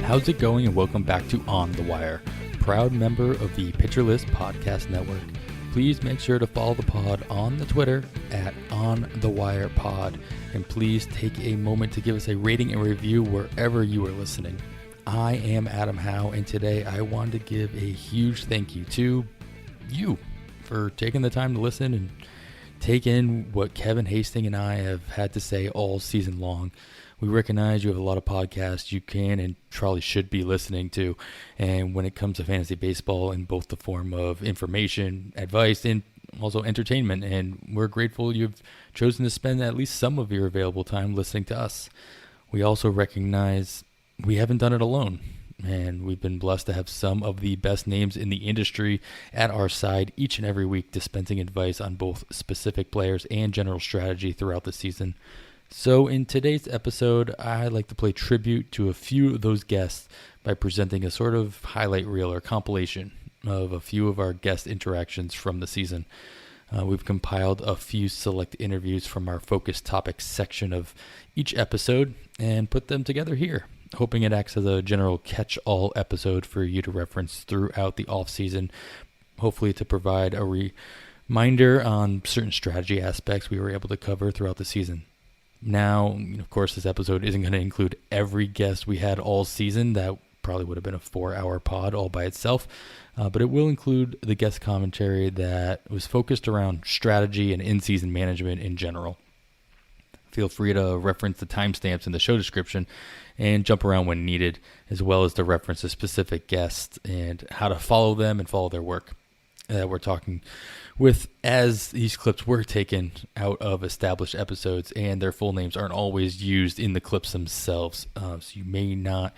How's it going, and welcome back to On the Wire, proud member of the Pitcher List Podcast Network. Please make sure to follow the pod on the Twitter at OnTheWirePod, and please take a moment to give us a rating and review wherever you are listening. I am Adam Howe, and today I wanted to give a huge thank you to you for taking the time to listen and take in what Kevin Hastings and I have had to say all season long. We recognize you have a lot of podcasts you can and probably should be listening to. And when it comes to fantasy baseball, in both the form of information, advice, and also entertainment. And we're grateful you've chosen to spend at least some of your available time listening to us. We also recognize we haven't done it alone. And we've been blessed to have some of the best names in the industry at our side each and every week, dispensing advice on both specific players and general strategy throughout the season. So in today's episode, I'd like to play tribute to a few of those guests by presenting a sort of highlight reel or compilation of a few of our guest interactions from the season. We've compiled a few select interviews from our focus topics section of each episode and put them together here, hoping it acts as a general catch-all episode for you to reference throughout the off-season, hopefully to provide a reminder on certain strategy aspects we were able to cover throughout the season. Now, of course, this episode isn't going to include every guest we had all season. That probably would have been a 4-hour pod all by itself, but it will include the guest commentary that was focused around strategy and in-season management in general. Feel free to reference the timestamps in the show description and jump around when needed, as well as to reference a specific guest and how to follow them and follow their work. We're talking with, as these clips were taken out of established episodes and their full names aren't always used in the clips themselves. So you may not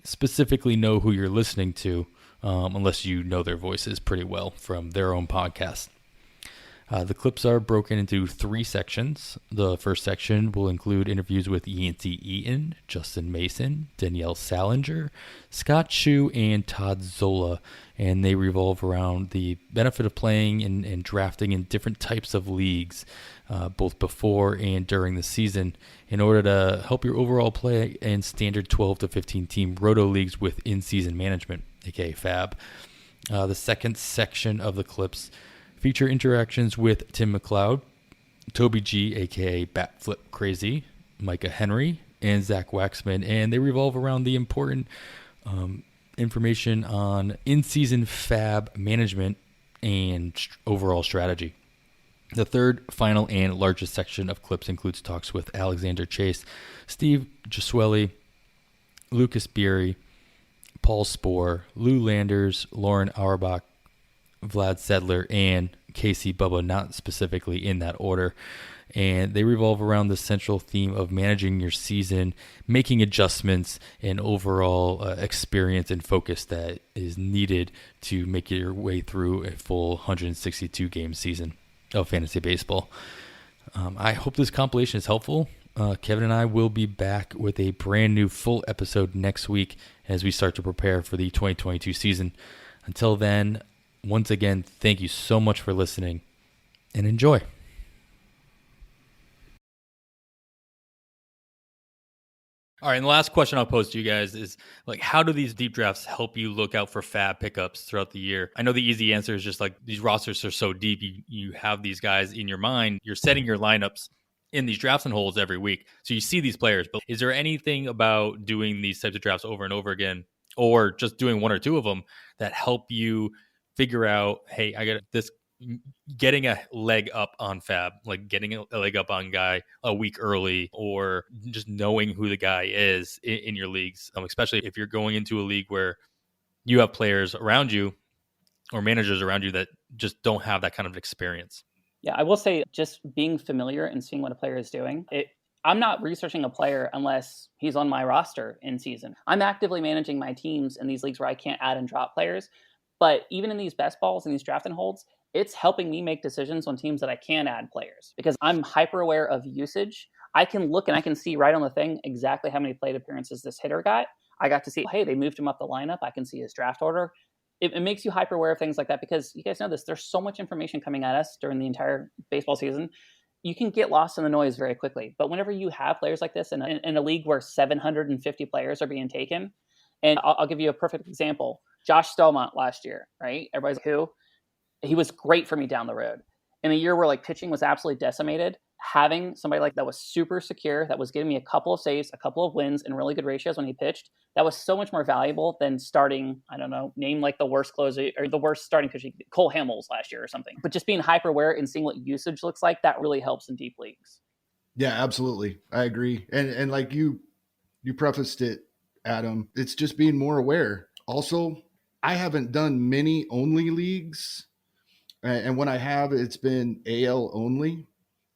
specifically know who you're listening to unless you know their voices pretty well from their own podcast. The clips are broken into 3 sections. The first section will include interviews with Yancy Eaton, Justin Mason, Danielle Salinger, Scott Chu, and Todd Zola, and they revolve around the benefit of playing and drafting in different types of leagues, both before and during the season, in order to help your overall play in standard 12 to 15 team roto leagues with in-season management, aka FAAB. The second section of the clips feature interactions with Tim McLeod, Toby G, aka Batflip Crazy, Micah Henry, and Zack Waxman, and they revolve around the important information on in-season FAAB management and overall strategy. The third, final, and largest section of clips includes talks with Alexander Chase, Steve Gesuele, Lucas Biery, Paul Sporer, Lou Landers, Lauren Auerbach, Vlad Sedler, and Casey Bubba, not specifically in that order. And they revolve around the central theme of managing your season, making adjustments, and overall experience and focus that is needed to make your way through a full 162-game season of fantasy baseball. I hope this compilation is helpful. Kevin and I will be back with a brand new full episode next week as we start to prepare for the 2022 season. Until then, once again, thank you so much for listening, and enjoy. All right, and the last question I'll pose to you guys is, how do these deep drafts help you look out for FAAB pickups throughout the year? I know the easy answer is just these rosters are so deep, you have these guys in your mind, you're setting your lineups in these drafts and holes every week, so you see these players. But is there anything about doing these types of drafts over and over again, or just doing 1 or 2 of them, that help you figure out, hey, I got this, getting a leg up on FAAB, getting a leg up on guy a week early, or just knowing who the guy is in your leagues, especially if you're going into a league where you have players around you or managers around you that just don't have that kind of experience. Yeah, I will say just being familiar and seeing what a player is doing. I'm not researching a player unless he's on my roster in season. I'm actively managing my teams in these leagues where I can't add and drop players. But even in these best balls and these draft and holds, it's helping me make decisions on teams that I can add players because I'm hyper aware of usage. I can look and I can see right on the thing exactly how many plate appearances this hitter got. I got to see, hey, they moved him up the lineup. I can see his draft order. It makes you hyper aware of things like that because you guys know this. There's so much information coming at us during the entire baseball season. You can get lost in the noise very quickly. But whenever you have players like this in a league where 750 players are being taken, And I'll give you a perfect example. Josh Stelmont last year, right? Everybody's like, who? He was great for me down the road. In a year where like pitching was absolutely decimated, having somebody like that was super secure, that was giving me a couple of saves, a couple of wins, and really good ratios when he pitched, that was so much more valuable than starting, I don't know, name like the worst closer or the worst starting pitcher, Cole Hamels last year or something. But just being hyper aware and seeing what usage looks like, that really helps in deep leagues. Yeah, absolutely. I agree. And like you prefaced it, Adam, it's just being more aware. Also, I haven't done many only leagues. And when I have, it's been AL only.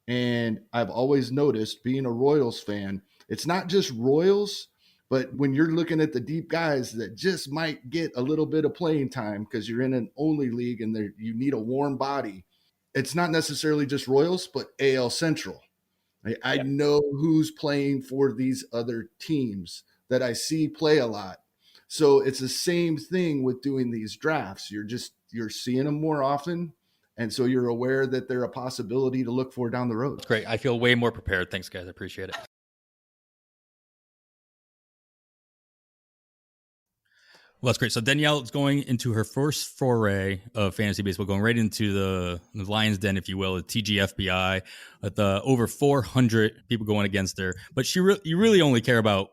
And I've always noticed, being a Royals fan, it's not just Royals, but when you're looking at the deep guys that just might get a little bit of playing time because you're in an only league and you need a warm body, it's not necessarily just Royals, but AL Central. I know who's playing for these other teams that I see play a lot. So it's the same thing with doing these drafts. You're seeing them more often. And so you're aware that they're a possibility to look for down the road. Great. I feel way more prepared. Thanks, guys. I appreciate it. Well, that's great. So Danielle is going into her first foray of fantasy baseball, going right into the lion's den, if you will, the TGFBI, at the over 400 people going against her. But you really only care about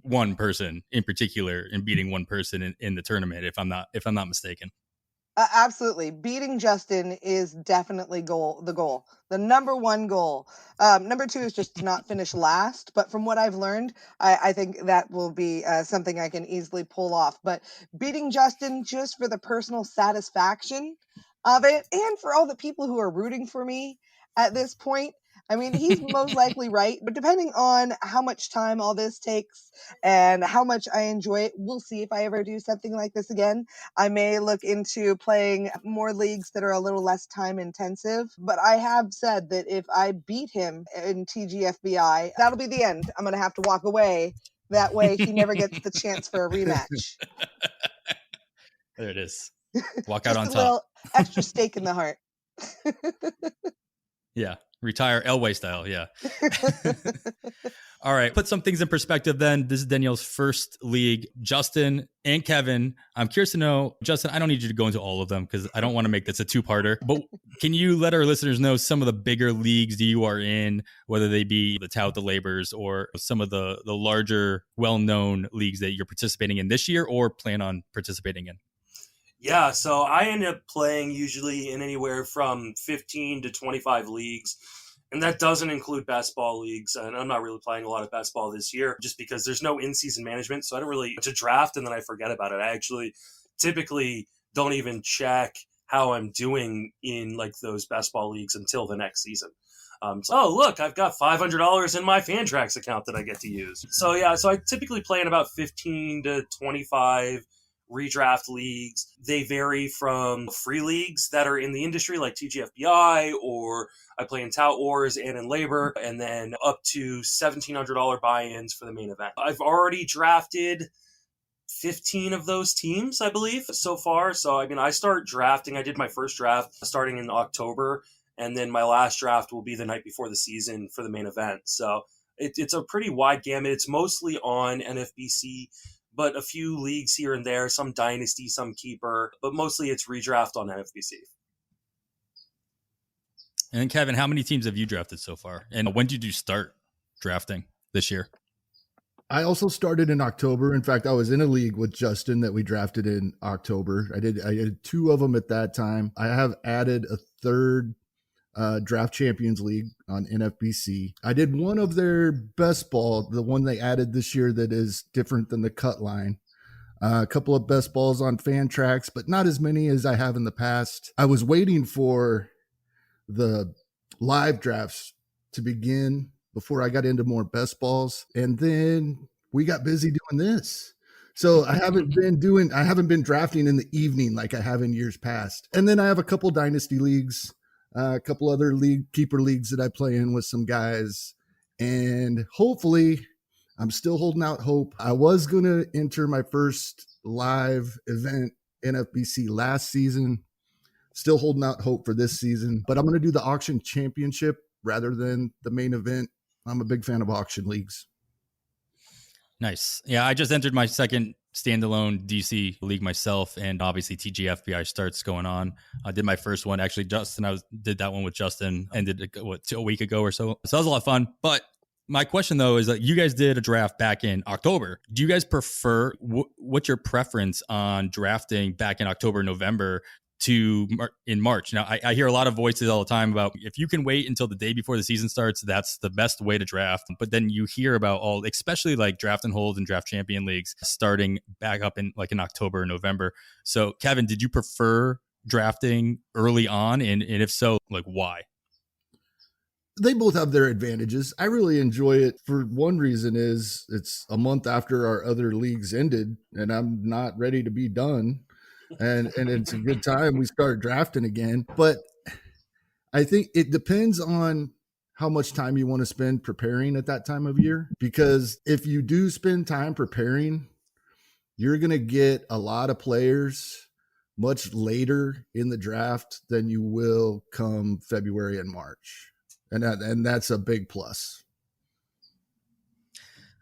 one person in particular and beating one person in the tournament, if I'm not mistaken. Absolutely. Beating Justin is definitely the goal. The number one goal. Number two is just to not finish last. But from what I've learned, I think that will be something I can easily pull off. But beating Justin just for the personal satisfaction of it and for all the people who are rooting for me at this point. I mean, he's most likely right, but depending on how much time all this takes and how much I enjoy it, we'll see if I ever do something like this again. I may look into playing more leagues that are a little less time intensive, but I have said that if I beat him in TGFBI, that'll be the end. I'm going to have to walk away. That way he never gets the chance for a rematch. There it is. Walk out on top. A little extra stake in the heart. Yeah. Retire Elway style. Yeah. All right. Put some things in perspective then. This is Danielle's first league. Justin and Kevin, I'm curious to know, Justin, I don't need you to go into all of them because I don't want to make this a two-parter, but can you let our listeners know some of the bigger leagues you are in, whether they be the Tout, the Labors, or some of the larger, well-known leagues that you're participating in this year or plan on participating in? Yeah, so I end up playing usually in anywhere from 15 to 25 leagues, and that doesn't include best ball leagues, and I'm not really playing a lot of best ball this year just because there's no in-season management, so I don't really to draft and then I forget about it. I actually typically don't even check how I'm doing in like those best ball leagues until the next season. So look, I've got $500 in my Fantrax account that I get to use. So yeah, so I typically play in about 15 to 25 redraft leagues. They vary from free leagues that are in the industry like TGFBI, or I play in Tout Wars and in Labor, and then up to $1,700 buy-ins for the main event. I've already drafted 15 of those teams, I believe, so far. So, I mean, I did my first draft starting in October, and then my last draft will be the night before the season for the main event. So it's a pretty wide gamut. It's mostly on NFBC, but a few leagues here and there, some Dynasty, some Keeper, but mostly it's redraft on NFBC. And Kevin, how many teams have you drafted so far? And when did you start drafting this year? I also started in October. In fact, I was in a league with Justin that we drafted in October. I did two of them at that time. I have added a third Draft Champions League on NFBC. I did one of their best ball, the one they added this year that is different than the cut line. A couple of best balls on Fantrax, but not as many as I have in the past. I was waiting for the live drafts to begin before I got into more best balls. And then we got busy doing this. So I haven't been drafting in the evening like I have in years past. And then I have a couple dynasty leagues, a couple other keeper leagues that I play in with some guys. And hopefully I'm still holding out hope. I was going to enter my first live event NFBC last season. Still holding out hope for this season, but I'm going to do the auction championship rather than the main event. I'm a big fan of auction leagues. Nice. Yeah, I just entered my second standalone DC league myself, and obviously TGFBI starts going on. I did my first one. Actually, did that one with Justin, ended a week ago or so. So that was a lot of fun. But my question, though, is that you guys did a draft back in October. Do you guys prefer, what's your preference on drafting back in October, November to in March? Now, I hear a lot of voices all the time about if you can wait until the day before the season starts, that's the best way to draft. But then you hear about especially like draft and hold and draft champion leagues starting back up in October or November. So, Kevin, did you prefer drafting early on? And if so, like why? They both have their advantages. I really enjoy it for one reason is it's a month after our other leagues ended and I'm not ready to be done. And it's a good time we start drafting again. But I think it depends on how much time you want to spend preparing at that time of year. Because if you do spend time preparing, you're going to get a lot of players much later in the draft than you will come February and March. And that's a big plus.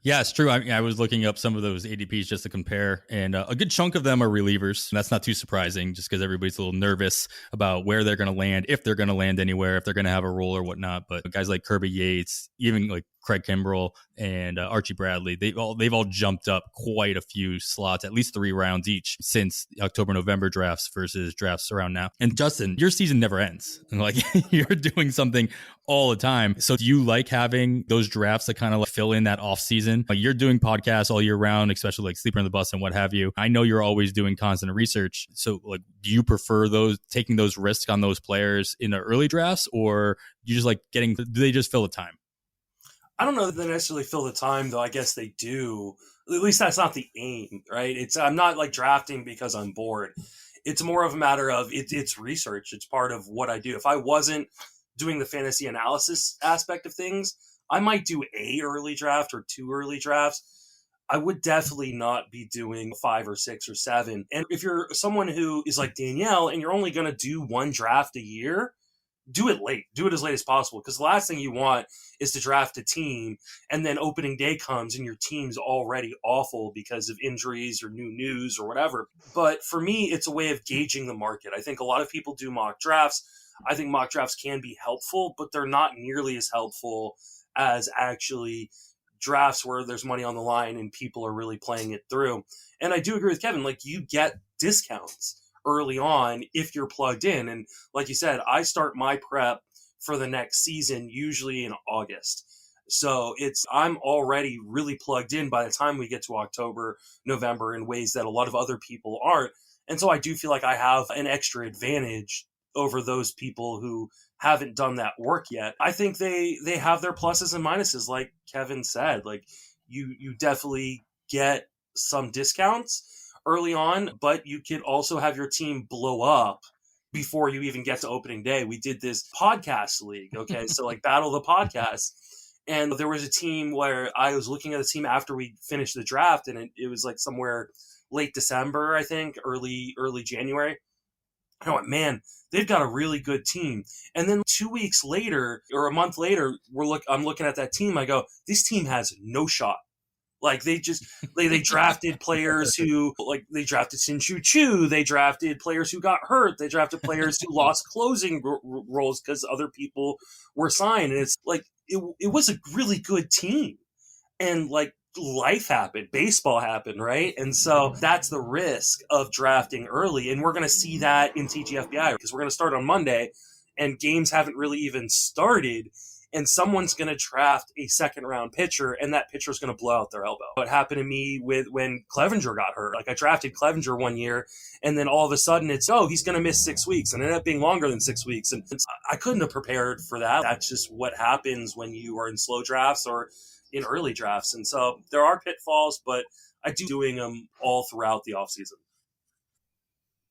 Yeah, it's true. I was looking up some of those ADPs just to compare, and a good chunk of them are relievers. And that's not too surprising just because everybody's a little nervous about where they're going to land, if they're going to land anywhere, if they're going to have a role or whatnot. But guys like Kirby Yates, even like Craig Kimbrell and Archie Bradley, they've all jumped up quite a few slots, at least 3 rounds each since October, November drafts versus drafts around now. And Justin, your season never ends. And like you're doing something all the time. So do you like having those drafts that kind of like fill in that off season? Like you're doing podcasts all year round, especially like Sleeper on the Bus and what have you. I know you're always doing constant research. So like, do you prefer taking those risks on those players in the early drafts, or you just like do they just fill the time? I don't know that they necessarily fill the time, though. I guess they do. At least that's not the aim, right? I'm not like drafting because I'm bored. It's more of a matter of it's research. It's part of what I do. If I wasn't doing the fantasy analysis aspect of things, I might do a early draft or 2 early drafts. I would definitely not be doing 5 or 6 or 7. And if you're someone who is like Danielle and you're only going to do 1 draft a year, do it late. Do it as late as possible, because the last thing you want is to draft a team and then opening day comes and your team's already awful because of injuries or new news or whatever. But for me, it's a way of gauging the market. I think a lot of people do mock drafts. I think mock drafts can be helpful, but they're not nearly as helpful as actually drafts where there's money on the line and people are really playing it through. And I do agree with Kevin, like you get discounts early on if you're plugged in. And like you said, I start my prep for the next season usually in August. So I'm already really plugged in by the time we get to October, November in ways that a lot of other people aren't. And so I do feel like I have an extra advantage over those people who haven't done that work yet. I think they have their pluses and minuses, like Kevin said. Like you definitely get some discounts early on, but you could also have your team blow up before you even get to opening day. We did this podcast league, okay? So like Battle of the Podcasts. And there was a team where I was looking at a team after we finished the draft, and it was like somewhere late December, I think, early January. I went, man, they've got a really good team. And then 2 weeks later, or a month later, I'm looking at that team. I go, this team has no shot. Like they drafted players who, like they drafted Sin-Chu Chu. They drafted players who got hurt. They drafted players who lost closing roles because other people were signed. And it's like, it was a really good team. And like life happened, baseball happened, right? And so that's the risk of drafting early. And we're going to see that in TGFBI because we're going to start on Monday and games haven't really even started. And someone's going to draft a second-round pitcher, and that pitcher is going to blow out their elbow. What happened to me when Clevenger got hurt? Like, I drafted Clevenger one year, and then all of a sudden it's, he's going to miss 6 weeks, and it ended up being longer than 6 weeks. And I couldn't have prepared for that. That's just what happens when you are in slow drafts or in early drafts. And so there are pitfalls, but I do doing them all throughout the offseason.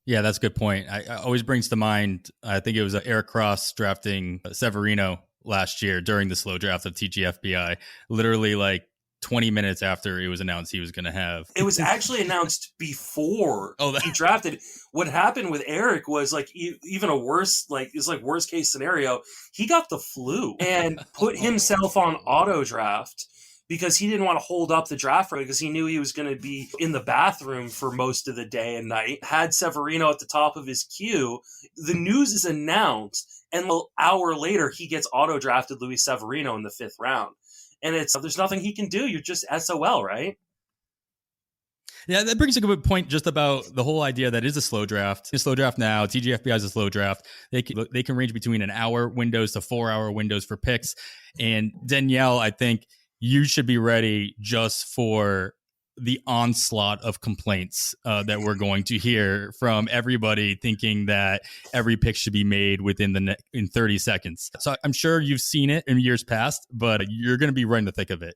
Yeah, that's a good point. I always brings to mind, I think it was Eric Cross drafting Severino last year during the slow draft of TGFBI, literally like 20 minutes after it was announced he was going to have. It was actually announced before he drafted. What happened with Eric was like even a worse, like it's like worst case scenario. He got the flu and put himself on auto draft because he didn't want to hold up the draft because he knew he was going to be in the bathroom for most of the day and night. Had Severino at the top of his queue. The news is announced, and an hour later, he gets auto-drafted Luis Severino in the 5th round. And there's nothing he can do. You're just SOL, right? Yeah, that brings a good point just about the whole idea that is a slow draft. It's a slow draft now. TGFBI is a slow draft. They can range between an hour windows to 4 hour windows for picks. And Danielle, I think you should be ready just for the onslaught of complaints that we're going to hear from everybody thinking that every pick should be made within in 30 seconds. So I'm sure you've seen it in years past, but you're going to be right in the thick of it.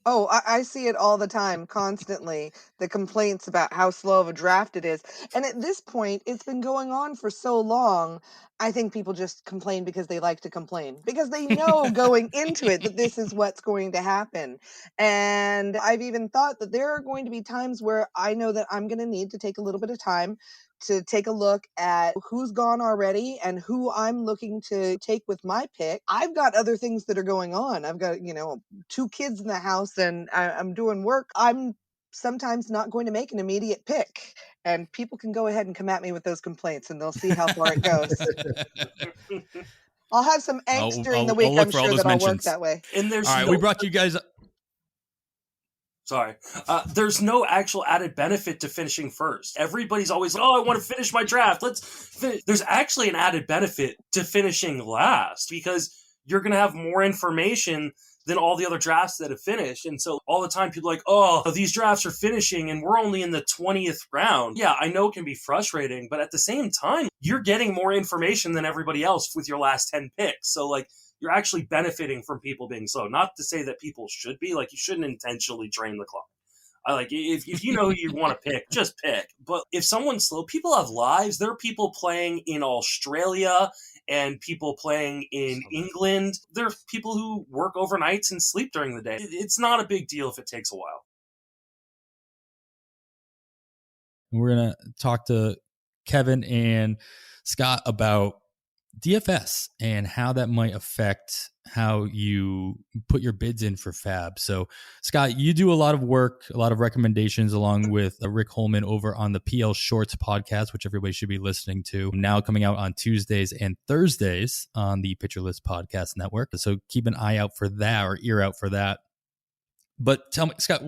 Oh, I see it all the time, constantly, the complaints about how slow of a draft it is. And at this point, it's been going on for so long, I think people just complain because they like to complain, because they know going into it that this is what's going to happen. And I've even thought that there are going to be times where I know that I'm going to need to take a little bit of time to take a look at who's gone already and who I'm looking to take with my pick. I've got other things that are going on. I've got, 2 kids in the house and I'm doing work. I'm sometimes not going to make an immediate pick. And people can go ahead and come at me with those complaints and they'll see how far it goes. I'll have some angst during the week. I'm sure that I'll work that way. And there's all right, we brought you guys... Sorry. There's no actual added benefit to finishing first. Everybody's always like, I want to finish my draft. Let's finish. There's actually an added benefit to finishing last because you're going to have more information than all the other drafts that have finished. And so all the time people are like, these drafts are finishing and we're only in the 20th round. Yeah, I know it can be frustrating, but at the same time, you're getting more information than everybody else with your last 10 picks. So you're actually benefiting from people being slow. Not to say that people should be. You shouldn't intentionally drain the clock. If you know who you want to pick, just pick. But if someone's slow, people have lives. There are people playing in Australia and people playing in England. There are people who work overnights and sleep during the day. It's not a big deal if it takes a while. We're going to talk to Kevin and Scott about DFS and how that might affect how you put your bids in for FAAB. So, Scott, you do a lot of work, a lot of recommendations along with Rick Holman over on the PL Shorts podcast, which everybody should be listening to, now coming out on Tuesdays and Thursdays on the Pitcher List Podcast Network. So keep an eye out for that or ear out for that. But tell me, Scott,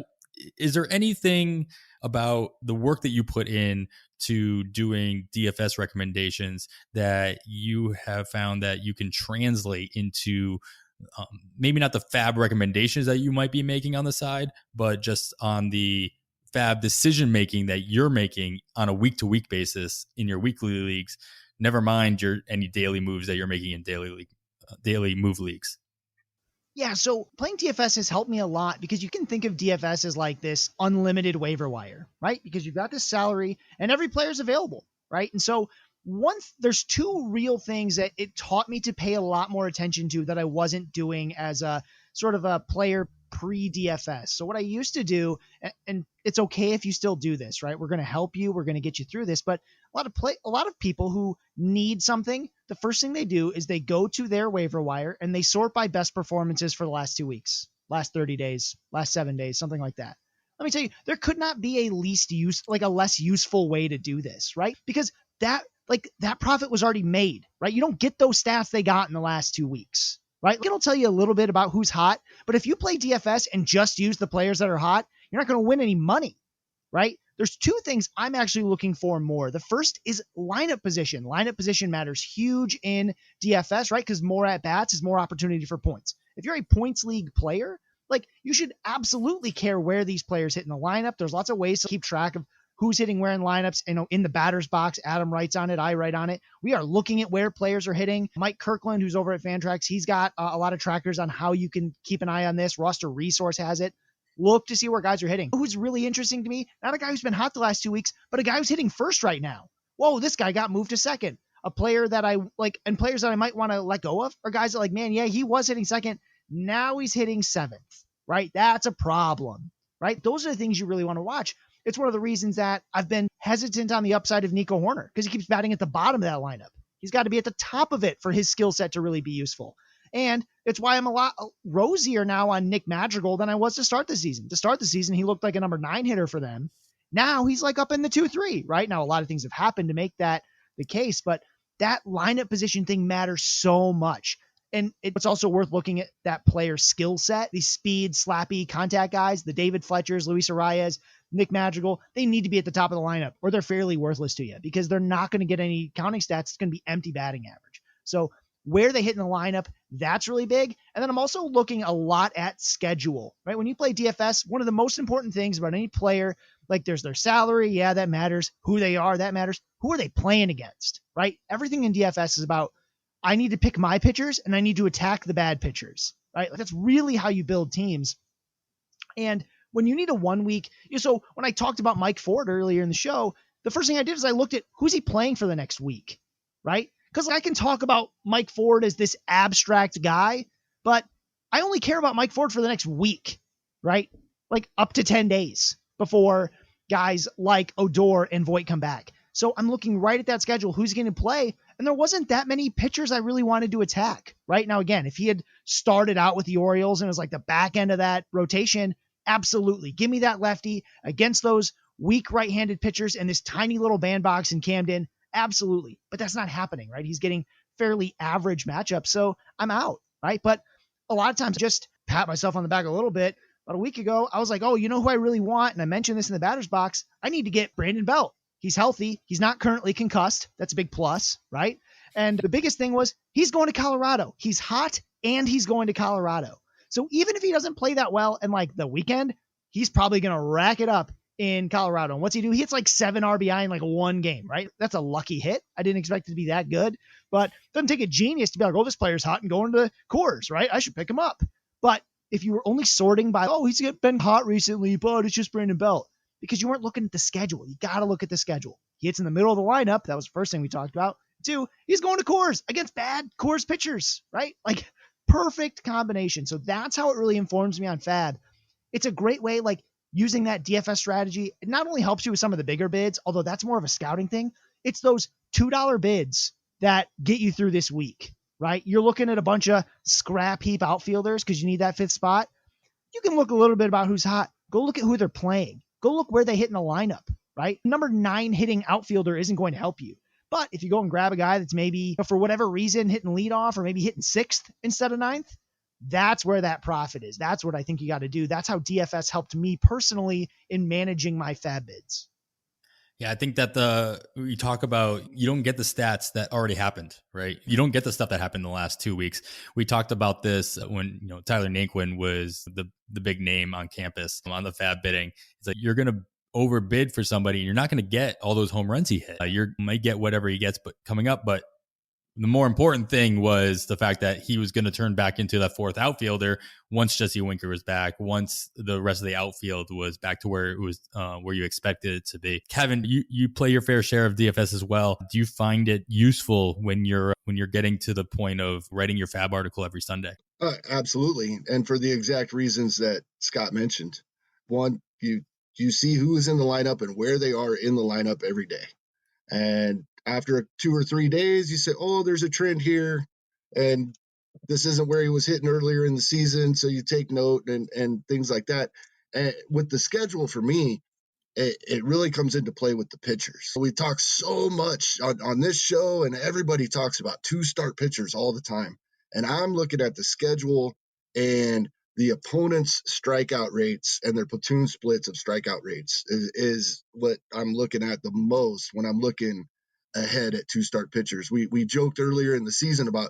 is there anything about the work that you put in to doing DFS recommendations that you have found that you can translate into maybe not the FAAB recommendations that you might be making on the side, but just on the FAAB decision making that you're making on a week-to-week basis in your weekly leagues, never mind any daily moves that you're making in daily move leagues? Yeah, so playing DFS has helped me a lot because you can think of DFS as like this unlimited waiver wire, right? Because you've got this salary and every player's available, right? And so there's 2 real things that it taught me to pay a lot more attention to that I wasn't doing as a sort of a player pre-DFS. So what I used to do, and it's okay if you still do this, right? We're going to help you. We're going to get you through this. But a lot of people who need something, the first thing they do is they go to their waiver wire and they sort by best performances for the last 2 weeks, last 30 days, last 7 days, something like that. Let me tell you, there could not be a less useful way to do this, right? Because that profit was already made, right? You don't get those stats they got in the last 2 weeks, right? It'll tell you a little bit about who's hot, but if you play DFS and just use the players that are hot, you're not going to win any money, right? There's 2 things I'm actually looking for more. The first is lineup position. Lineup position matters huge in DFS, right? Because more at bats is more opportunity for points. If you're a points league player, you should absolutely care where these players hit in the lineup. There's lots of ways to keep track of who's hitting where in lineups. In the batter's box, Adam writes on it, I write on it. We are looking at where players are hitting. Mike Kirkland, who's over at Fantrax, he's got a lot of trackers on how you can keep an eye on this. Roster Resource has it. Look to see where guys are hitting. Who's really interesting to me, not a guy who's been hot the last 2 weeks, but a guy who's hitting first right now. Whoa, this guy got moved to second. A player that I like, and players that I might want to let go of are guys that he was hitting second. Now he's hitting 7th, right? That's a problem, right? Those are the things you really want to watch. It's one of the reasons that I've been hesitant on the upside of Nico Horner because he keeps batting at the bottom of that lineup. He's got to be at the top of it for his skill set to really be useful. And it's why I'm a lot rosier now on Nick Madrigal than I was to start the season. To start the season, he looked like a number 9 hitter for them. Now he's like up in the 2-3, right? Now, a lot of things have happened to make that the case, but that lineup position thing matters so much. And it's also worth looking at that player skill set, these speed, slappy contact guys, the David Fletchers, Luis Arias, Nick Madrigal, they need to be at the top of the lineup or they're fairly worthless to you because they're not going to get any counting stats. It's going to be empty batting average. So where they hit in the lineup, that's really big. And then I'm also looking a lot at schedule, right? When you play DFS, one of the most important things about any player, like there's their salary. Yeah, that matters. Who they are, that matters. Who are they playing against, right? Everything in DFS is about, I need to pick my pitchers and I need to attack the bad pitchers, right? Like that's really how you build teams. And when you need a 1 week, so when I talked about Mike Ford earlier in the show, the first thing I did is I looked at who's he playing for the next week, right? Because I can talk about Mike Ford as this abstract guy, but I only care about Mike Ford for the next week, right? Like up to 10 days before guys like Odor and Voit come back. So I'm looking right at that schedule, who's going to play. And there wasn't that many pitchers I really wanted to attack right now. Again, if he had started out with the Orioles and it was like the back end of that rotation, absolutely. Give me that lefty against those weak right-handed pitchers in this tiny little bandbox in Camden. Absolutely. But that's not happening, right? He's getting fairly average matchups. So I'm out, right? But a lot of times just pat myself on the back a little bit. About a week ago, I was like, oh, you know who I really want? And I mentioned this in the batter's box. I need to get Brandon Belt. He's healthy. He's not currently concussed. That's a big plus, right? And the biggest thing was he's going to Colorado. He's hot and he's going to Colorado. So even if he doesn't play that well in like the weekend, he's probably going to rack it up in Colorado. And what's he do? He hits like 7 RBI in like one game, right? That's a lucky hit. I didn't expect it to be that good, but it doesn't take a genius to be like, oh, this player's hot and going to Coors, right? I should pick him up. But if you were only sorting by, oh, he's been hot recently, but it's just Brandon Belt, because you weren't looking at the schedule. You got to look at the schedule. He hits in the middle of the lineup. That was the first thing we talked about. 2, he's going to Coors against bad Coors pitchers, right? Like perfect combination. So that's how it really informs me on FAAB. It's a great way, like using that DFS strategy. It not only helps you with some of the bigger bids, although that's more of a scouting thing. It's those $2 bids that get you through this week, right? You're looking at a bunch of scrap heap outfielders because you need that 5th spot. You can look a little bit about who's hot. Go look at who they're playing. Go look where they hit in the lineup, right? Number 9 hitting outfielder isn't going to help you. But if you go and grab a guy that's maybe, for whatever reason, hitting leadoff or maybe hitting 6th instead of 9th, that's where that profit is. That's what I think you got to do. That's how DFS helped me personally in managing my FAAB bids. Yeah, I think that we talk about, you don't get the stats that already happened, right? You don't get the stuff that happened in the last 2 weeks. We talked about this when, Tyler Naquin was the big name on campus on the FAAB bidding. It's like, you're going to overbid for somebody and you're not going to get all those home runs he hit. You might get whatever he gets coming up, but the more important thing was the fact that he was going to turn back into that 4th outfielder once Jesse Winker was back, once the rest of the outfield was back to where it was, where you expected it to be. Kevin, you play your fair share of DFS as well. Do you find it useful when you're getting to the point of writing your FAAB article every Sunday? Absolutely. And for the exact reasons that Scott mentioned. One, you see who is in the lineup and where they are in the lineup every day. And after 2 or 3 days, you say, oh, there's a trend here, and this isn't where he was hitting earlier in the season, so you take note and things like that. And with the schedule, for me, it really comes into play with the pitchers. We talk so much on this show, and everybody talks about 2-start pitchers all the time. And I'm looking at the schedule and the opponent's strikeout rates and their platoon splits of strikeout rates is what I'm looking at the most when I'm looking ahead at 2-start pitchers. We joked earlier in the season about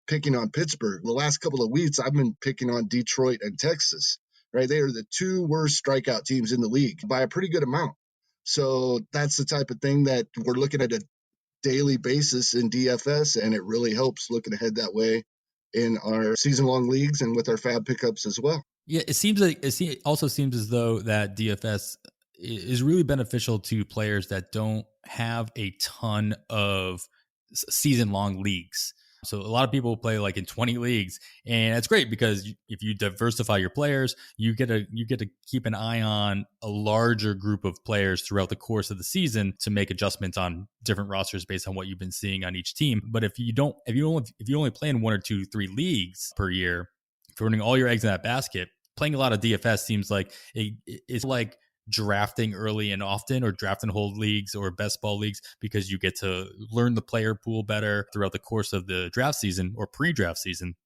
picking on Pittsburgh. The last couple of weeks, I've been picking on Detroit and Texas, right? They are the 2 worst strikeout teams in the league by a pretty good amount. So that's the type of thing that we're looking at a daily basis in DFS, and it really helps looking ahead that way in our season-long leagues and with our FAAB pickups as well. Yeah, it also seems as though that DFS is really beneficial to players that don't have a ton of season-long leagues. So a lot of people play like in 20 leagues, and it's great because if you diversify your players, you get to keep an eye on a larger group of players throughout the course of the season to make adjustments on different rosters based on what you've been seeing on each team. But if you only play in 1 or 2, 3 leagues per year, if you're running all your eggs in that basket, playing a lot of DFS seems like it's like drafting early and often, or draft and hold leagues or best ball leagues, because you get to learn the player pool better throughout the course of the draft season or pre-draft season.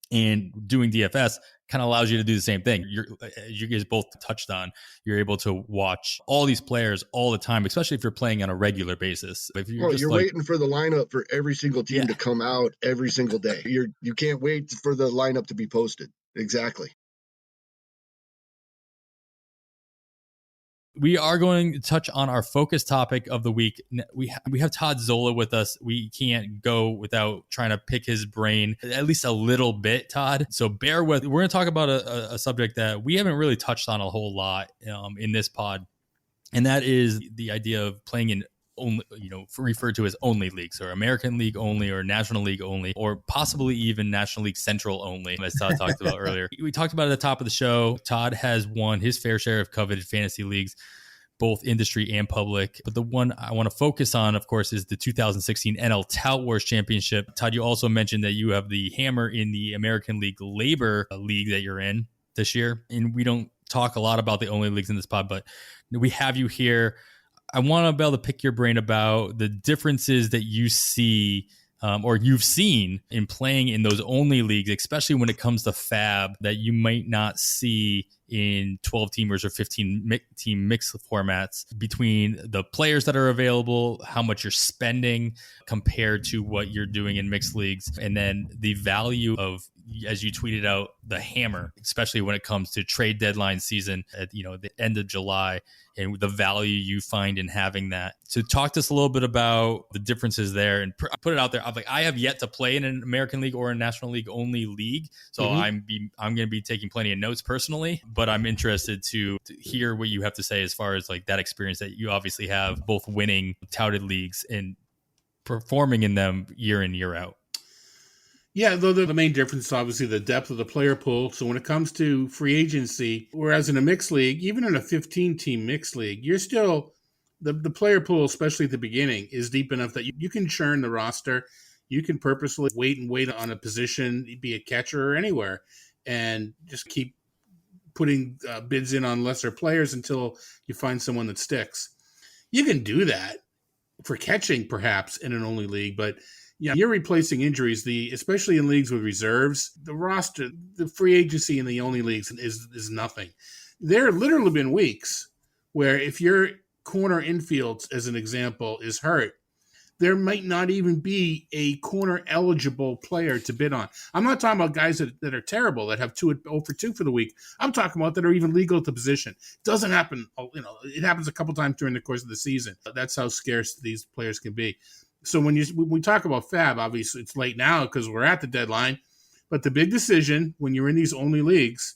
And doing DFS kind of allows you to do the same thing. As you guys both touched on, you're able to watch all these players all the time, especially if you're playing on a regular basis. If you're waiting for the lineup for every single team to come out every single day. You can't wait for the lineup to be posted. Exactly. We are going to touch on our focus topic of the week. We have Todd Zola with us. We can't go without trying to pick his brain at least a little bit, Todd. So bear with. We're going to talk about a subject that we haven't really touched on a whole lot in this pod, and that is the idea of playing in only, referred to as only leagues, or American League only, or National League only, or possibly even National League Central only, as Todd talked about earlier. We talked about it at the top of the show. Todd has won his fair share of coveted fantasy leagues, both industry and public. But the one I want to focus on, of course, is the 2016 NL Tout Wars Championship. Todd, you also mentioned that you have the hammer in the American League Labor League that you're in this year. And we don't talk a lot about the only leagues in this pod, but we have you here. I want to be able to pick your brain about the differences that you see or you've seen in playing in those only leagues, especially when it comes to FAAB, that you might not see in 12 teamers or 15 team mix formats, between the players that are available, how much you're spending compared to what you're doing in mixed leagues, and then the value of, as you tweeted out, the hammer, especially when it comes to trade deadline season at the end of July, and the value you find in having that. So talk to us a little bit about the differences there, and put it out there. I have yet to play in an American League or a National League only league, so I'm going to be taking plenty of notes personally, but I'm interested to hear what you have to say as far as like that experience that you obviously have, both winning touted leagues and performing in them year in, year out. Yeah, though the main difference is obviously the depth of the player pool. So when it comes to free agency, whereas in a mixed league, even in a 15-team mixed league, you're still, the player pool, especially at the beginning, is deep enough that you can churn the roster. You can purposely wait on a position, be it catcher or anywhere, and just keep putting bids in on lesser players until you find someone that sticks. You can do that for catching, perhaps, in an only league, but you're replacing injuries. Especially in leagues with reserves, the roster, the free agency in the only leagues is nothing. There have literally been weeks where if your corner infield, as an example, is hurt, there might not even be a corner eligible player to bid on. I'm not talking about guys that are terrible, that have 0 for 2 for the week. I'm talking about that are even legal to position. It doesn't happen. It happens a couple times during the course of the season. That's how scarce these players can be. So when we talk about FAAB, obviously it's late now because we're at the deadline. But the big decision when you're in these only leagues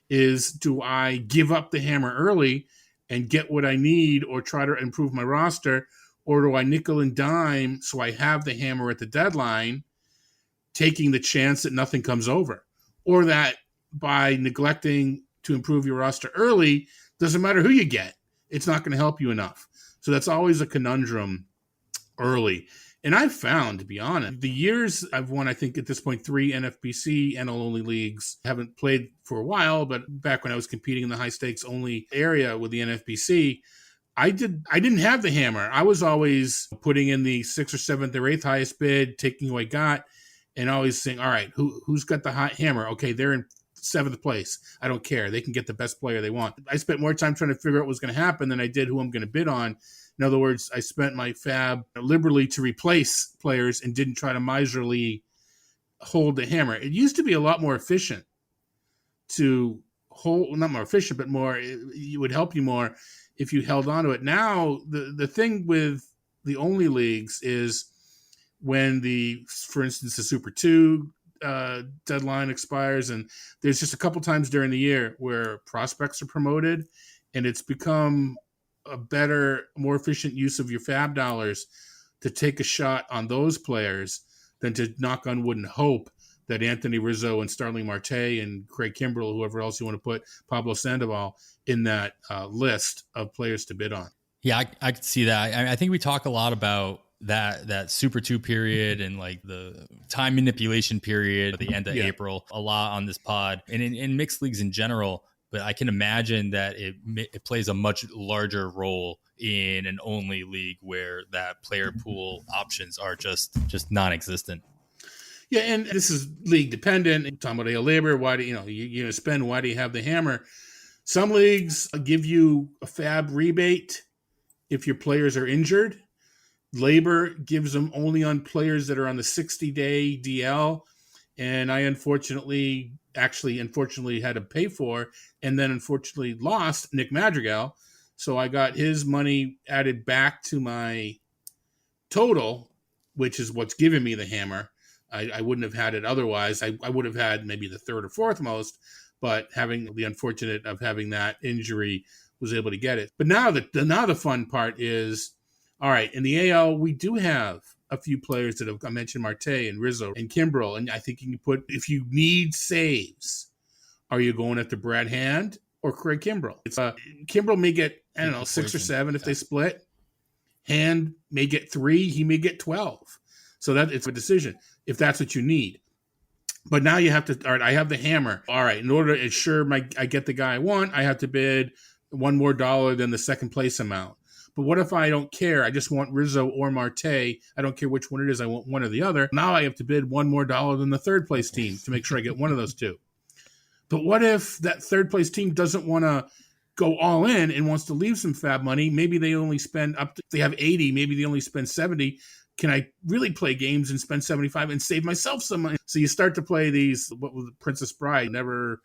is, do I give up the hammer early and get what I need or try to improve my roster, or do I nickel and dime so I have the hammer at the deadline, taking the chance that nothing comes over? Or that by neglecting to improve your roster early, doesn't matter who you get, it's not going to help you enough. So that's always a conundrum early. And I've found, to be honest, the years I've won, I think at this point, 3 NFBC NL only leagues. Haven't played for a while, but back when I was competing in the high stakes only area with the NFBC, I didn't have the hammer. I was always putting in the 6th or 7th or 8th highest bid, taking who I got, and always saying, all right, who's got the high hammer? Okay, they're in 7th place. I don't care. They can get the best player they want. I spent more time trying to figure out what was going to happen than I did who I'm going to bid on. In other words, I spent my FAAB liberally to replace players and didn't try to miserly hold the hammer. It used to be a lot more efficient to hold, not more efficient, but more, it would help you more if you held on to it. Now, the thing with the only leagues is when for instance, the Super 2 deadline expires, and there's just a couple times during the year where prospects are promoted, and it's become a better, more efficient use of your FAAB dollars to take a shot on those players than to knock on wood and hope that Anthony Rizzo and Starling Marte and Craig Kimbrell, whoever else you want to put, Pablo Sandoval, in that list of players to bid on. Yeah, I could see that. I think we talk a lot about that Super 2 period and like the time manipulation period at the end of April a lot on this pod and in mixed leagues in general. But I can imagine that it plays a much larger role in an only league where that player pool options are just non-existent. Yeah, and this is league dependent. Talking about AL labor, why do you're going to spend? Why do you have the hammer? Some leagues give you a FAAB rebate if your players are injured. Labor gives them only on players that are on the 60-day DL. And I unfortunately had to pay for and then unfortunately lost Nick Madrigal. So I got his money added back to my total, which is what's giving me the hammer. I wouldn't have had it otherwise. I would have had maybe the third or fourth most, but having the unfortunate of having that injury was able to get it. But now the fun part is, all right, in the AL, we do have a few players that I mentioned Marte and Rizzo and Kimbrell. And I think you can put, if you need saves, are you going after Brad Hand or Craig Kimbrell? It's Kimbrell may get, 6 or 7 if they split. Hand may get 3, he may get 12. So that it's a decision if that's what you need. But now you have to, all right, I have the hammer. All right, in order to ensure I get the guy I want, I have to bid $1 more than the second place amount. But what if I don't care? I just want Rizzo or Marte. I don't care which one it is. I want one or the other. Now I have to bid $1 more than the third place team to make sure I get one of those two. But what if that third place team doesn't want to go all in and wants to leave some FAAB money? Maybe they only spend they have 80. Maybe they only spend 70. Can I really play games and spend 75 and save myself some money? So you start to play these, what was Princess Bride, never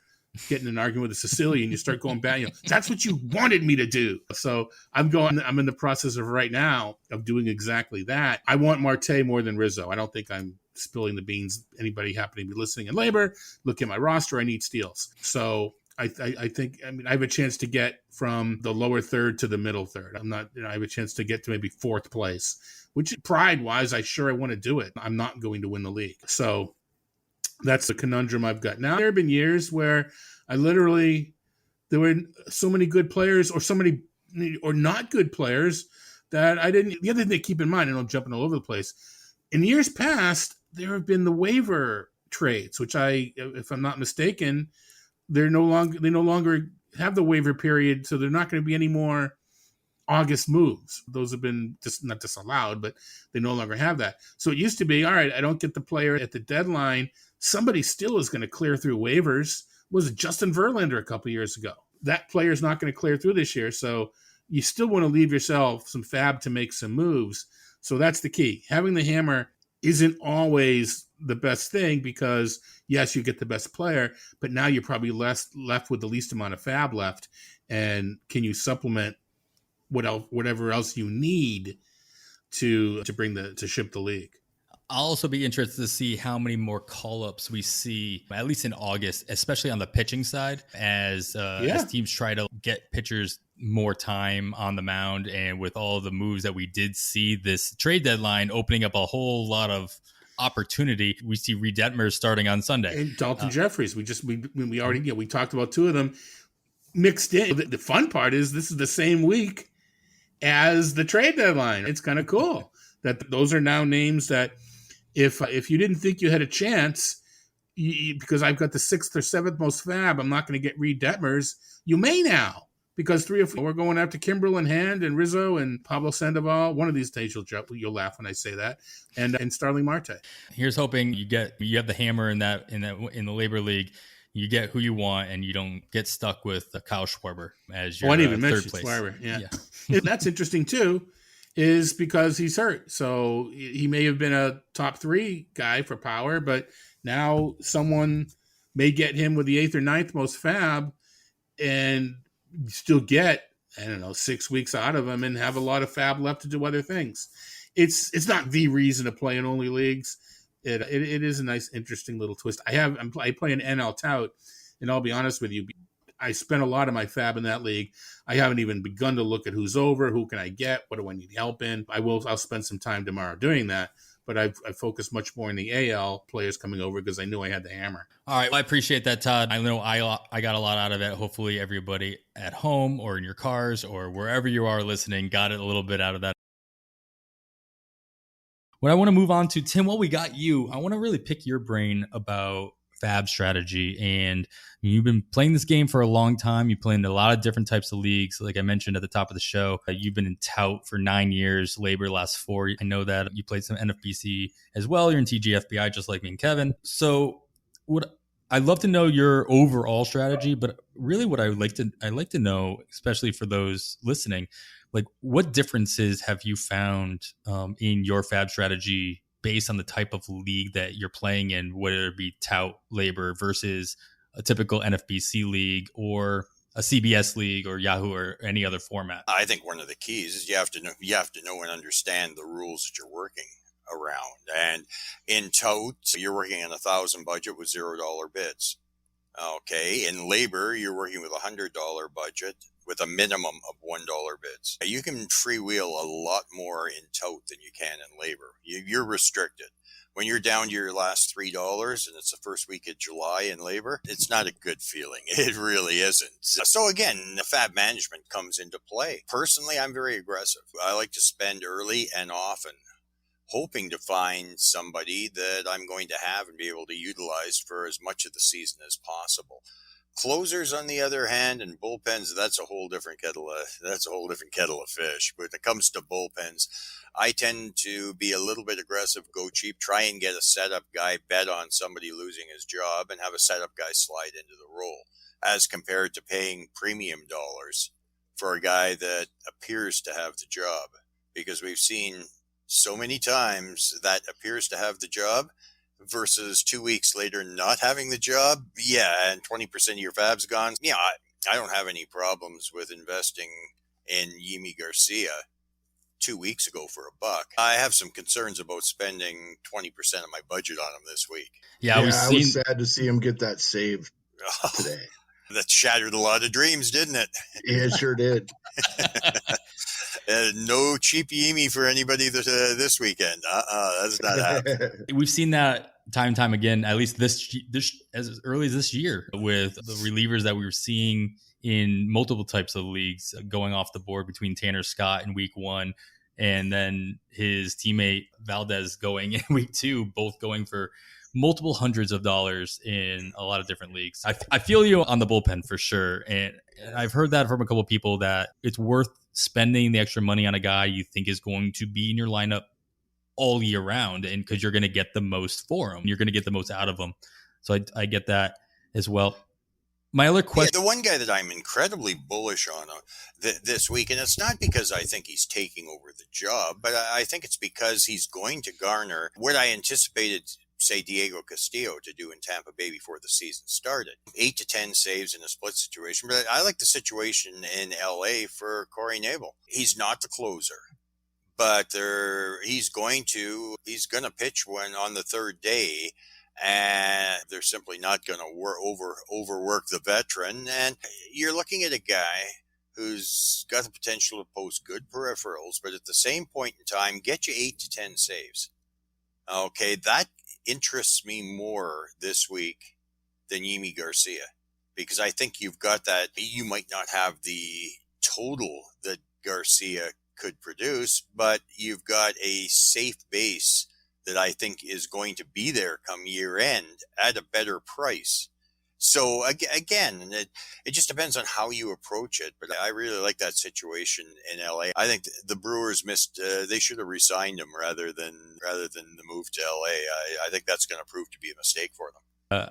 get in an argument with a Sicilian. You start going back, that's what you wanted me to do. So I'm in the process of right now of doing exactly that. I want Marte more than Rizzo. I don't think I'm spilling the beans. Anybody happening to be listening in labor, look at my roster. I need steals. So I think, I have a chance to get from the lower third to the middle third. I have a chance to get to maybe fourth place, which pride-wise, I want to do it. I'm not going to win the league. So that's the conundrum I've got now. There have been years where there were so many good players or not good players that I didn't. The other thing to keep in mind, and I'm jumping all over the place, in years past, there have been the waiver trades, which if I'm not mistaken, they no longer have the waiver period, so they're not going to be any more August moves. Those have been not disallowed, but they no longer have that. So it used to be, all right, I don't get the player at the deadline. Somebody still is going to clear through waivers. Was Justin Verlander a couple years ago? That player is not going to clear through this year. So you still want to leave yourself some FAAB to make some moves. So that's the key. Having the hammer isn't always the best thing because, yes, you get the best player, but now you're probably left with the least amount of FAAB left. And can you supplement whatever else you need to ship the league? I'll also be interested to see how many more call-ups we see, at least in August, especially on the pitching side, as teams try to get pitchers more time on the mound. And with all the moves that we did see this trade deadline opening up a whole lot of opportunity, we see Reed Detmers starting on Sunday. And Dalton Jeffries, we talked about two of them mixed in. The fun part is this is the same week as the trade deadline. It's kind of cool that those are now names that if you didn't think you had a chance, because I've got the 6th or 7th most FAAB, I'm not going to get Reed Detmers. You may now, because 3 or 4 we're going after Kimbrell and Hand and Rizzo and Pablo Sandoval. One of these days you'll laugh when I say that, and Starling Marte. Here's hoping you have the hammer in the labor league. You get who you want, and you don't get stuck with Kyle Schwarber as your I didn't even mention third place. Schwarber. Yeah. That's interesting too, is because he's hurt. So he may have been a top 3 guy for power, but now someone may get him with the 8th or 9th most FAAB and still get, 6 weeks out of him and have a lot of FAAB left to do other things. It's not the reason to play in only leagues. It is a nice, interesting little twist. I play an NL tout, and I'll be honest with you, I spent a lot of my FAAB in that league. I haven't even begun to look at who's over, who can I get, what do I need help in. I'll spend some time tomorrow doing that. but I focused much more on the AL players coming over because I knew I had the hammer. All right. Well, I appreciate that, Todd. I know I got a lot out of it. Hopefully everybody at home or in your cars or wherever you are listening got a little bit out of that. What I want to move on to, Tim, while we got you, I want to really pick your brain about FAAB strategy. And you've been playing this game for a long time. You play in a lot of different types of leagues. Like I mentioned at the top of the show, you've been in tout for 9 years, labor last 4. I know that you played some NFBC as well. You're in TGFBI just like me and Kevin. So I'd love to know your overall strategy, but really what I'd like to know, especially for those listening, like what differences have you found in your FAAB strategy based on the type of league that you're playing in, whether it be tout labor versus a typical NFBC league or a CBS league or Yahoo or any other format? I think one of the keys is you have to know and understand the rules that you're working around. And in tout, you're working on $1,000 budget with $0 bids. Okay. In labor, you're working with $100 budget with a minimum of $1 bids. You can freewheel a lot more in tout than you can in labor. You're restricted. When you're down to your last $3 and it's the first week of July in labor, it's not a good feeling. It really isn't. So again, the FAAB management comes into play. Personally, I'm very aggressive. I like to spend early and often, hoping to find somebody that I'm going to have and be able to utilize for as much of the season as possible. Closers, on the other hand, and bullpens, that's a whole different kettle of fish. But when it comes to bullpens, I tend to be a little bit aggressive, go cheap, try and get a setup guy, bet on somebody losing his job, and have a setup guy slide into the role, as compared to paying premium dollars for a guy that appears to have the job. Because we've seen so many times that appears to have the job versus 2 weeks later not having the job. Yeah, and 20% of your FAAB's gone. Yeah, I don't have any problems with investing in Yimi Garcia 2 weeks ago for $1. I have some concerns about spending 20% of my budget on him this week. Yeah, I was sad to see him get that save today. That shattered a lot of dreams, didn't it? Yeah, it sure did. No cheap Yimi for anybody this weekend. That's not happening. We've seen that time and time again, at least this as early as this year, with the relievers that we were seeing in multiple types of leagues going off the board between Tanner Scott in week 1 and then his teammate Valdez going in week 2, both going for multiple hundreds of dollars in a lot of different leagues. I feel you on the bullpen for sure. And I've heard that from a couple of people that it's worth spending the extra money on a guy you think is going to be in your lineup all year round, and because you're going to get the most for him, you're going to get the most out of him. So I get that as well. My other question, the one guy that I'm incredibly bullish on this week, and it's not because I think he's taking over the job, but I think it's because he's going to garner what I anticipated, say, Diego Castillo to do in Tampa Bay before the season started. 8 to 10 saves in a split situation. But I like the situation in LA for Corey Knebel. He's not the closer, but he's going to pitch when on the third day, and they're simply not going to overwork the veteran. And you're looking at a guy who's got the potential to post good peripherals, but at the same point in time, get you 8 to 10 saves. Okay, that interests me more this week than Yimi Garcia, because I think you've got that. You might not have the total that Garcia could produce, but you've got a safe base that I think is going to be there come year end at a better price. So again, it just depends on how you approach it. But I really like that situation in LA. I think the Brewers missed. They should have re-signed him rather than the move to LA. I think that's going to prove to be a mistake for them.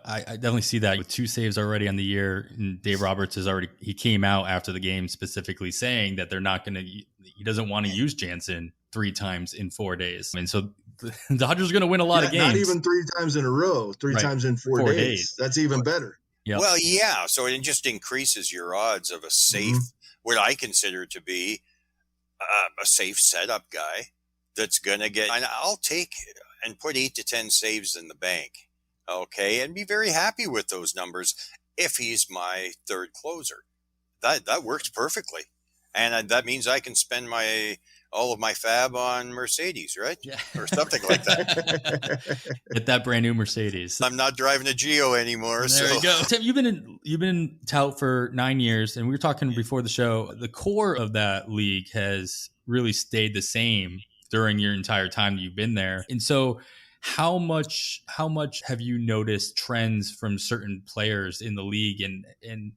I definitely see that with 2 saves already on the year. And Dave Roberts he came out after the game specifically saying that they're not going to. He doesn't want to use Jansen 3 times in 4 days. And so the Dodgers are going to win a lot of games. Not even 3 times in a row, 3 times in 4 days. That's even better. Yep. Well, yeah. So it just increases your odds of a safe, what I consider to be a safe setup guy that's going to get, and I'll take and put 8 to 10 saves in the bank. Okay. And be very happy with those numbers if he's my third closer. That works perfectly. And that means I can spend my all of my FAAB on Mercedes, right? Yeah. Or something like that. Get that brand new Mercedes. I'm not driving a Geo anymore. There you go. Tim, you've been tout for 9 years, and we were talking before the show. The core of that league has really stayed the same during your entire time that you've been there. And so how much have you noticed trends from certain players in the league, and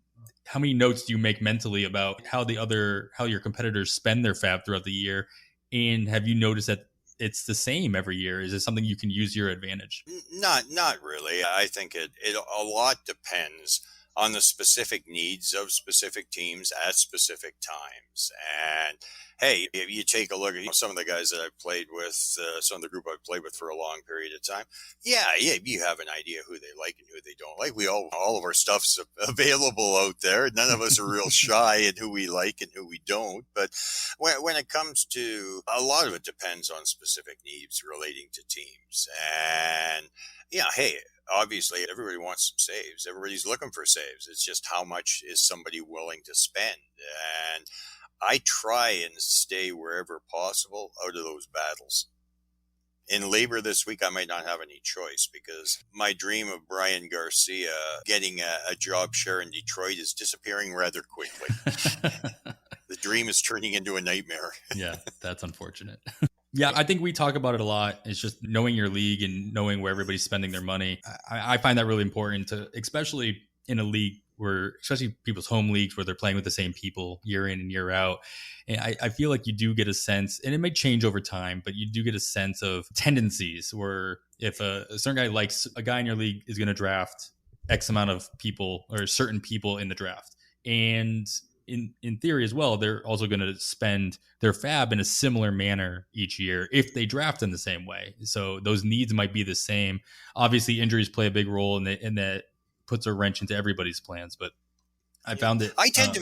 how many notes do you make mentally about how your competitors spend their FAAB throughout the year? And have you noticed that it's the same every year? Is it something you can use your advantage? Not really. I think it a lot depends on the specific needs of specific teams at specific times. And hey, if you take a look at some of the guys that I've played with, some of the group I've played with for a long period of time, yeah, you have an idea who they like and who they don't like. We all of our stuff's available out there. None of us are real shy in who we like and who we don't. But when it comes to, a lot of it depends on specific needs relating to teams. And yeah, hey, obviously everybody wants some saves. Everybody's looking for saves. It's just how much is somebody willing to spend. And I try and stay wherever possible out of those battles. In labor this week, I might not have any choice because my dream of Brian Garcia getting a job share in Detroit is disappearing rather quickly. The dream is turning into a nightmare. Yeah, that's unfortunate. Yeah, I think we talk about it a lot. It's just knowing your league and knowing where everybody's spending their money. I find that really important, especially in a league especially people's home leagues where they're playing with the same people year in and year out. And I feel like you do get a sense, and it may change over time, but you do get a sense of tendencies where if a certain guy likes a guy in your league is going to draft X amount of people or certain people in the draft. And in theory as well, they're also going to spend their FAAB in a similar manner each year if they draft in the same way. So those needs might be the same. Obviously, injuries play a big role, and that puts a wrench into everybody's plans. But I found it. I tend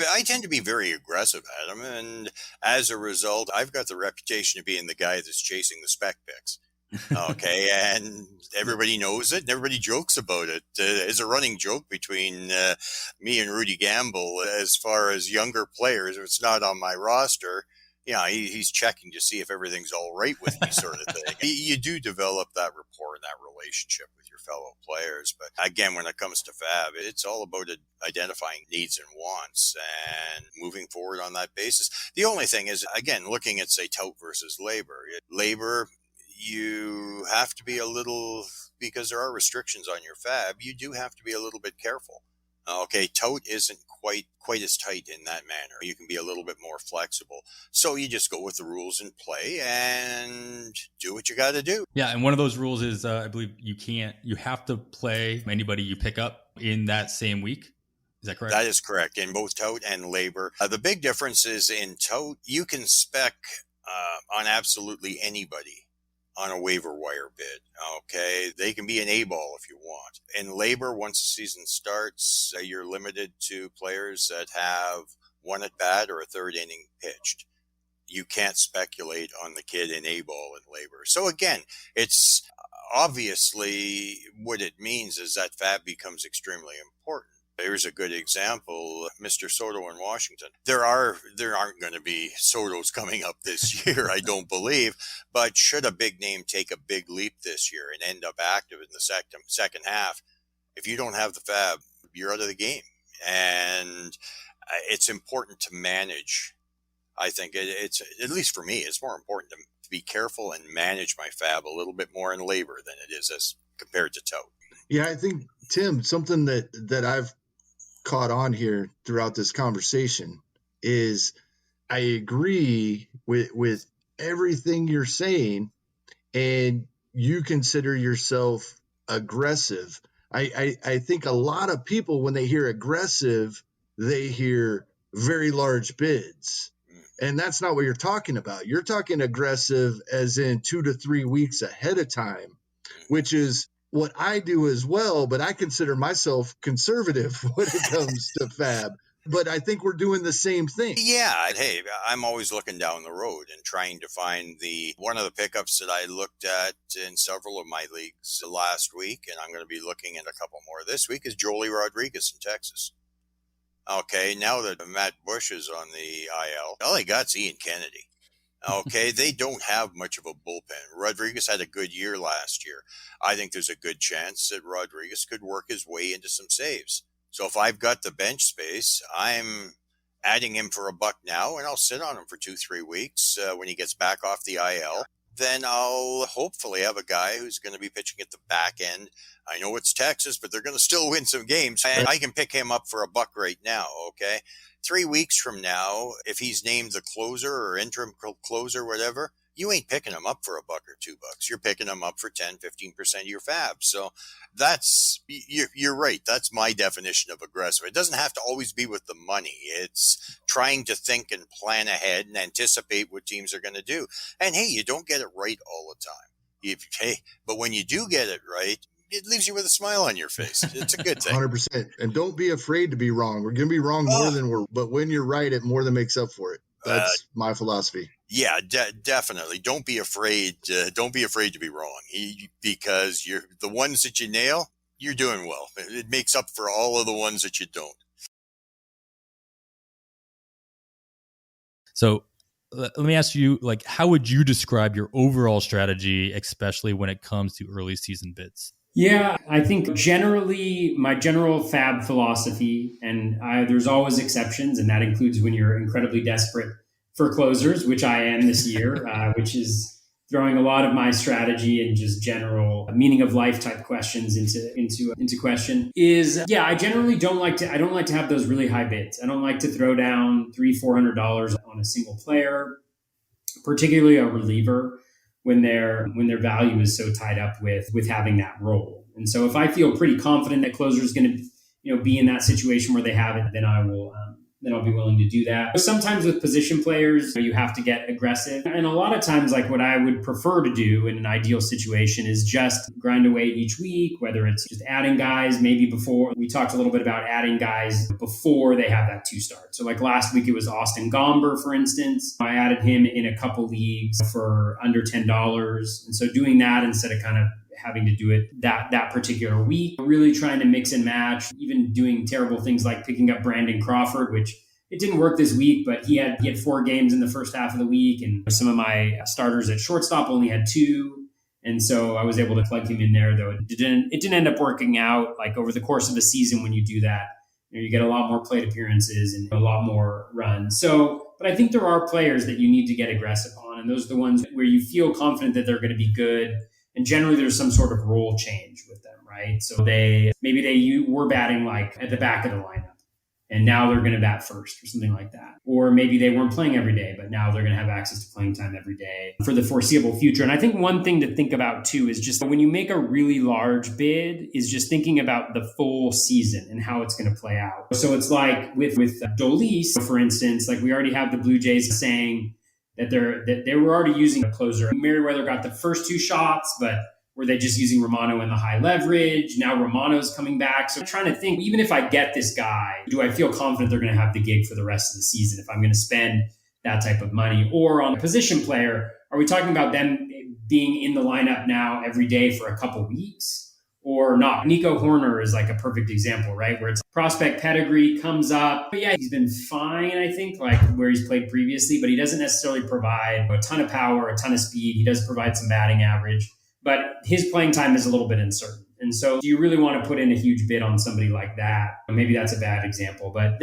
to be very aggressive, Adam, and as a result, I've got the reputation of being the guy that's chasing the spec picks. Okay, and everybody knows it, and everybody jokes about it. It's a running joke between me and Rudy Gamble as far as younger players. If it's not on my roster, he's checking to see if everything's all right with me, sort of thing. You do develop that rapport and that relationship with your fellow players. But again, when it comes to FAAB, it's all about identifying needs and wants and moving forward on that basis. The only thing is, again, looking at, say, tout versus labor. Labor, you have to be a little, because there are restrictions on your FAAB, you do have to be a little bit careful. Okay, tout isn't quite as tight in that manner. You can be a little bit more flexible. So you just go with the rules in play and do what you got to do. Yeah, and one of those rules is, I believe you have to play anybody you pick up in that same week. Is that correct? That is correct, in both tout and labor. The big difference is in tout, you can spec on absolutely anybody on a waiver wire bid. Okay, they can be an A-ball if you want. In labor, once the season starts, you're limited to players that have one at bat or a third inning pitched. You can't speculate on the kid in A-ball in labor. So again, it's obviously what it means is that FAAB becomes extremely important. Here's a good example, Mr. Soto in Washington. There aren't going to be Sotos coming up this year, I don't believe. But should a big name take a big leap this year and end up active in the second half, if you don't have the FAAB, you're out of the game. And it's important to manage. I think it's, at least for me, it's more important to be careful and manage my FAAB a little bit more in labor than it is as compared to tout. Yeah, I think, Tim, something that I've caught on here throughout this conversation is I agree with everything you're saying, and you consider yourself aggressive. I think a lot of people, when they hear aggressive, they hear very large bids. And that's not what you're talking about. You're talking aggressive as in 2 to 3 weeks ahead of time, which is what I do as well, but I consider myself conservative when it comes to FAAB. But I think we're doing the same thing. Yeah. Hey, I'm always looking down the road and trying to find one of the pickups that I looked at in several of my leagues last week, and I'm going to be looking at a couple more this week, is Joely Rodriguez in Texas. Okay, now that Matt Bush is on the IL, all he got's Ian Kennedy. Okay, they don't have much of a bullpen. Rodriguez had a good year last year. I think there's a good chance that Rodriguez could work his way into some saves. So if I've got the bench space, I'm adding him for $1 now, and I'll sit on him for 2-3 weeks when he gets back off the IL. Then I'll hopefully have a guy who's going to be pitching at the back end. I know it's Texas, but they're going to still win some games, and I can pick him up for $1 right now, okay? 3 weeks from now, if he's named the closer or interim closer, whatever, you ain't picking him up for $1 or $2. You're picking him up for 10-15% of your FAAB. So you're right. That's my definition of aggressive. It doesn't have to always be with the money. It's trying to think and plan ahead and anticipate what teams are going to do. And hey, you don't get it right all the time. But when you do get it right, it leaves you with a smile on your face. It's a good thing. 100%. And don't be afraid to be wrong. We're going to be wrong more than but when you're right, it more than makes up for it. That's my philosophy. Yeah, definitely. Don't be afraid. Don't be afraid to be wrong. Because you're the ones that you nail, you're doing well. It makes up for all of the ones that you don't. So let me ask you, like, how would you describe your overall strategy, especially when it comes to early season bids? Yeah, I think generally my general FAAB philosophy, and there's always exceptions, and that includes when you're incredibly desperate for closers, which I am this year, which is throwing a lot of my strategy and just general meaning of life type questions into question. I generally don't like to have those really high bids. I don't like to throw down $300-$400 on a single player, particularly a reliever, when their value is so tied up with having that role. And so if I feel pretty confident that closer is going to be in that situation where they have it, then I'll be willing to do that. But sometimes with position players, you have to get aggressive. And a lot of times, like what I would prefer to do in an ideal situation is just grind away each week, whether it's just adding guys, maybe before we talked a little bit about adding guys before they have that 2-start. So like last week, it was Austin Gomber, for instance. I added him in a couple leagues for under $10. And so doing that instead of kind of having to do it that particular week, really trying to mix and match, even doing terrible things like picking up Brandon Crawford, which it didn't work this week, but he had 4 games in the first half of the week. And some of my starters at shortstop only had 2. And so I was able to plug him in there, though it didn't end up working out. Like over the course of the season, when you do that, you get a lot more plate appearances and a lot more runs. But I think there are players that you need to get aggressive on. And those are the ones where you feel confident that they're going to be good. And generally there's some sort of role change with them, right? So they were batting like at the back of the lineup, and now they're going to bat first or something like that. Or maybe they weren't playing every day, but now they're going to have access to playing time every day for the foreseeable future. And I think one thing to think about too is just when you make a really large bid is just thinking about the full season and how it's going to play out. So it's like with Dolis, for instance, like we already have the Blue Jays saying that they were already using a closer. Merriweather got the first 2 shots, but were they just using Romano in the high leverage? Now Romano's coming back. So I'm trying to think, even if I get this guy, do I feel confident they're going to have the gig for the rest of the season if I'm going to spend that type of money? Or on a position player, are we talking about them being in the lineup now every day for a couple weeks or not? Nico Horner is like a perfect example, right? Where it's prospect pedigree comes up. But yeah, he's been fine, I think, like where he's played previously, but he doesn't necessarily provide a ton of power, a ton of speed. He does provide some batting average, but his playing time is a little bit uncertain. And so do you really want to put in a huge bid on somebody like that? Maybe that's a bad example, but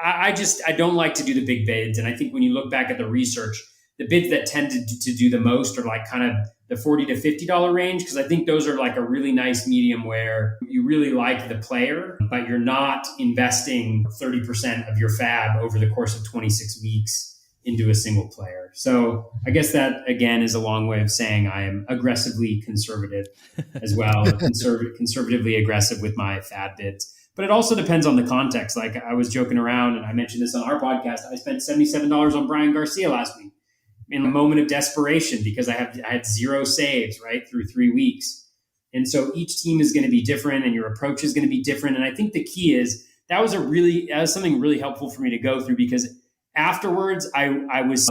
I don't like to do the big bids. And I think when you look back at the research, the bids that tend to do the most are like kind of the $40 to $50 range, because I think those are like a really nice medium where you really like the player, but you're not investing 30% of your FAAB over the course of 26 weeks into a single player. So I guess that, again, is a long way of saying I am aggressively conservative as well, conservatively aggressive with my FAAB bids. But it also depends on the context. Like I was joking around, and I mentioned this on our podcast, I spent $77 on Brian Garcia last week in a moment of desperation because I had 0 saves, right, through 3 weeks. And so each team is going to be different and your approach is going to be different. And I think the key is that was something really helpful for me to go through, because afterwards I was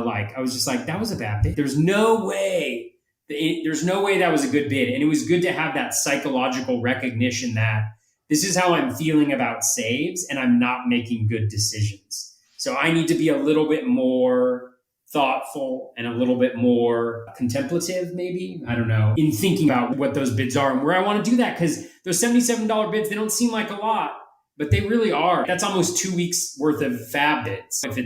just like, that was a bad bid. There's no way that was a good bid. And it was good to have that psychological recognition that this is how I'm feeling about saves and I'm not making good decisions. So I need to be a little bit more thoughtful and a little bit more contemplative, maybe. I don't know, in thinking about what those bids are and where I want to do that, because those $77 bids, they don't seem like a lot, but they really are. That's almost 2 weeks worth of FAAB bids. If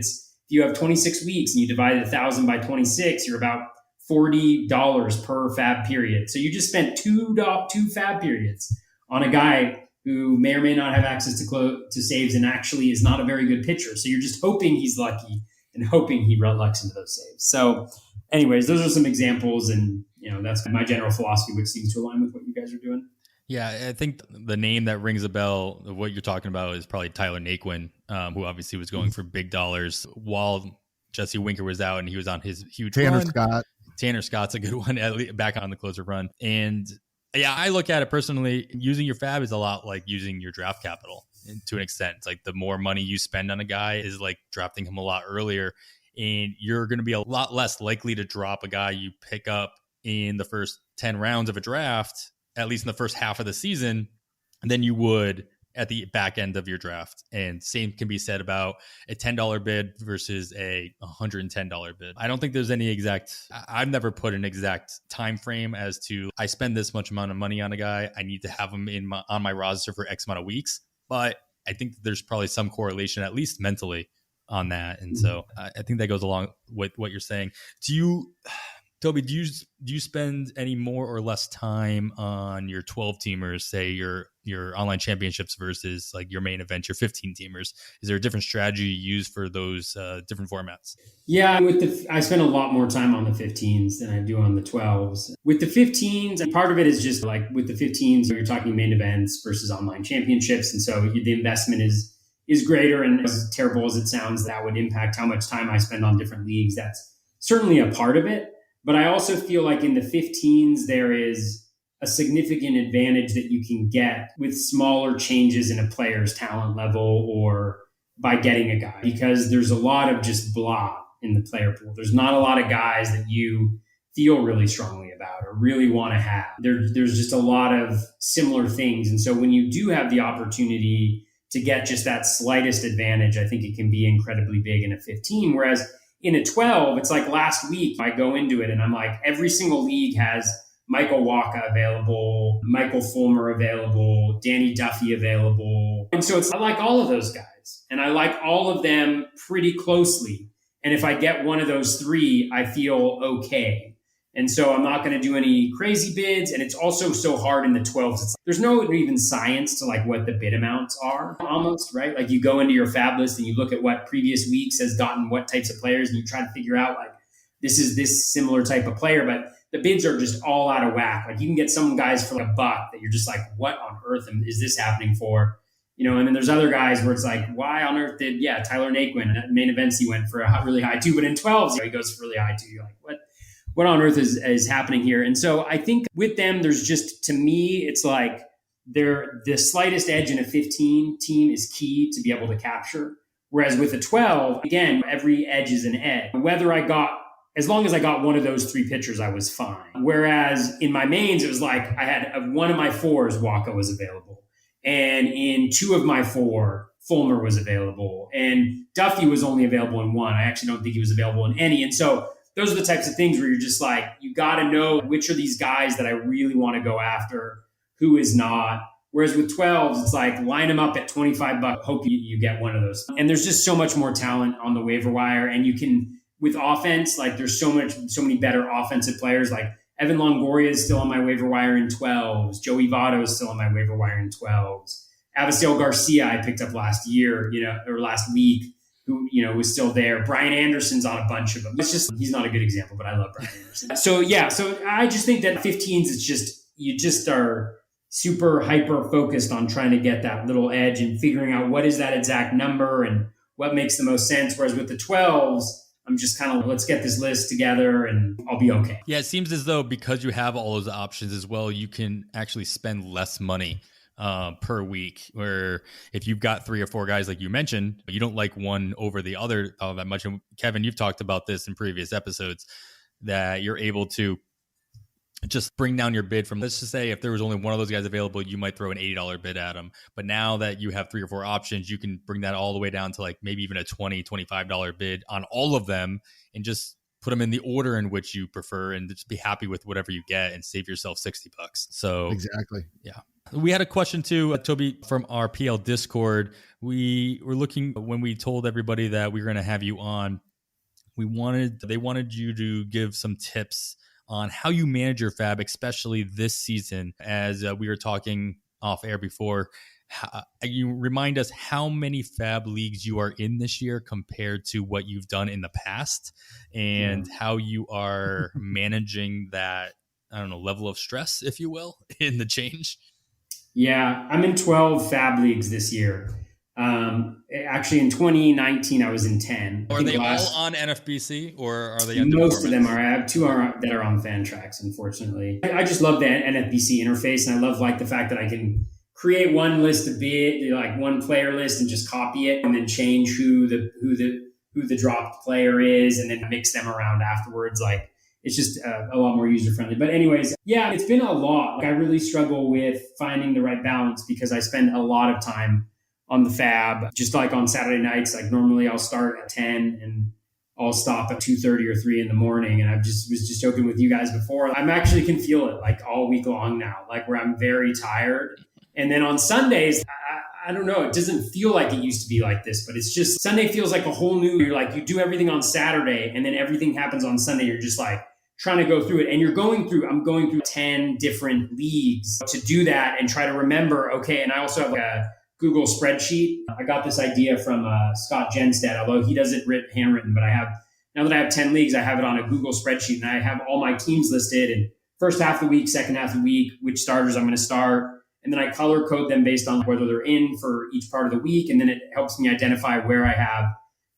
you have 26 weeks and you divide 1,000 by 26, you're about $40 per FAAB period. So you just spent two FAAB periods on a guy who may or may not have access to saves and actually is not a very good pitcher. So you're just hoping he's lucky and hoping he lucks into those saves. So anyways, those are some examples, and that's my general philosophy, which seems to align with what you guys are doing. Yeah, I think the name that rings a bell of what you're talking about is probably Tyler Naquin, who obviously was going for big dollars while Jesse Winker was out and he was on his huge run. Tanner Scott's a good one, back on the closer run. And yeah, I look at it personally, using your FAAB is a lot like using your draft capital to an extent. It's like the more money you spend on a guy is like drafting him a lot earlier, and you're going to be a lot less likely to drop a guy you pick up in the first 10 rounds of a draft, at least in the first half of the season, than you would at the back end of your draft. And same can be said about a $10 bid versus a $110 bid. I don't think there's any I've never put an exact time frame as to I spend this much amount of money on a guy, I need to have him on my roster for X amount of weeks. But I think there's probably some correlation, at least mentally, on that. And so I think that goes along with what you're saying. Toby, do you spend any more or less time on your 12-teamers, say your online championships versus like your main event, your 15-teamers? Is there a different strategy you use for those different formats? Yeah, I spend a lot more time on the 15s than I do on the 12s. With the 15s, part of it is just like with the 15s, you're talking main events versus online championships. And so the investment is greater. And as terrible as it sounds, that would impact how much time I spend on different leagues. That's certainly a part of it. But I also feel like in the 15s, there is a significant advantage that you can get with smaller changes in a player's talent level or by getting a guy, because there's a lot of just blah in the player pool. There's not a lot of guys that you feel really strongly about or really want to have. There's just a lot of similar things. And so when you do have the opportunity to get just that slightest advantage, I think it can be incredibly big in a 15. Whereas in a 12, it's like last week, I go into it and I'm like, every single league has Michael Waka available, Michael Fulmer available, Danny Duffy available. And so I like all of those guys and I like all of them pretty closely. And if I get one of those three, I feel okay. And so I'm not going to do any crazy bids. And it's also so hard in the 12s. There's no even science to like what the bid amounts are almost, right? Like you go into your FAAB list and you look at what previous weeks has gotten what types of players and you try to figure out like, this is this similar type of player, but the bids are just all out of whack. Like you can get some guys for like $1 that you're just like, what on earth is this happening for? And then there's other guys where it's like, why on earth did, Tyler Naquin at main events, he went for a really high too, but in 12s, he goes for really high too. You're like, what on earth is happening here? And so I think with them, there's just, to me, it's like the slightest edge in a 15 team is key to be able to capture. Whereas with a 12, again, every edge is an edge. As long as I got one of those three pitchers, I was fine. Whereas in my mains, it was like I had one of my 4s, Waka was available. And in 2 of my 4, Fulmer was available. And Duffy was only available in 1. I actually don't think he was available in any. And so those are the types of things where you're just like, you got to know which are these guys that I really want to go after, who is not. Whereas with 12s, it's like line them up at $25, hope you get one of those. And there's just so much more talent on the waiver wire. And you can, with offense, like there's so many better offensive players. Like Evan Longoria is still on my waiver wire in 12s. Joey Votto is still on my waiver wire in 12s. Avisail Garcia I picked up last year, or last week, who, was still there. Brian Anderson's on a bunch of them. He's not a good example, but I love Brian Anderson. So I just think that 15s, you just are super hyper focused on trying to get that little edge and figuring out what is that exact number and what makes the most sense. Whereas with the 12s, I'm just kind of, let's get this list together and I'll be okay. Yeah, it seems as though because you have all those options as well, you can actually spend less money per week, where if you've got 3 or 4 guys, like you mentioned, you don't like one over the other all that much. And Kevin, you've talked about this in previous episodes, that you're able to just bring down your bid from, let's just say if there was only one of those guys available, you might throw an $80 bid at them. But now that you have 3 or 4 options, you can bring that all the way down to like maybe even a $20, $25 bid on all of them and just put them in the order in which you prefer and just be happy with whatever you get and save yourself $60. So Exactly. yeah. We had a question too, Toby, from our PL Discord. We were looking, when we told everybody that we were going to have you on, they wanted you to give some tips on how you manage your FAAB, especially this season. As we were talking off air before, you remind us how many FAAB leagues you are in this year compared to what you've done in the past, and how you are managing that, I don't know, level of stress, if you will, in the change. Yeah, I'm in 12 FAAB leagues this year. Actually, in 2019, I was in 10. Are they all on NFBC, or are they on most of them are? I have 2 that are on Fantrax, unfortunately. I just love the NFBC interface, and I love like the fact that I can create one list of like one player list and just copy it and then change who the dropped player is and then mix them around afterwards. Like, it's just a lot more user friendly. But anyways, yeah, it's been a lot. Like, I really struggle with finding the right balance because I spend a lot of time on the FAAB, just like on Saturday nights. Like, normally I'll start at 10 and I'll stop at 2:30 or 3 in the morning. And I was just joking with you guys before. I'm actually can feel it like all week long now, like where I'm very tired. And then on Sundays, I don't know, it doesn't feel like it used to be like this, but it's just Sunday feels like a whole new, you're like, you do everything on Saturday and then everything happens on Sunday. You're just like trying to go through it. And I'm going through 10 different leagues to do that and try to remember, okay. And I also have a Google spreadsheet. I got this idea from Scott Genstead, although he does it handwritten, but now that I have 10 leagues, I have it on a Google spreadsheet and I have all my teams listed and first half of the week, second half of the week, which starters I'm going to start. And then I color code them based on whether they're in for each part of the week. And then it helps me identify where I have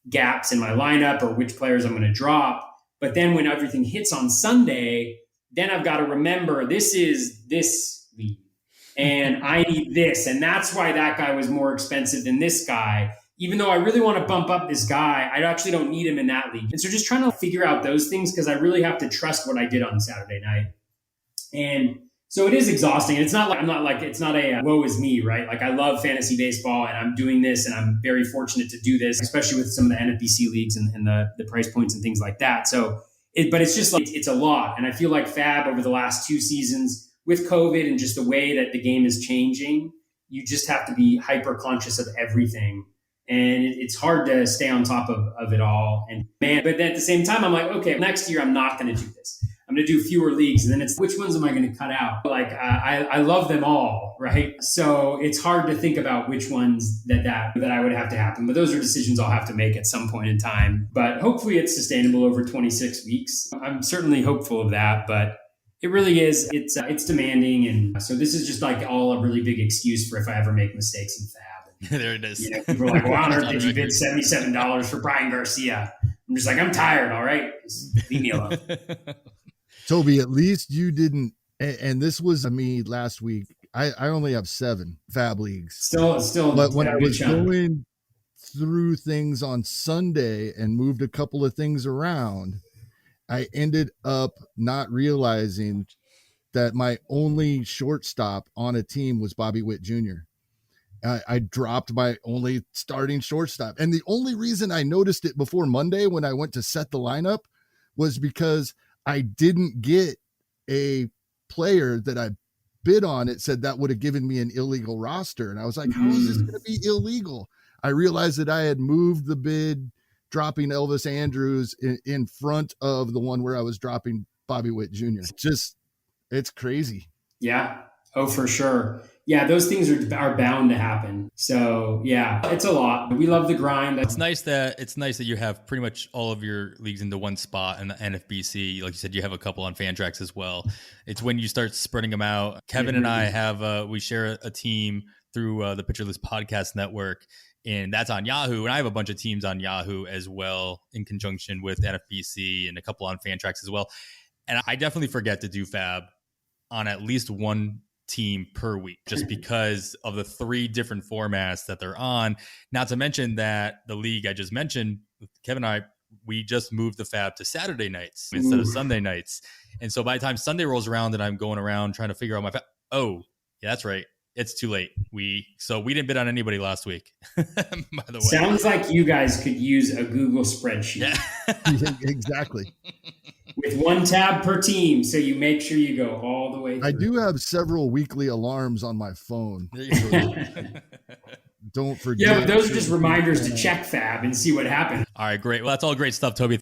gaps in my lineup or which players I'm going to drop. But then when everything hits on Sunday, then I've got to remember this is this league and I need this. And that's why that guy was more expensive than this guy. Even though I really want to bump up this guy, I actually don't need him in that league. And so just trying to figure out those things because I really have to trust what I did on Saturday night. And so it is exhausting. It's not a woe is me, right? Like, I love fantasy baseball and I'm doing this and I'm very fortunate to do this, especially with some of the NFBC leagues and the price points and things like that. But it's just like, it's a lot. And I feel like FAAB over the last 2 seasons with COVID and just the way that the game is changing, you just have to be hyper conscious of everything. And it's hard to stay on top of it all. But then at the same time, I'm like, okay, next year I'm not going to do this. I'm going to do fewer leagues. And then it's which ones am I going to cut out? Like, I love them all, right? So it's hard to think about which ones that I would have to happen. But those are decisions I'll have to make at some point in time. But hopefully it's sustainable over 26 weeks. I'm certainly hopeful of that, but it really is. It's demanding. And so this is just like all a really big excuse for if I ever make mistakes in FAAB. There it is. People are like, why on earth did you bid $77 for Brian Garcia? I'm just like, I'm tired. All right. Just leave me alone. Toby, at least you didn't, and this was me last week. I only have 7 FAAB leagues. Still. But when I was going through things on Sunday and moved a couple of things around, I ended up not realizing that my only shortstop on a team was Bobby Witt Jr. I dropped my only starting shortstop. And the only reason I noticed it before Monday when I went to set the lineup was because I didn't get a player that I bid on. It said that would have given me an illegal roster. And I was like, how is this going to be illegal? I realized that I had moved the bid, dropping Elvis Andrews in front of the one where I was dropping Bobby Witt Jr. It's crazy. Yeah. Oh, for sure. Yeah, those things are bound to happen. So yeah, it's a lot. We love the grind. It's nice that you have pretty much all of your leagues into one spot in the NFBC. Like you said, you have a couple on Fantrax as well. It's when you start spreading them out. Kevin and I have we share a team through the Pitcher List Podcast Network, and that's on Yahoo. And I have a bunch of teams on Yahoo as well, in conjunction with NFBC and a couple on Fantrax as well. And I definitely forget to do FAAB on at least one team per week, just because of the 3 different formats that they're on. Not to mention that the league I just mentioned, Kevin and I, we just moved the FAAB to Saturday nights instead of Sunday nights. And so by the time Sunday rolls around and I'm going around trying to figure out my FAAB, oh, yeah, that's right. It's too late. We didn't bid on anybody last week, by the way. Sounds like you guys could use a Google spreadsheet. Yeah. Exactly. With one tab per team, so you make sure you go all the way through. I do have several weekly alarms on my phone. Don't forget. Yeah, but those are just reminders to check FAAB and see what happens. All right, great. Well, that's all great stuff, Toby.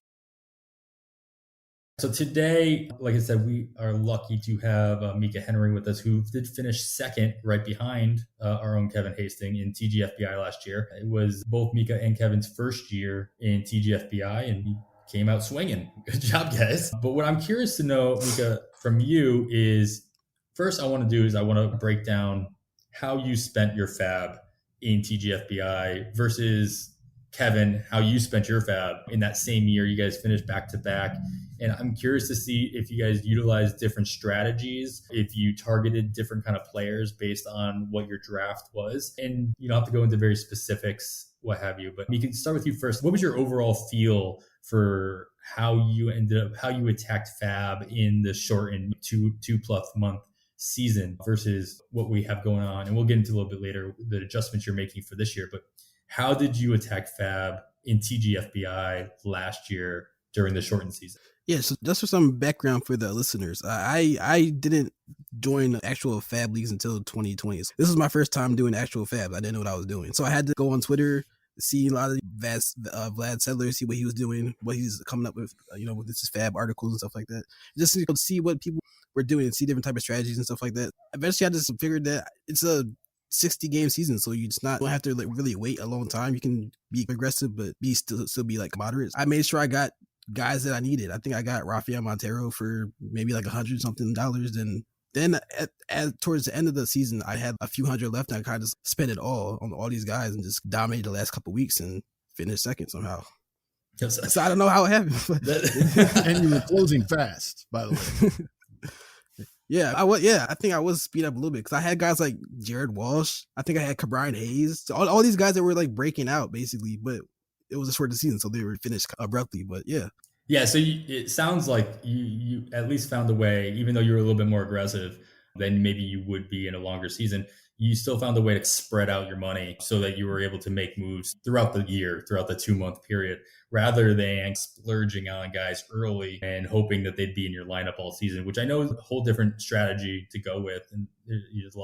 So today, like I said, we are lucky to have Micah Henry with us, who did finish second right behind our own Kevin Hastings in TGFBI last year. It was both Micah and Kevin's first year in TGFBI, and he came out swinging. Good job, guys. But what I'm curious to know, Micah, from you is, first I want to break down how you spent your FAAB in TGFBI versus Kevin, how you spent your FAAB in that same year. You guys finished back to back. And I'm curious to see if you guys utilized different strategies, if you targeted different kind of players based on what your draft was. And you don't have to go into very specifics, what have you. But we can start with you first. What was your overall feel for how you attacked FAAB in the shortened two plus month season versus what we have going on? And we'll get into a little bit later the adjustments you're making for this year. But how did you attack FAAB in TGFBI last year during the shortened season? Yeah, so just for some background for the listeners, I didn't join actual FAAB leagues until 2020. This was my first time doing actual FAAB. I didn't know what I was doing. So I had to go on Twitter, see a lot of Vlad Sedler, see what he was doing, what he's coming up with, with this FAAB articles and stuff like that. Just to see what people were doing and see different type of strategies and stuff like that. Eventually, I just figured that it's a 60-game season, so you just don't have to really wait a long time. You can be aggressive, but still be moderate. I made sure I got guys that I needed. I think I got Rafael Montero for maybe $100 something. And then towards the end of the season, I had a few hundred left, and I kind of spent it all on all these guys and just dominated the last couple of weeks and finished second somehow. So I don't know how it happened. And you were closing fast, by the way. I think I was speed up a little bit because I had guys like Jared Walsh. I think I had Cabrian Hayes. So all these guys that were breaking out basically, but it was a short season, so they were finished abruptly. But yeah. So it sounds like you at least found a way, even though you were a little bit more aggressive than maybe you would be in a longer season. You still found a way to spread out your money so that you were able to make moves throughout the year, throughout the 2-month period, rather than splurging on guys early and hoping that they'd be in your lineup all season, which I know is a whole different strategy to go with. And there's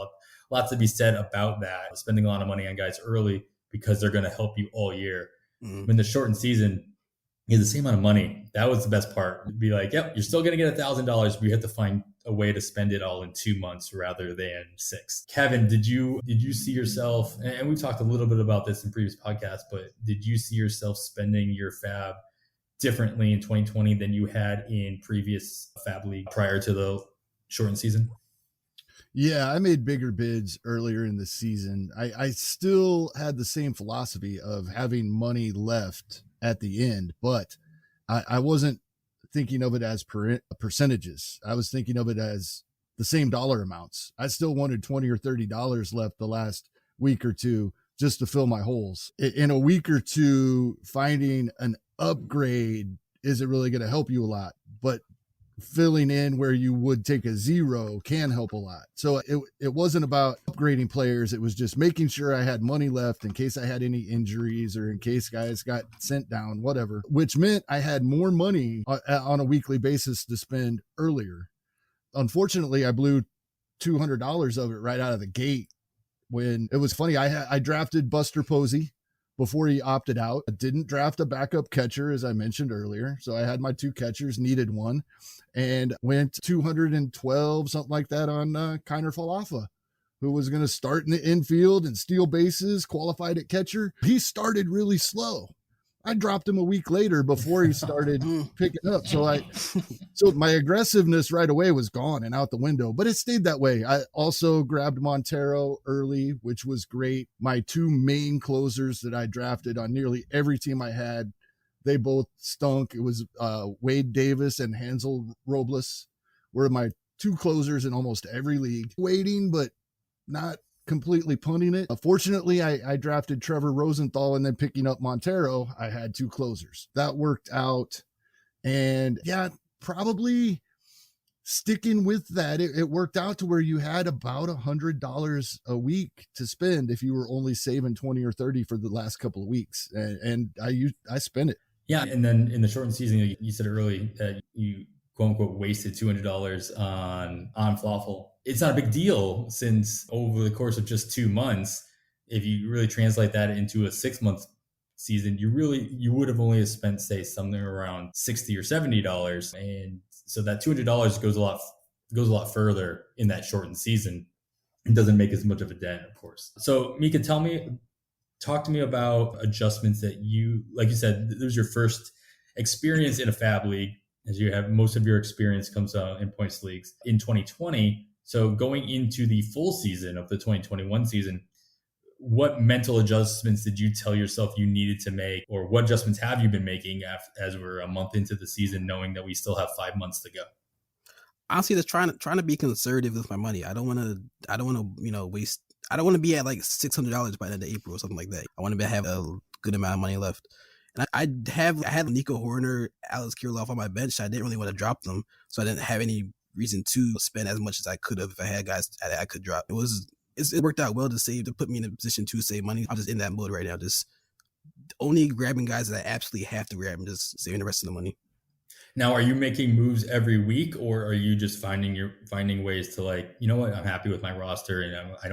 lots to be said about that, spending a lot of money on guys early because they're going to help you all year. Mm-hmm. In the shortened season, you have the same amount of money. That was the best part. It'd be like, yep, you're still going to get $1,000, but you have to find a way to spend it all in 2 months rather than 6. Kevin, did you see yourself, and we talked a little bit about this in previous podcasts, but did you see yourself spending your FAAB differently in 2020 than you had in previous FAAB league prior to the shortened season? Yeah, I made bigger bids earlier in the season. I still had the same philosophy of having money left at the end, but I wasn't thinking of it as percentages. I was thinking of it as the same dollar amounts. I still wanted $20 or $30 left the last week or two just to fill my holes. In a week or two, finding an upgrade isn't really going to help you a lot, but filling in where you would take a 0 can help a lot. So it wasn't about upgrading players. It was just making sure I had money left in case I had any injuries or in case guys got sent down, whatever, which meant I had more money on a weekly basis to spend earlier. Unfortunately, I blew $200 of it right out of the gate. When it was funny, I drafted Buster Posey before he opted out. I didn't draft a backup catcher, as I mentioned earlier. So I had my 2 catchers, needed one, and went 212, something like that, on Kiner Falafa, who was going to start in the infield and steal bases, qualified at catcher. He started really slow. I dropped him a week later before he started picking up. So my aggressiveness right away was gone and out the window, but it stayed that way. I also grabbed Montero early, which was great. My 2 main closers that I drafted on nearly every team I had, they both stunk. It was Wade Davis and Hansel Robles were my 2 closers in almost every league. Waiting, but not completely punting it. Fortunately, I drafted Trevor Rosenthal, and then picking up Montero, I had 2 closers. That worked out. And yeah, probably sticking with that, it worked out to where you had about $100 a week to spend if you were only saving 20 or 30 for the last couple of weeks. And I spent it. Yeah. And then in the shortened season, you said early that you quote unquote wasted $200 on falafel. It's not a big deal, since over the course of just 2 months, if you really translate that into a 6-month season, you would have only spent, say, something around $60 or $70. And so that $200 goes a lot further in that shortened season. It doesn't make as much of a dent, of course. So Micah, talk to me about adjustments that you, like you said, this was your first experience in a FAAB league, as you have most of your experience comes in points leagues in 2020. So going into the full season of the 2021 season, what mental adjustments did you tell yourself you needed to make, or what adjustments have you been making as we're a month into the season, knowing that we still have 5 months to go? Honestly, just trying to be conservative with my money. I don't want to waste. I don't want to be at like $600 by the end of April or something like that. I want to have a good amount of money left. And I had Nico Horner, Alex Kirilloff on my bench. I didn't really want to drop them, so I didn't have any reason to spend as much as I could have if I had guys that I could drop. It worked out well to put me in a position to save money. I'm just in that mode right now, just only grabbing guys that I absolutely have to grab and just saving the rest of the money. Now, are you making moves every week, or are you just finding ways to, like, you know what, I'm happy with my roster and I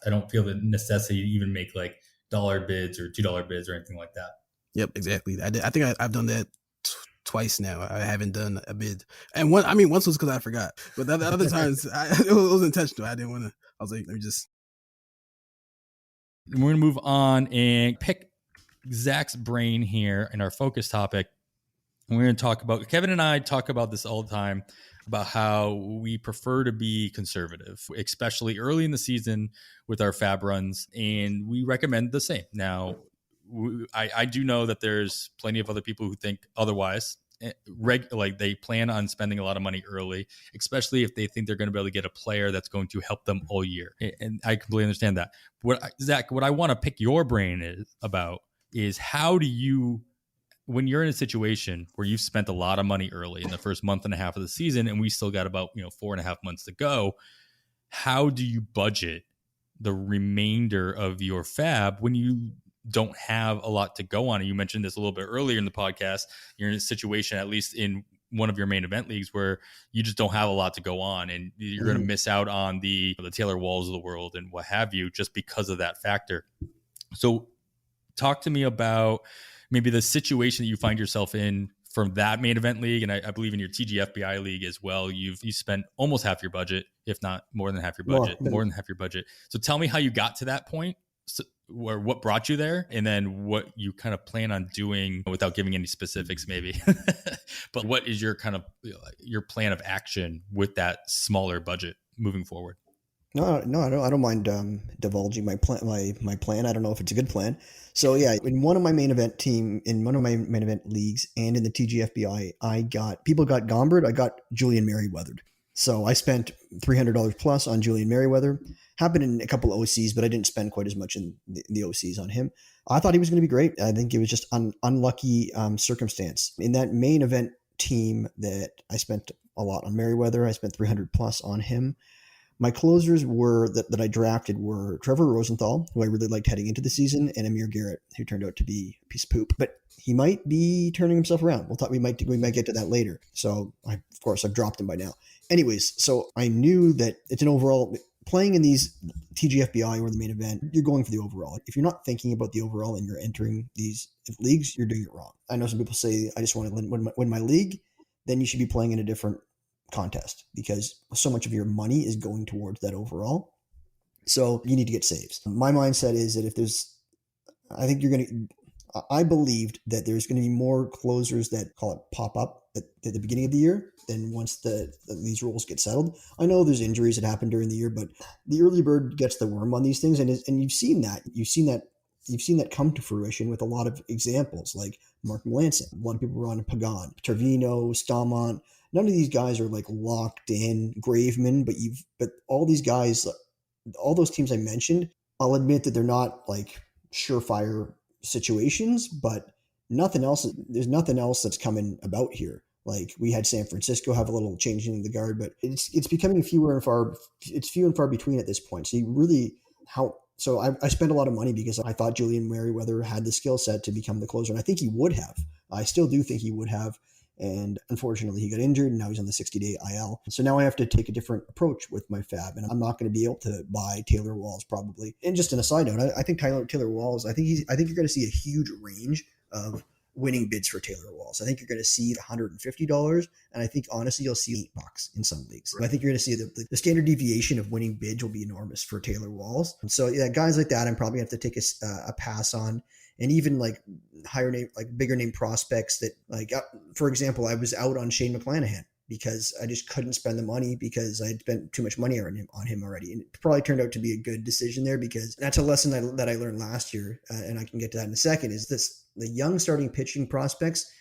don't feel the necessity to even make like $1 bids or $2 bids or anything like that? Yep, exactly. I think I've done that twice now. I haven't done a bid, and once was because I forgot, but the other times it was intentional. I didn't want to. I was like, let me just. We're gonna move on and pick Zach's brain here in our focus topic. And we're going to talk about, Kevin and I talk about this all the time, about how we prefer to be conservative, especially early in the season with our FAAB runs. And we recommend the same. Now, I do know that there's plenty of other people who think otherwise. Like they plan on spending a lot of money early, especially if they think they're going to be able to get a player that's going to help them all year. And I completely understand that. Zach, what I want to pick your brain about is how do you, when you're in a situation where you've spent a lot of money early in the first month and a half of the season, and we still got about 4.5 months to go, how do you budget the remainder of your FAAB when you don't have a lot to go on? And you mentioned this a little bit earlier in the podcast. You're in a situation, at least in one of your main event leagues, where you just don't have a lot to go on, and you're going to miss out on the Taylor Walls of the world and what have you, just because of that factor. So talk to me about maybe the situation that you find yourself in from that main event league. And I believe in your TGFBI league as well, you spent almost half your budget, if not more than half your budget. So tell me how you got to that point, or what brought you there, and then what you kind of plan on doing, without giving any specifics maybe. But what is your kind of your plan of action with that smaller budget moving forward? No, I don't mind divulging my plan. My plan. I don't know if it's a good plan. So yeah, in one of my main event leagues and in the TGFBI, people got Gombered. I got Julian Merriweathered. So I spent $300 plus on Julian Merriweather. Happened in a couple of OCs, but I didn't spend quite as much in the OCs on him. I thought he was going to be great. I think it was just unlucky circumstance. In that main event team that I spent a lot on Merriweather, I spent 300 plus on him. My closers were that I drafted were Trevor Rosenthal, who I really liked heading into the season, and Amir Garrett, who turned out to be a piece of poop. But he might be turning himself around. We might get to that later. So I've dropped him by now. Anyways, so I knew that it's an overall. Playing in these TGFBI or the main event, you're going for the overall. If you're not thinking about the overall and you're entering these leagues, you're doing it wrong. I know some people say, I just want to win my league. Then you should be playing in a different contest, because so much of your money is going towards that overall. So you need to get saves. My mindset is that I believed that there's going to be more closers that call it pop up at the beginning of the year than once these rules get settled. I know there's injuries that happen during the year, but the early bird gets the worm on these things. And you've seen that come to fruition with a lot of examples like Mark Melancon. A lot of people were on Pagan, Trevino, Stalmont. None of these guys are like locked in. Graveman, but all these guys all those teams I mentioned, I'll admit that they're not like surefire situations, but there's nothing else that's coming about here. Like we had San Francisco have a little changing in the guard, but it's becoming few and far between at this point. So I spent a lot of money because I thought Julian Merriweather had the skill set to become the closer, and I think he would have. I still do think he would have. And unfortunately, he got injured, and now he's on the 60-day IL. So now I have to take a different approach with my FAAB, and I'm not going to be able to buy Taylor Walls probably. And just on a side note, I think Taylor Walls, I think you're going to see a huge range of winning bids for Taylor Walls. I think you're going to see $150, and I think honestly you'll see $8 in some leagues. I think you're going to see the standard deviation of winning bids will be enormous for Taylor Walls. And so yeah, guys like that, I'm probably going to have to take a pass on. And even like higher name, like bigger name prospects that like, for example, I was out on Shane McClanahan because I just couldn't spend the money because I had spent too much money on him already. And it probably turned out to be a good decision there because that's a lesson that I learned last year. And I can get to that in a second is the young starting pitching prospects.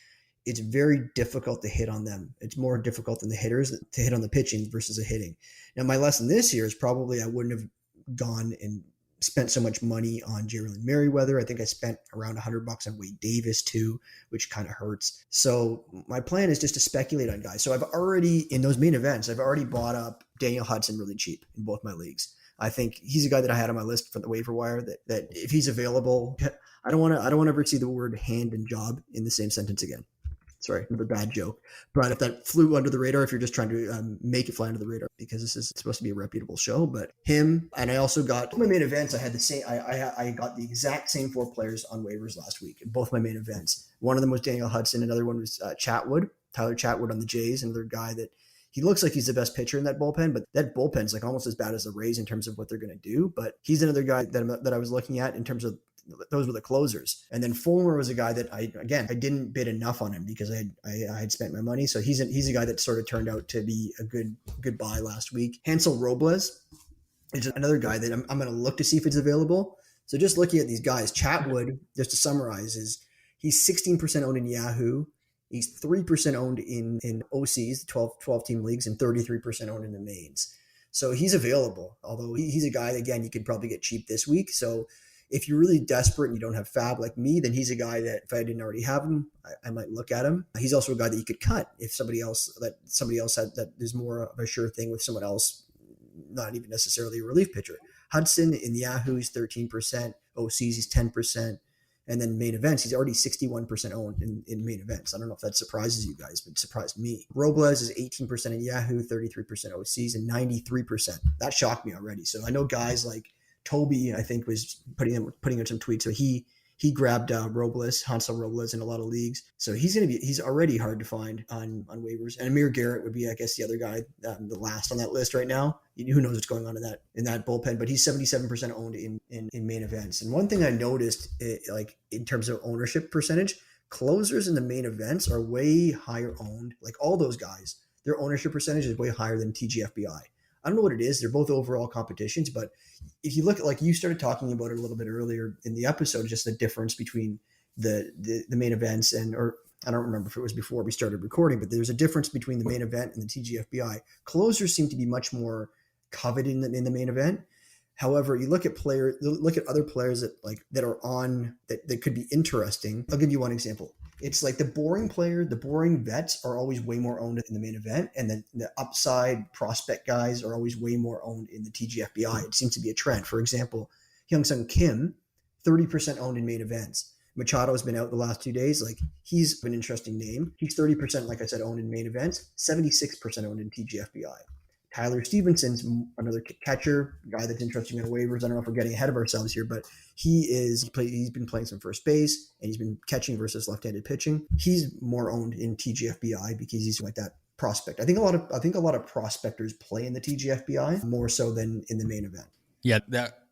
It's very difficult to hit on them. It's more difficult than the hitters to hit on the pitching versus the hitting. Now my lesson this year is probably I wouldn't have gone and spent so much money on Julian Merriweather. I think I spent around $100 on Wade Davis too, which kind of hurts. So my plan is just to speculate on guys. So I've already, in those main events, I've already bought up Daniel Hudson really cheap in both my leagues. I think he's a guy that I had on my list for the waiver wire that if he's available, I don't want to ever see the word hand and job in the same sentence again. Sorry, another bad joke. But if that flew under the radar, if you're just trying to make it fly under the radar, because this is supposed to be a reputable show, but him, and I also got my main events. I had the same. I got the exact same 4 players on waivers last week in both my main events. One of them was Daniel Hudson. Another one was Tyler Chatwood on the Jays. Another guy that he looks like he's the best pitcher in that bullpen, but that bullpen's like almost as bad as the Rays in terms of what they're going to do. But he's another guy that I was looking at in terms of. Those were the closers. And then Fulmer was a guy that I didn't bid enough on him because I had spent my money. So he's a guy that sort of turned out to be a good buy last week. Hansel Robles is another guy that I'm going to look to see if it's available. So just looking at these guys, Chatwood, just to summarize, is he's 16% owned in Yahoo. He's 3% owned in OCs, 12 team leagues, and 33% owned in the mains. So he's available, although he's a guy, again, you could probably get cheap this week. So if you're really desperate and you don't have FAAB like me, then he's a guy that if I didn't already have him, I might look at him. He's also a guy that you could cut if somebody else had that there's more of a sure thing with someone else, not even necessarily a relief pitcher. Hudson in Yahoo is 13%, OCs he's 10%, and then main events he's already 61% owned in main events. I don't know if that surprises you guys, but it surprised me. Robles is 18% in Yahoo, 33% OCs, and 93%. That shocked me already. So I know guys like Toby, I think, was putting out some tweets. So he grabbed Hansel Robles in a lot of leagues. So he's already hard to find on waivers. And Amir Garrett would be, I guess, the other guy, the last on that list right now. Who knows what's going on in that bullpen? But he's 77% owned in main events. And one thing I noticed, like in terms of ownership percentage, closers in the main events are way higher owned. Like all those guys, their ownership percentage is way higher than TGFBI. I don't know what it is. They're both overall competitions, but if you look at, like you started talking about it a little bit earlier in the episode, just the difference between the main events or I don't remember if it was before we started recording, but there's a difference between the main event and the TGFBI. Closers seem to be much more coveted in the main event. However, you look at other players that are on that could be interesting. I'll give you one example. It's like the boring vets are always way more owned in the main event, and then the upside prospect guys are always way more owned in the TGFBI. It seems to be a trend. For example, Hyung-Sung Kim, 30% owned in main events. Machado has been out the last 2 days. Like, he's an interesting name. He's 30%, like I said, owned in main events, 76% owned in TGFBI. Tyler Stevenson's another catcher, guy that's interesting on waivers. I don't know if we're getting ahead of ourselves here, but he's been playing some first base, and he's been catching versus left-handed pitching. He's more owned in TGFBI because he's like that prospect. I think a lot of prospectors play in the TGFBI more so than in the main event. Yeah,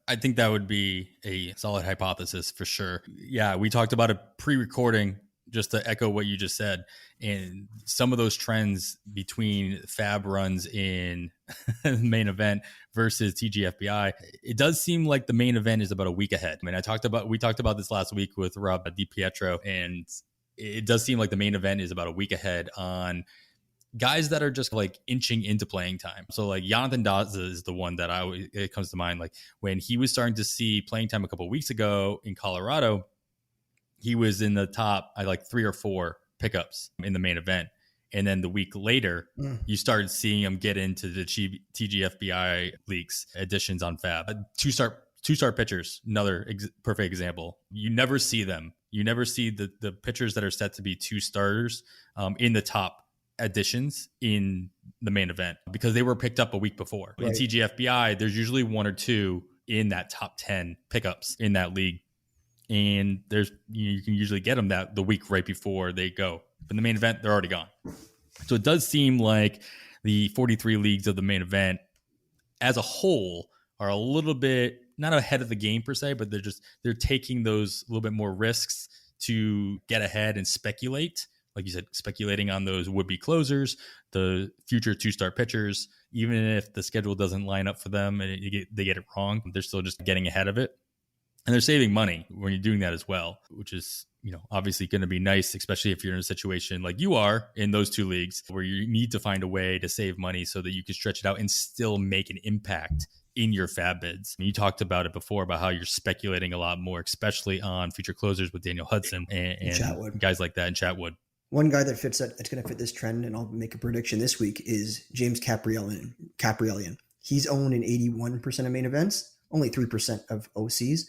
I think that would be a solid hypothesis for sure. Yeah, we talked about it pre-recording, just to echo what you just said, and some of those trends between FAAB runs in main event versus TGFBI, it does seem like the main event is about a week ahead. I mean, we talked about this last week with Rob DiPietro, and it does seem like the main event is about a week ahead on guys that are just like inching into playing time. So like Jonathan Daza is the one that it comes to mind. Like when he was starting to see playing time a couple of weeks ago in Colorado, he was in the top, I like 3 or 4 pickups in the main event. And then the week later, you started seeing him get into the TGFBI leagues additions on FAAB. Two-star pitchers, another perfect example. You never see them. You never see the pitchers that are set to be 2 starters in the top additions in the main event because they were picked up a week before. Right. In TGFBI, there's usually 1 or 2 in that top 10 pickups in that league. And you can usually get them the week right before they go. But in the main event, they're already gone. So it does seem like the 43 leagues of the main event as a whole are a little bit not ahead of the game per se, but they're taking those little bit more risks to get ahead and speculate. Like you said, speculating on those would-be closers, the future 2-star pitchers, even if the schedule doesn't line up for them and they get it wrong, they're still just getting ahead of it. And they're saving money when you're doing that as well, which is, obviously going to be nice, especially if you're in a situation like you are in those 2 leagues where you need to find a way to save money so that you can stretch it out and still make an impact in your FAAB bids. And you talked about it before about how you're speculating a lot more, especially on future closers with Daniel Hudson and guys like that in Chatwood. One guy that's going to fit this trend, and I'll make a prediction this week, is James Caprielian. He's owned in 81% of main events, only 3% of OCs,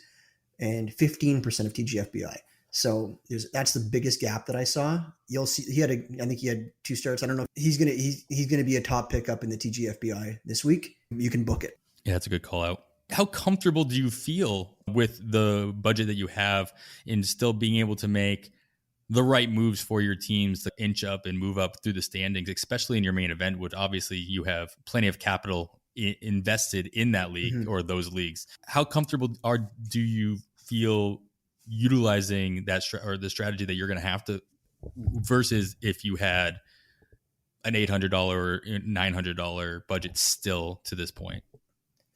and 15% of TGFBI. So that's the biggest gap that I saw. You'll see I think he had 2 starts. I don't know. He's gonna be a top pickup in the TGFBI this week. You can book it. Yeah, that's a good call out. How comfortable do you feel with the budget that you have in still being able to make the right moves for your teams to inch up and move up through the standings, especially in your main event, which obviously you have plenty of capital invested in that league or those leagues? How comfortable do you feel utilizing that or the strategy that you're going to have to versus if you had an $800 or $900 budget still to this point?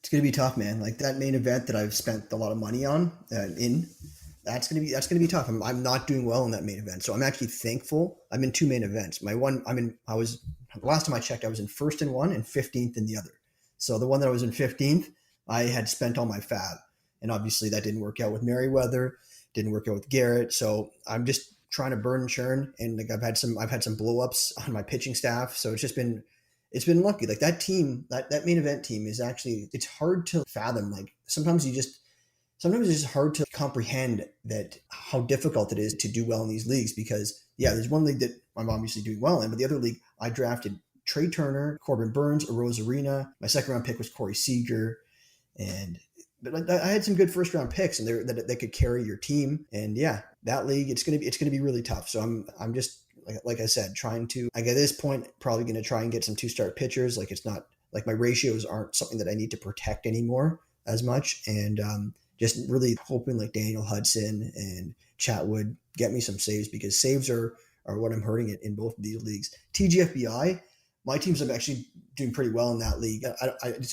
It's going to be tough, man. Like that main event that I've spent a lot of money on that's going to be tough. I'm not doing well in that main event. So I'm actually thankful. I'm in 2 main events. Last time I checked, I was in first in one and 15th in the other. So the one that I was in 15th, I had spent all my FAAB. And obviously that didn't work out with Merriweather, didn't work out with Garrett. So I'm just trying to burn and churn. And like I've had some blow ups on my pitching staff. So it's been lucky. Like that team, that main event team is actually, it's hard to fathom. Like sometimes it's just hard to comprehend that how difficult it is to do well in these leagues because there's one league that I'm obviously doing well in, but the other league I drafted Trey Turner, Corbin Burns, Arozarena. My 2nd round pick was Corey Seager. But I had some good 1st round picks and that could carry your team. And that league, it's going to be really tough. So I'm just, like I said, at this point, probably going to try and get some 2-star pitchers. Like it's not like my ratios aren't something that I need to protect anymore as much. And just really hoping like Daniel Hudson and Chatwood get me some saves because saves are what I'm hurting in both of these leagues. TGFBI, my teams are actually doing pretty well in that league.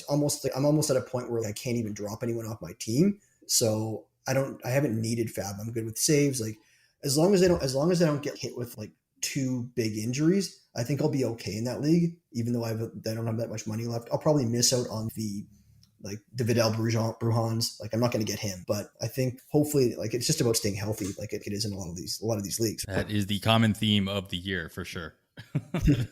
I'm almost at a point where I can't even drop anyone off my team. So I haven't needed FAAB. I'm good with saves. Like as long as I don't get hit with like 2 big injuries, I think I'll be okay in that league. Even though I don't have that much money left, I'll probably miss out on the Vidal Brujans. Like I'm not going to get him, but I think hopefully like it's just about staying healthy, like it is in a lot of these leagues. That is the common theme of the year for sure.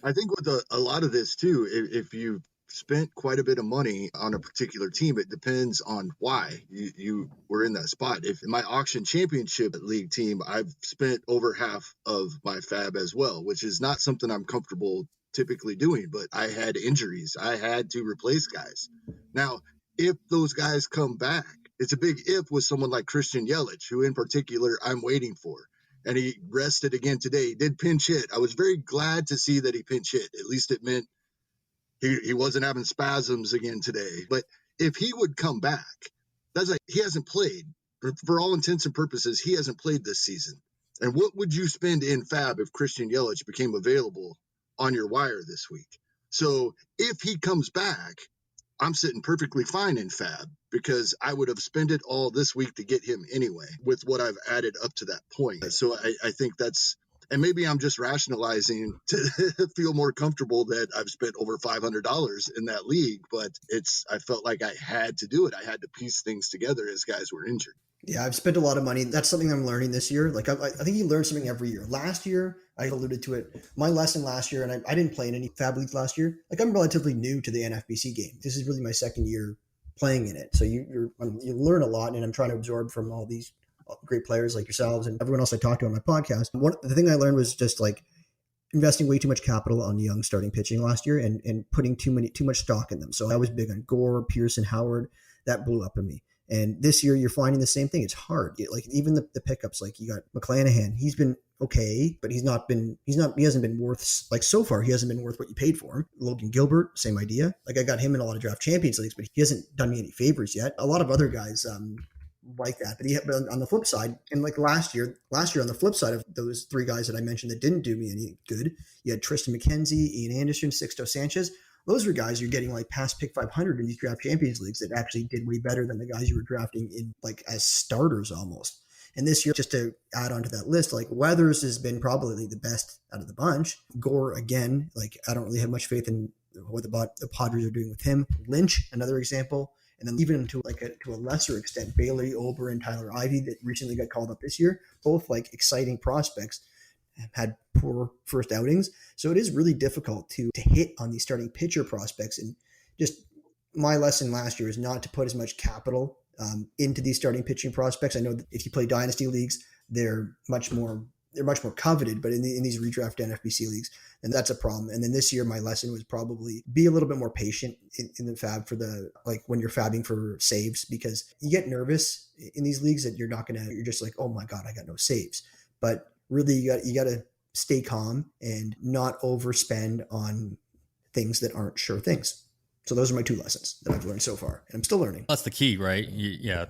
I think with a lot of this too, if you've spent quite a bit of money on a particular team, it depends on why you were in that spot. If in my auction championship league team, I've spent over half of my FAAB as well, which is not something I'm comfortable typically doing, but I had injuries. I had to replace guys. Now, if those guys come back, it's a big if with someone like Christian Yelich, who in particular I'm waiting for. And he rested again today. He did pinch hit. I was very glad to see that he pinch hit. At least it meant he wasn't having spasms again today. But if he would come back, he hasn't played. For all intents and purposes, he hasn't played this season. And what would you spend in FAAB if Christian Yelich became available on your wire this week? So if he comes back, I'm sitting perfectly fine in FAAB because I would have spent it all this week to get him anyway with what I've added up to that point. So I think that's And maybe I'm just rationalizing to feel more comfortable that I've spent over $500 in that league, but I felt like I had to do it. I had to piece things together as guys were injured. Yeah, I've spent a lot of money. That's something I'm learning this year. Like, I think you learn something every year. Last year, I alluded to it. My lesson last year, and I didn't play in any FAAB leagues last year. Like, I'm relatively new to the NFBC game. This is really my second year playing in it. So you learn a lot, and I'm trying to absorb from all these great players like yourselves and everyone else I talked to on my podcast. The thing I learned was just like investing way too much capital on young starting pitching last year and putting too much stock in them. So I was big on Gore, Pearson, Howard. That blew up on me. And this year you're finding the same thing. It's hard. Like even the pickups, like you got McClanahan, he's been okay, but he hasn't been worth, like so far, he hasn't been worth what you paid for him. Logan Gilbert, same idea. Like I got him in a lot of draft champions leagues, but he hasn't done me any favors yet. A lot of other guys, like that, but on the flip side, and like last year on the flip side of those three guys that I mentioned that didn't do me any good, you had Tristan McKenzie, Ian Anderson, Sixto Sanchez. Those were guys you're getting like past pick 500 in these draft champions leagues that actually did way better than the guys you were drafting in like as starters almost. And this year, just to add on to that list, like Weathers has been probably the best out of the bunch. Gore, again, like I don't really have much faith in what the Padres are doing with him. Lynch, another example. And then even to a lesser extent, Bailey, Ober, and Tyler Ivey that recently got called up this year, both like exciting prospects, had poor first outings. So it is really difficult to hit on these starting pitcher prospects. And just my lesson last year is not to put as much capital into these starting pitching prospects. I know that if you play dynasty leagues, they're much more coveted, but in these redraft NFBC leagues, and that's a problem. And then this year, my lesson was probably be a little bit more patient in the FAAB when you're fabbing for saves, because you get nervous in these leagues that you're just like, oh my God, I got no saves. But really you got to stay calm and not overspend on things that aren't sure things. So those are my two lessons that I've learned so far, and I'm still learning. That's the key, right? Yeah.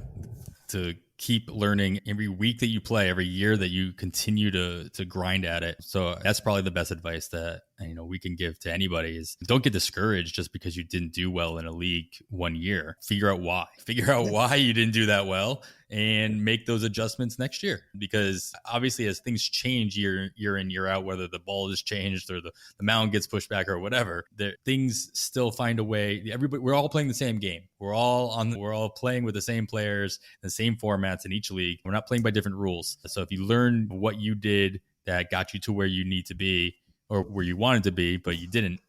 To keep learning every week that you play, every year that you continue to grind at it. So that's probably the best advice that we can give to anybody is don't get discouraged just because you didn't do well in a league one year. Figure out why you didn't do that well and make those adjustments next year. Because obviously as things change year in, year out, whether the ball is changed or the mound gets pushed back or whatever, things still find a way. We're all playing the same game. We're all playing with the same players, the same formats in each league. We're not playing by different rules. So if you learn what you did that got you to where you need to be or where you wanted to be, but you didn't,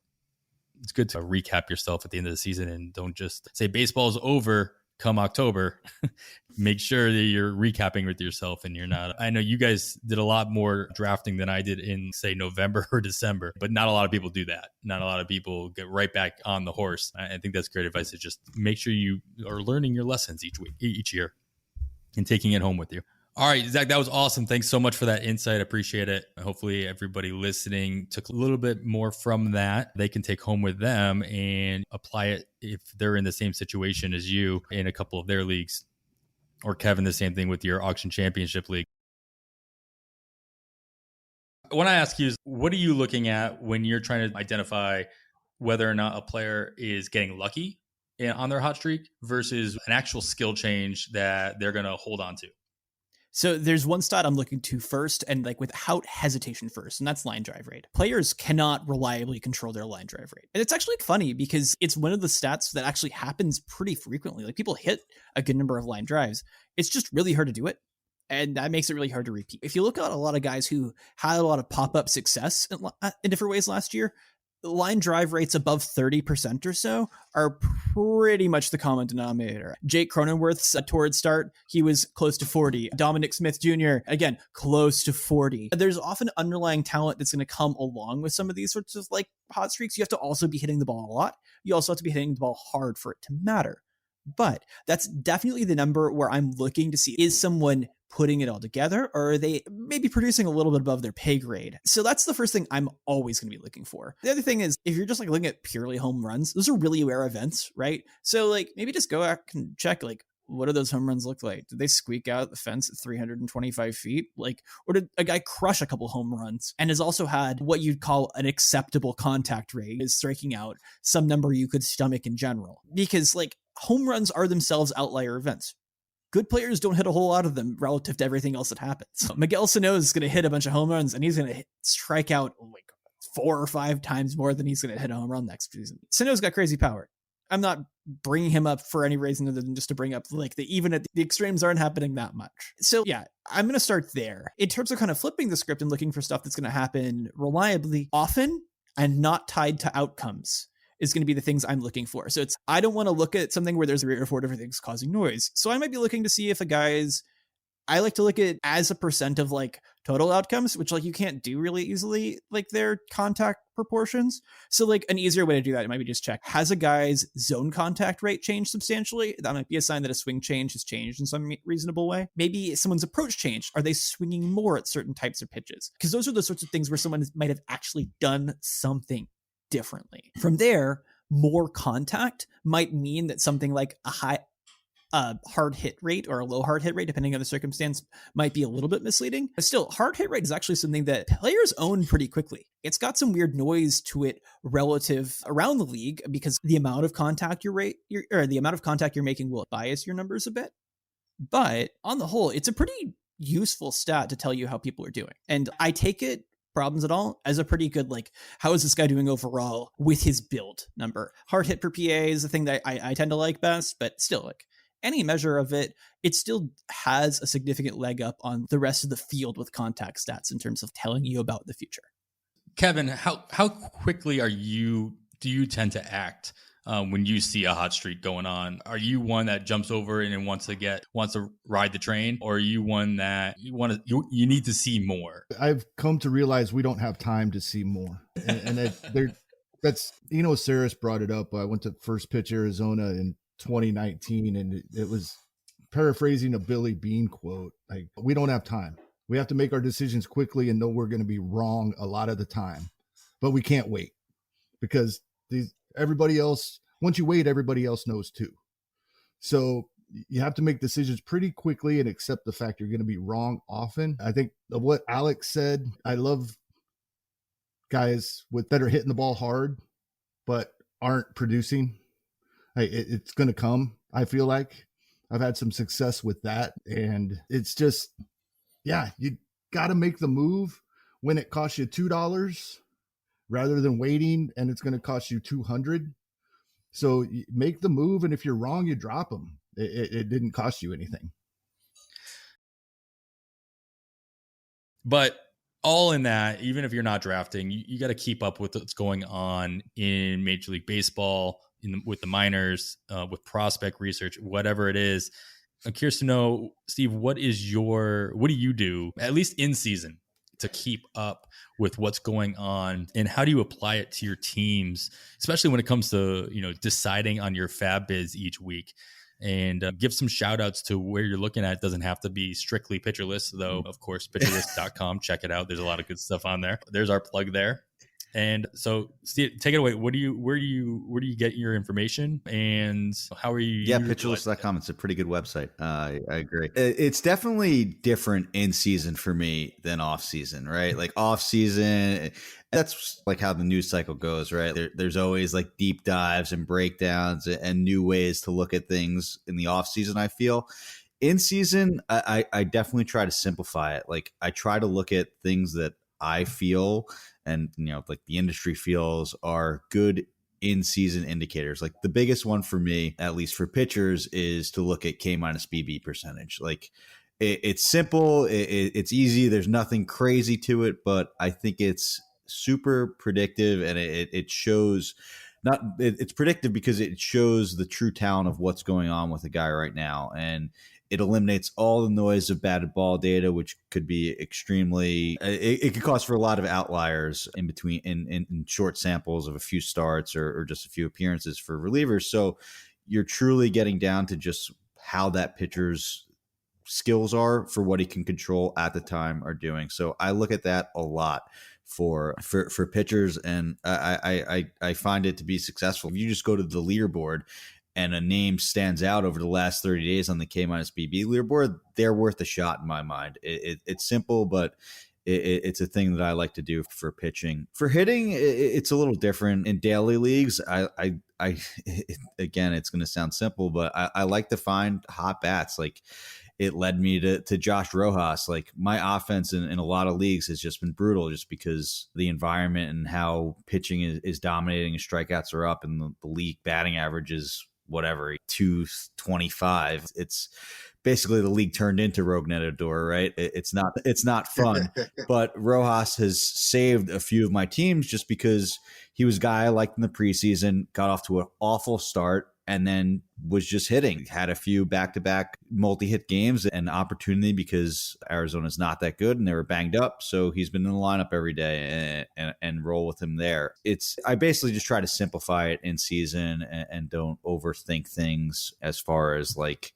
it's good to recap yourself at the end of the season and don't just say baseball's over come October. Make sure that you're recapping with yourself and you're not. I know you guys did a lot more drafting than I did in, say, November or December, but not a lot of people do that. Not a lot of people get right back on the horse. I think that's great advice, to just make sure you are learning your lessons each year and taking it home with you. All right, Zach, that was awesome. Thanks so much for that insight. Appreciate it. Hopefully everybody listening took a little bit more from that. They can take home with them and apply it if they're in the same situation as you in a couple of their leagues. Or Kevin, the same thing with your auction championship league. I want to ask you, what are you looking at when you're trying to identify whether or not a player is getting lucky on their hot streak versus an actual skill change that they're going to hold on to? So there's one stat I'm looking to first, and like without hesitation first, and that's line drive rate. Players cannot reliably control their line drive rate. And it's actually funny because it's one of the stats that actually happens pretty frequently. Like people hit a good number of line drives. It's just really hard to do it. And that makes it really hard to repeat. If you look at a lot of guys who had a lot of pop-up success in different ways last year, line drive rates above 30% or so are pretty much the common denominator. Jake Cronenworth's towards start, he was close to 40. Dominic Smith Jr., again, close to 40. There's often underlying talent that's going to come along with some of these sorts of like hot streaks. You have to also be hitting the ball a lot. You also have to be hitting the ball hard for it to matter. But that's definitely the number where I'm looking to see, is someone putting it all together, or are they maybe producing a little bit above their pay grade? So that's the first thing I'm always going to be looking for. The other thing is, if you're just like looking at purely home runs, those are really rare events, right? So like maybe just go back and check, like, what do those home runs look like? Did they squeak out the fence at 325 feet? Like, or did a guy crush a couple home runs and has also had what you'd call an acceptable contact rate, is striking out some number you could stomach in general? Because like home runs are themselves outlier events. good players don't hit a whole lot of them relative to everything else that happens. So Miguel Sano is going to hit a bunch of home runs, and he's going to strike out like 4 or 5 times more than he's going to hit a home run next season. Sano's got crazy power. I'm not bringing him up for any reason other than just to bring up like even at the extremes aren't happening that much. So yeah, I'm going to start there. In terms of kind of flipping the script and looking for stuff that's going to happen reliably, often, and not tied to outcomes is going to be the things I'm looking for. So I don't want to look at something where there's 3 or 4 different things causing noise. So I might be looking to see if I like to look at as a percent of like total outcomes, which like you can't do really easily, like their contact proportions. So like an easier way to do that, it might be just check, has a guy's zone contact rate changed substantially? That might be a sign that a swing change has changed in some reasonable way. Maybe someone's approach changed. Are they swinging more at certain types of pitches? Because those are the sorts of things where someone might have actually done something differently. From there, more contact might mean that something like a high hard hit rate or a low hard hit rate, depending on the circumstance, might be a little bit misleading. But still, hard hit rate is actually something that players own pretty quickly. It's got some weird noise to it relative around the league because the amount of contact the amount of contact you're making will bias your numbers a bit. But on the whole, it's a pretty useful stat to tell you how people are doing. And I take it, problems at all, as a pretty good, like, how is this guy doing overall with his build number? Hard hit per PA is the thing that I tend to like best, but still, like, any measure of it, it still has a significant leg up on the rest of the field with contact stats in terms of telling you about the future. Kevin, how quickly do you tend to act when you see a hot streak going on? Are you one that jumps over and wants to ride the train, or are you one that you need to see more? I've come to realize we don't have time to see more, and that's Saris brought it up. I went to First Pitch Arizona in 2019, and it was paraphrasing a Billy Bean quote, like, we don't have time. We have to make our decisions quickly and know we're going to be wrong a lot of the time, but we can't wait because everybody else, once you wait, everybody else knows too. So you have to make decisions pretty quickly and accept the fact you're going to be wrong often. I think of what Alex said, I love guys that are hitting the ball hard but aren't producing. It's going to come. I feel like I've had some success with that. And it's just, you got to make the move when it costs you $2 rather than waiting and it's going to cost you $200. So you make the move. And if you're wrong, you drop them. It didn't cost you anything. But all in that, even if you're not drafting, you got to keep up with what's going on in Major League Baseball, with the minors, with prospect research, whatever it is. I'm curious to know, Steve, what do you do, at least in season, to keep up with what's going on, and how do you apply it to your teams, especially when it comes to, deciding on your FAAB bids each week? And give some shout outs to where you're looking at. It doesn't have to be strictly Pitcher List, though. Of course, pitcherlist.com. Check it out. There's a lot of good stuff on there. There's our plug there. And so, Steve, take it away. Where do you get your information, and how are you? Yeah, pitcherlist.com. It's a pretty good website. I agree. It's definitely different in season for me than off season, right? Like off season, that's like how the news cycle goes, right? There's always like deep dives and breakdowns and new ways to look at things in the off season. I feel in season, I definitely try to simplify it. Like I try to look at things that I feel and like the industry feels are good in season indicators. Like the biggest one for me, at least for pitchers, is to look at K-BB percentage. Like it's simple, it's easy, there's nothing crazy to it, but I think it's super predictive, and it shows it's predictive because it shows the true talent of what's going on with a guy right now, and it eliminates all the noise of batted ball data, which could be extremely, it could cause for a lot of outliers in between in short samples of a few starts or just a few appearances for relievers. So you're truly getting down to just how that pitcher's skills are for what he can control at the time are doing. So I look at that a lot for pitchers, and I find it to be successful. If you just go to the leaderboard and a name stands out over the last 30 days on the K-BB leaderboard, they're worth a shot in my mind. It's simple, but it's a thing that I like to do for pitching. For hitting, it's a little different in daily leagues. Again, it's going to sound simple, but I like to find hot bats. Like, it led me to Josh Rojas. Like, my offense in a lot of leagues has just been brutal, just because the environment and how pitching is dominating and strikeouts are up, and the league batting average is whatever, 225. It's basically the league turned into Rogue Netador, right? It's not fun. But Rojas has saved a few of my teams just because he was a guy I liked in the preseason, got off to an awful start, and then was just hitting. Had a few back-to-back multi-hit games and opportunity because Arizona's not that good and they were banged up. So he's been in the lineup every day and roll with him there. I basically just try to simplify it in season and don't overthink things as far as like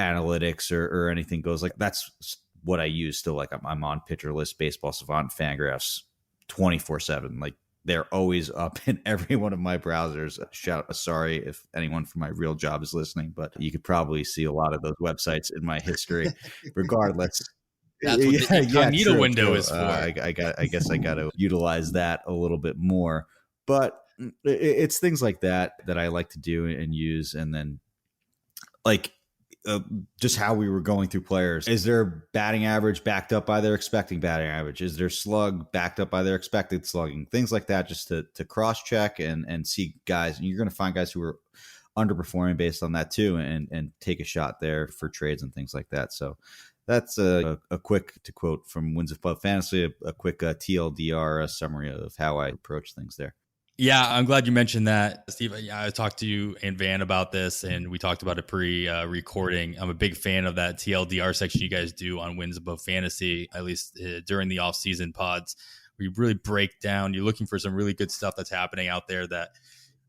analytics or anything goes. Like, that's what I use still. Like, I'm on Pitcher List, Baseball Savant, Fangraphs 24/7. Like, they're always up in every one of my browsers. Sorry if anyone from my real job is listening, but you could probably see a lot of those websites in my history. Regardless, that's what the incognito window is for. I guess I got to utilize that a little bit more. But it's things like that I like to do and use, and then like. Just how we were going through players. Is their batting average backed up by their expecting batting average? Is their slug backed up by their expected slugging? Things like that, just to cross-check and see guys. And you're going to find guys who are underperforming based on that too, and take a shot there for trades and things like that. So that's a quick, to quote from Wins Above Fantasy, a quick TLDR summary of how I approach things there. Yeah, I'm glad you mentioned that, Steve. I talked to you and Van about this, and we talked about it pre-recording. I'm a big fan of that TLDR section you guys do on Wins Above Fantasy, at least during the off-season pods, where you really break down. You're looking for some really good stuff that's happening out there that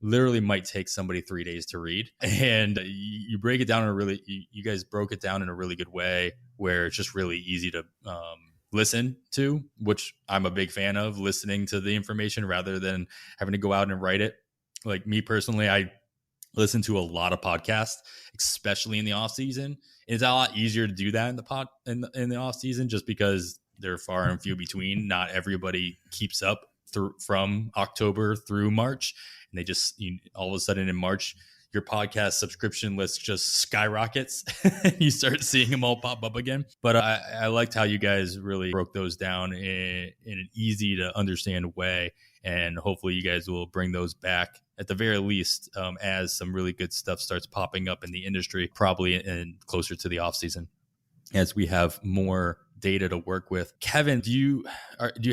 literally might take somebody 3 days to read. And you break it down you guys broke it down in a really good way where it's just really easy to listen to, which I'm a big fan of, listening to the information rather than having to go out and write it. Like, me personally, I listen to a lot of podcasts, especially in the off season. It's a lot easier to do that in the off season, just because they're far and few between. Not everybody keeps up from October through March, and they just all of a sudden in March, your podcast subscription list just skyrockets. You start seeing them all pop up again. But I liked how you guys really broke those down in an easy to understand way. And hopefully you guys will bring those back at the very least as some really good stuff starts popping up in the industry, probably in closer to the off season, as we have more data to work with. Kevin, do you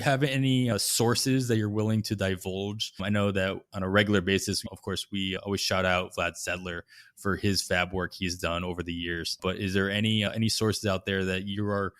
have any sources that you're willing to divulge? I know that on a regular basis, of course, we always shout out Vlad Sedler for his fab work he's done over the years. But is there any sources out there that you are,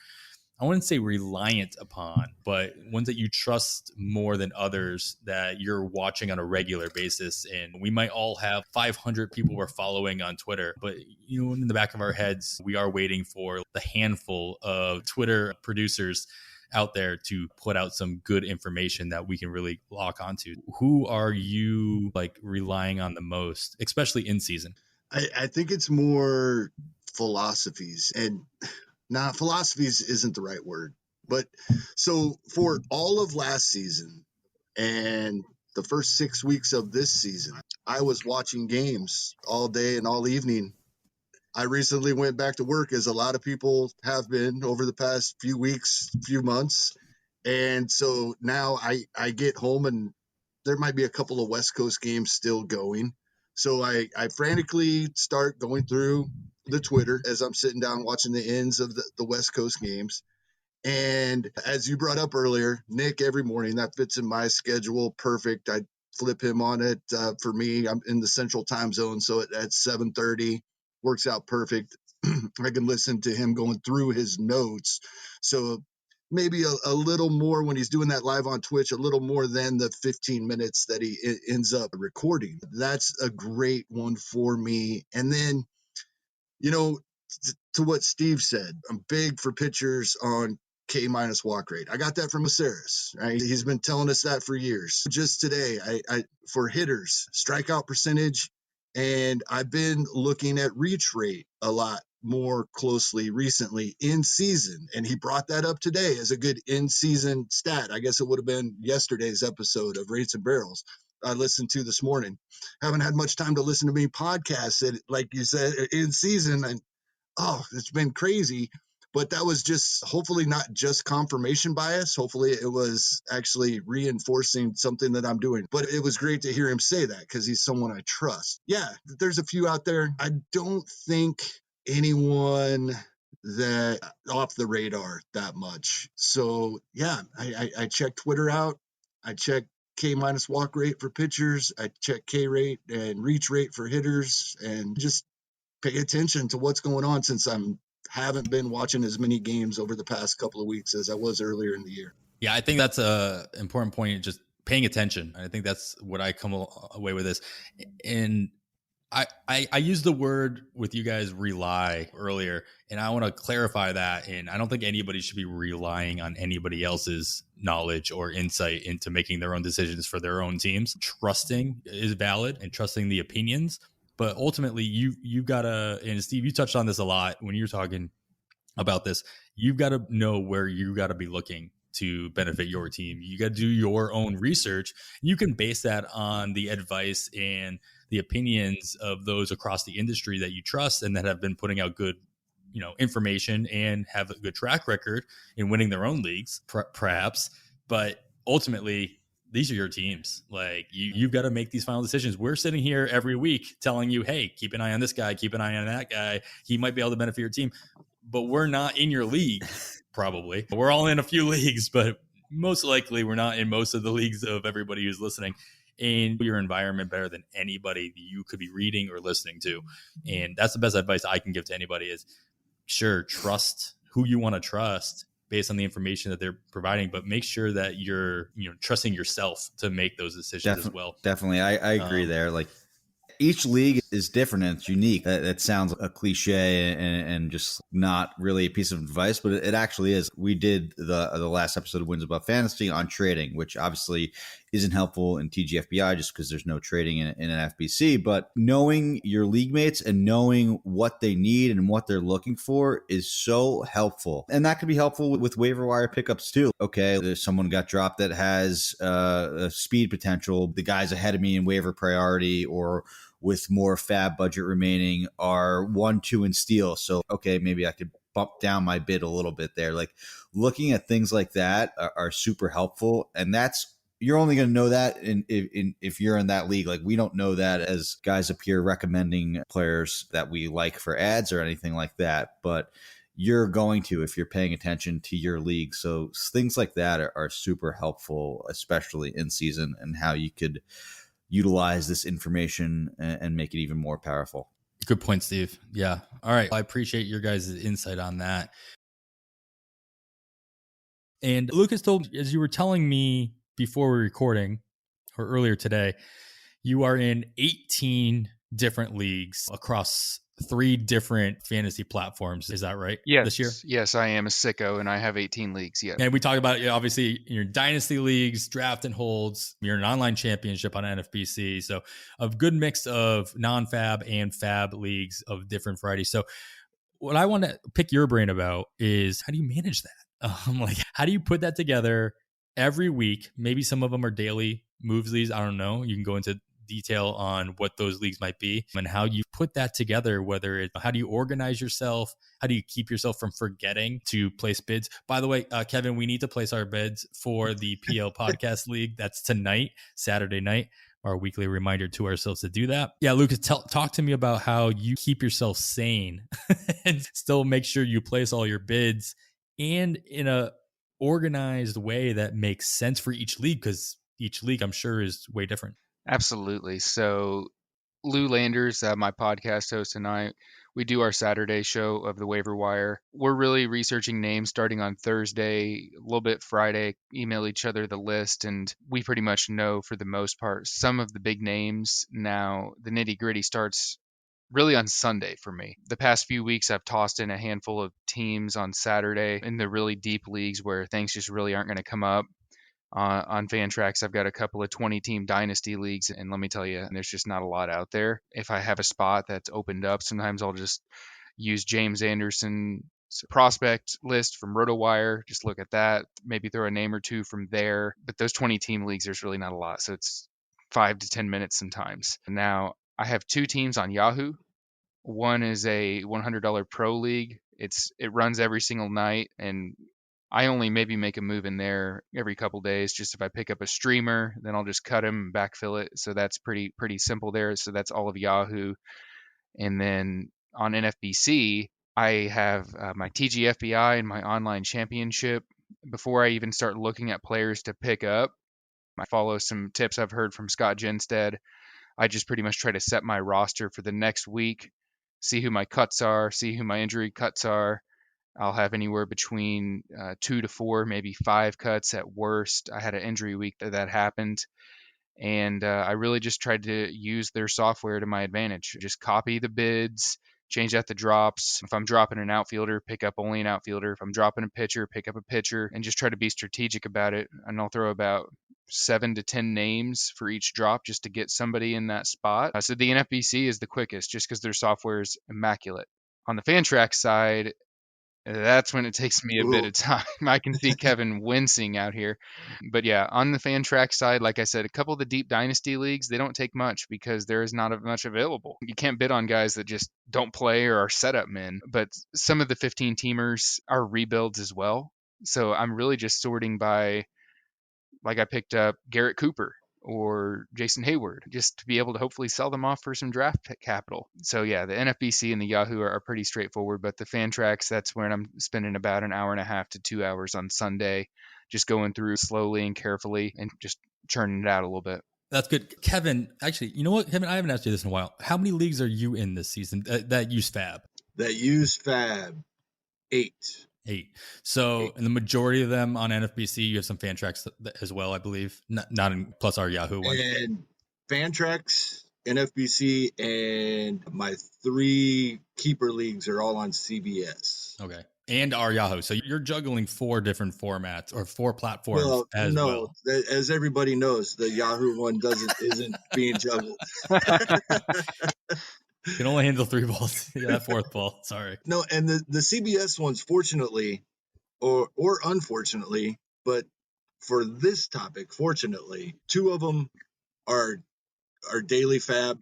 I wouldn't say reliant upon, but ones that you trust more than others that you're watching on a regular basis? And we might all have 500 people we're following on Twitter, but in the back of our heads, we are waiting for the handful of Twitter producers out there to put out some good information that we can really lock onto. Who are you relying on the most, especially in season? I think it's more philosophies, and not philosophies isn't the right word, but so for all of last season and the first 6 weeks of this season, I was watching games all day and all evening. I recently went back to work, as a lot of people have been over the past few weeks, few months. And so now I get home and there might be a couple of West Coast games still going. So I frantically start going through the Twitter as I'm sitting down watching the ends of the West Coast games. And as you brought up earlier, Nick, every morning, that fits in my schedule perfect. I flip him on it. For me, I'm in the central time zone, so at 7:30 works out perfect. I can listen to him going through his notes. So maybe a little more when he's doing that live on Twitch, a little more than the 15 minutes that he ends up recording. That's a great one for me. And then, to what Steve said, I'm big for pitchers on K- walk rate. I got that from Aceris, right? He's been telling us that for years. Just today, I for hitters, strikeout percentage, and I've been looking at reach rate a lot more closely recently in season. And he brought that up today as a good in season stat. I guess it would have been yesterday's episode of Rates and Barrels I listened to this morning. Haven't had much time to listen to many podcasts that, like you said, in season. And it's been crazy. But that was just hopefully not just confirmation bias. Hopefully it was actually reinforcing something that I'm doing. But it was great to hear him say that because he's someone I trust. Yeah, there's a few out there. I don't think anyone that off the radar that much. So yeah, I check Twitter out. I check K minus walk rate for pitchers. I check K rate and reach rate for hitters, and just pay attention to what's going on since haven't been watching as many games over the past couple of weeks as I was earlier in the year. Yeah, I think that's a important point, just paying attention. I think that's what I come away with this. And I used the word with you guys rely earlier, and I want to clarify that. And I don't think anybody should be relying on anybody else's knowledge or insight into making their own decisions for their own teams. Trusting is valid, and trusting the opinions. But ultimately, you've got to, and Steve, you touched on this a lot when you were talking about this, you've got to know where you got to be looking to benefit your team. You got to do your own research. You can base that on the advice and the opinions of those across the industry that you trust and that have been putting out good, information and have a good track record in winning their own leagues, perhaps. But ultimately, these are your teams. Like you've got to make these final decisions. We're sitting here every week telling you, hey, keep an eye on this guy, keep an eye on that guy. He might be able to benefit your team, but we're not in your league. Probably we're all in a few leagues, but most likely we're not in most of the leagues of everybody who's listening. And your environment better than anybody you could be reading or listening to. And that's the best advice I can give to anybody is sure, trust who you want to trust based on the information that they're providing, but make sure that you're trusting yourself to make those decisions as well. Definitely. I agree there. Like each league is different and it's unique. That sounds a cliche and just not really a piece of advice, but it actually is. We did the last episode of Wins Above Fantasy on trading, which obviously isn't helpful in TGFBI just because there's no trading in an FBC. But knowing your league mates and knowing what they need and what they're looking for is so helpful. And that could be helpful with waiver wire pickups too. Okay, there's someone got dropped that has a speed potential. The guys ahead of me in waiver priority or with more FAAB budget remaining are 1-2 in steal. So, okay, maybe I could bump down my bid a little bit there. Like looking at things like that are super helpful. And you're only going to know that if you're in that league. Like we don't know that as guys up here recommending players that we like for ads or anything like that. But you're going to if you're paying attention to your league. So things like that are super helpful, especially in season, and how you could utilize this information and make it even more powerful. Good point, Steve. Yeah. All right. I appreciate your guys' insight on that. And Lucas told, as you were telling me before we were recording or earlier today, you are in 18 different leagues across 3 different fantasy platforms. Is that right? Yes. This year? Yes, I am a sicko and I have 18 leagues. Yeah. And we talked about, obviously, your dynasty leagues, draft and holds. You're an online championship on NFBC. So a good mix of non-FAAB and FAAB leagues of different varieties. So what I want to pick your brain about is how do you manage that? How do you put that together every week? Maybe some of them are daily moves leagues. I don't know. You can go into detail on what those leagues might be and how you put that together, how do you organize yourself? How do you keep yourself from forgetting to place bids? By the way, Kevin, we need to place our bids for the PL Podcast League. That's tonight, Saturday night, our weekly reminder to ourselves to do that. Yeah, Lucas, talk to me about how you keep yourself sane and still make sure you place all your bids and in a organized way that makes sense for each league, because each league, I'm sure, is way different. Absolutely. So Lou Landers, my podcast host, and I, we do our Saturday show of the waiver wire. We're really researching names starting on Thursday, a little bit Friday, email each other the list, and we pretty much know for the most part some of the big names. Now, the nitty gritty starts really on Sunday for me. The past few weeks, I've tossed in a handful of teams on Saturday in the really deep leagues where things just really aren't going to come up. On Fantrax, I've got a couple of 20-team dynasty leagues, and let me tell you, there's just not a lot out there. If I have a spot that's opened up, sometimes I'll just use James Anderson's prospect list from RotoWire. Just look at that. Maybe throw a name or two from there. But those 20-team leagues, there's really not a lot. So it's 5 to 10 minutes sometimes. Now, I have 2 teams on Yahoo. One is a $100 pro league. It runs every single night, and I only maybe make a move in there every couple days. Just if I pick up a streamer, then I'll just cut him and backfill it. So that's pretty simple there. So that's all of Yahoo. And then on NFBC, I have my TGFBI and my online championship. Before I even start looking at players to pick up, I follow some tips I've heard from Scott Genstead. I just pretty much try to set my roster for the next week, see who my cuts are, see who my injury cuts are. I'll have anywhere between 2 to 4, maybe 5 cuts at worst. I had an injury week that happened. And I really just tried to use their software to my advantage. Just copy the bids, change out the drops. If I'm dropping an outfielder, pick up only an outfielder. If I'm dropping a pitcher, pick up a pitcher, and just try to be strategic about it. And I'll throw about 7 to 10 names for each drop just to get somebody in that spot. So the NFBC is the quickest just because their software is immaculate. On the Fantrax side, that's when it takes me a bit of time. I can see Kevin wincing out here. But yeah, on the Fantrax side, like I said, a couple of the deep dynasty leagues, they don't take much because there is not much available. You can't bid on guys that just don't play or are setup men. But some of the 15-teamers are rebuilds as well. So I'm really just sorting by, like I picked up Garrett Cooper or Jason Hayward just to be able to hopefully sell them off for some draft capital. So yeah, the NFBC and the Yahoo are pretty straightforward, but the Fantrax, that's where I'm spending about an hour and a half to 2 hours on Sunday, just going through slowly and carefully and just churning it out a little bit. That's good. Kevin, actually, you know what, Kevin, I haven't asked you this in a while. How many leagues are you in this season that use FAAB? That use FAAB, 8. So in the majority of them on NFBC, you have some Fantrax as well, I believe. Not in plus our Yahoo one. And Fantrax, NFBC, and my 3 keeper leagues are all on CBS. Okay. And our Yahoo. So you're juggling 4 different formats or 4 platforms as well. As everybody knows, the Yahoo one isn't being juggled. You can only handle 3 balls. Yeah, that 4th ball. Sorry. No, and the CBS ones, fortunately, or unfortunately, but for this topic, fortunately, 2 of them are daily FAAB,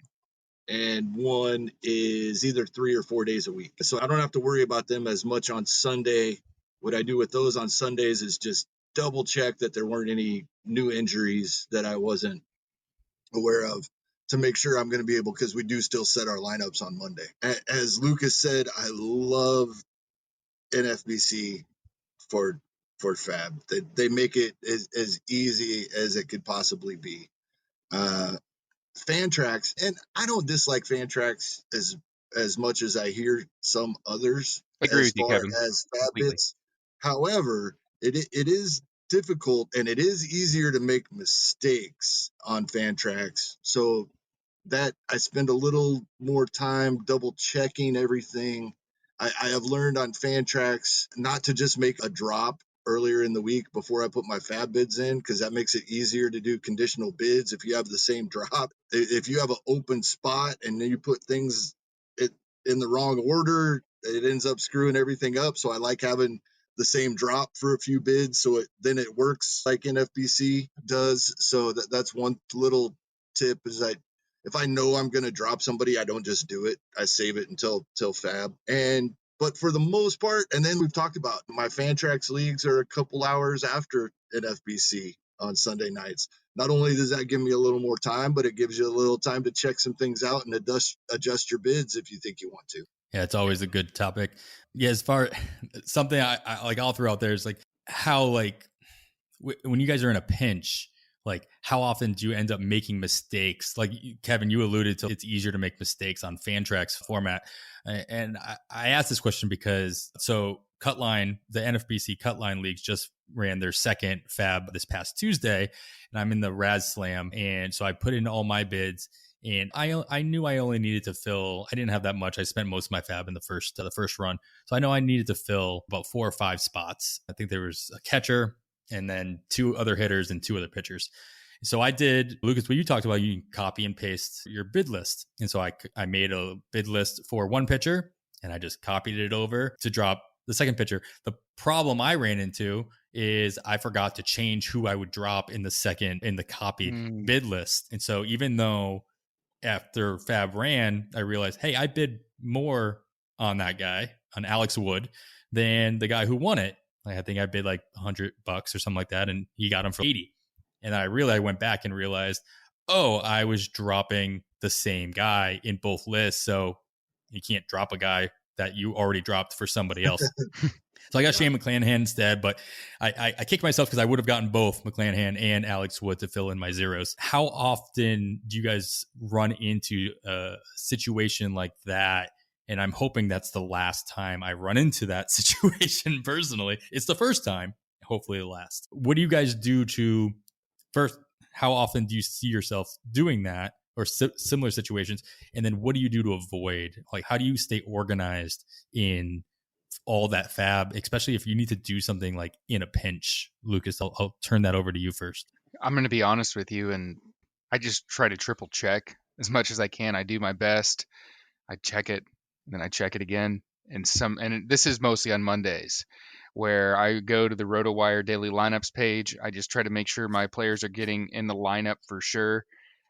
and 1 is either 3 or 4 days a week. So I don't have to worry about them as much on Sunday. What I do with those on Sundays is just double check that there weren't any new injuries that I wasn't aware of, to make sure I'm going to be able, because we do still set our lineups on Monday. As Lucas said, I love NFBC for FAAB. They make it as easy as it could possibly be. Fantrax, and I don't dislike Fantrax as much as I hear some others. Agree with you, Kevin. As FAAB bits. However, it is difficult, and it is easier to make mistakes on Fantrax. So that I spend a little more time double checking everything. I have learned on Fantrax not to just make a drop earlier in the week before I put my FAAB bids in, because that makes it easier to do conditional bids if you have the same drop. If you have an open spot and then you put things in the wrong order, it ends up screwing everything up. So I like having the same drop for a few bids, so then it works like NFBC does. So that's one little tip, is if I know I'm going to drop somebody, I don't just do it. I save it until FAAB. But for the most part, and then we've talked about my Fantrax leagues are a couple hours after NFBC on Sunday nights. Not only does that give me a little more time, but it gives you a little time to check some things out and adjust your bids if you think you want to. Yeah, it's always a good topic. Yeah, as far something I like, I'll throw out there is like how, like, when you guys are in a pinch, like how often do you end up making mistakes? Like Kevin, you alluded to, it's easier to make mistakes on Fantrax format. And I asked this question because Cutline, the NFBC Cutline leagues just ran their second FAAB this past Tuesday, and I'm in the Raz Slam. And so I put in all my bids, and I knew I only needed to fill, I didn't have that much. I spent most of my FAAB in the first run. So I know I needed to fill about 4 or 5 spots. I think there was a catcher and then 2 other hitters and 2 other pitchers. So I did, Lucas, what you talked about, you can copy and paste your bid list. And so I made a bid list for 1 pitcher and I just copied it over to drop the second pitcher. The problem I ran into is I forgot to change who I would drop in the copied bid list. And so even though after FAAB ran, I realized, hey, I bid more on that guy, on Alex Wood, than the guy who won it. I think I bid like $100 or something like that, and he got him for 80. And I went back and realized, oh, I was dropping the same guy in both lists. So you can't drop a guy that you already dropped for somebody else. So I got Shane McClanahan instead, but I kicked myself because I would have gotten both McClanahan and Alex Wood to fill in my zeros. How often do you guys run into a situation like that? And I'm hoping that's the last time I run into that situation personally. It's the first time, hopefully the last. What do you guys do to, first, how often do you see yourself doing that or similar situations? And then what do you do to avoid? Like, how do you stay organized in all that FAAB, especially if you need to do something like in a pinch? Lucas, I'll turn that over to you first. I'm going to be honest with you, and I just try to triple check as much as I can. I do my best. I check it, and then I check it again. And this is mostly on Mondays, where I go to the RotoWire daily lineups page. I just try to make sure my players are getting in the lineup for sure.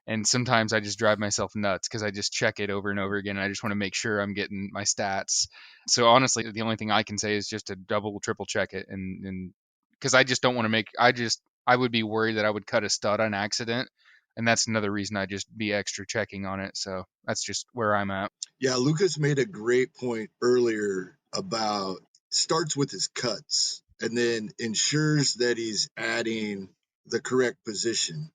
And sometimes I just drive myself nuts because I just check it over and over again. I just want to make sure I'm getting my stats. So honestly, the only thing I can say is just to double, triple check it. And because I just don't want to I would be worried that I would cut a stud on accident. And that's another reason I just be extra checking on it. So that's just where I'm at. Yeah, Lucas made a great point earlier about starts with his cuts and then ensures that he's adding the correct position.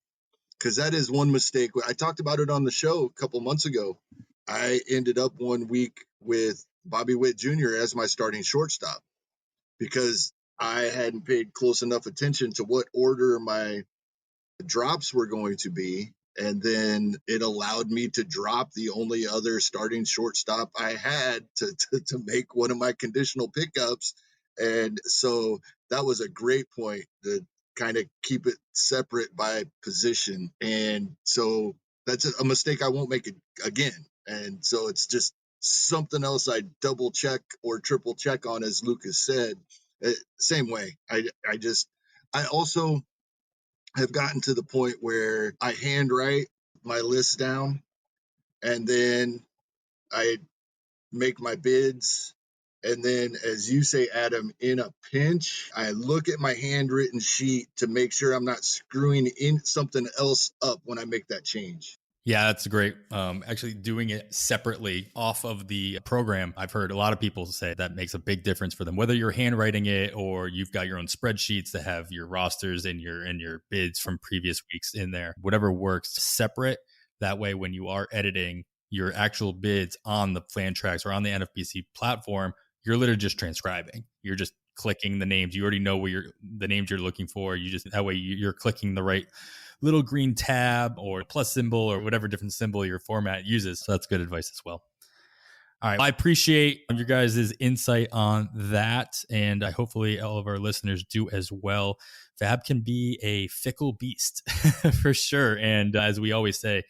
Because that is one mistake. I talked about it on the show a couple months ago. I ended up one week with Bobby Witt Jr. as my starting shortstop because I hadn't paid close enough attention to what order my drops were going to be. And then it allowed me to drop the only other starting shortstop I had to make one of my conditional pickups. And so that was a great point to kind of keep it separate by position. And so that's a mistake I won't make again. And so it's just something else I double check or triple check on, as Lucas said. Same way. I also have gotten to the point where I handwrite my list down and then I make my bids. And then, as you say, Adam, in a pinch, I look at my handwritten sheet to make sure I'm not screwing in something else up when I make that change. Yeah, that's great. Actually doing it separately off of the program, I've heard a lot of people say that makes a big difference for them, whether you're handwriting it or you've got your own spreadsheets that have your rosters and your bids from previous weeks in there. Whatever works, separate. That way, when you are editing your actual bids on the Fantrax or on the NFBC platform, you're literally just transcribing. You're just clicking the names. You already know the names you're looking for. That way you're clicking the right little green tab or plus symbol or whatever different symbol your format uses. So that's good advice as well. All right. I appreciate your guys' insight on that. And I hopefully all of our listeners do as well. FAAB can be a fickle beast for sure. And as we always say,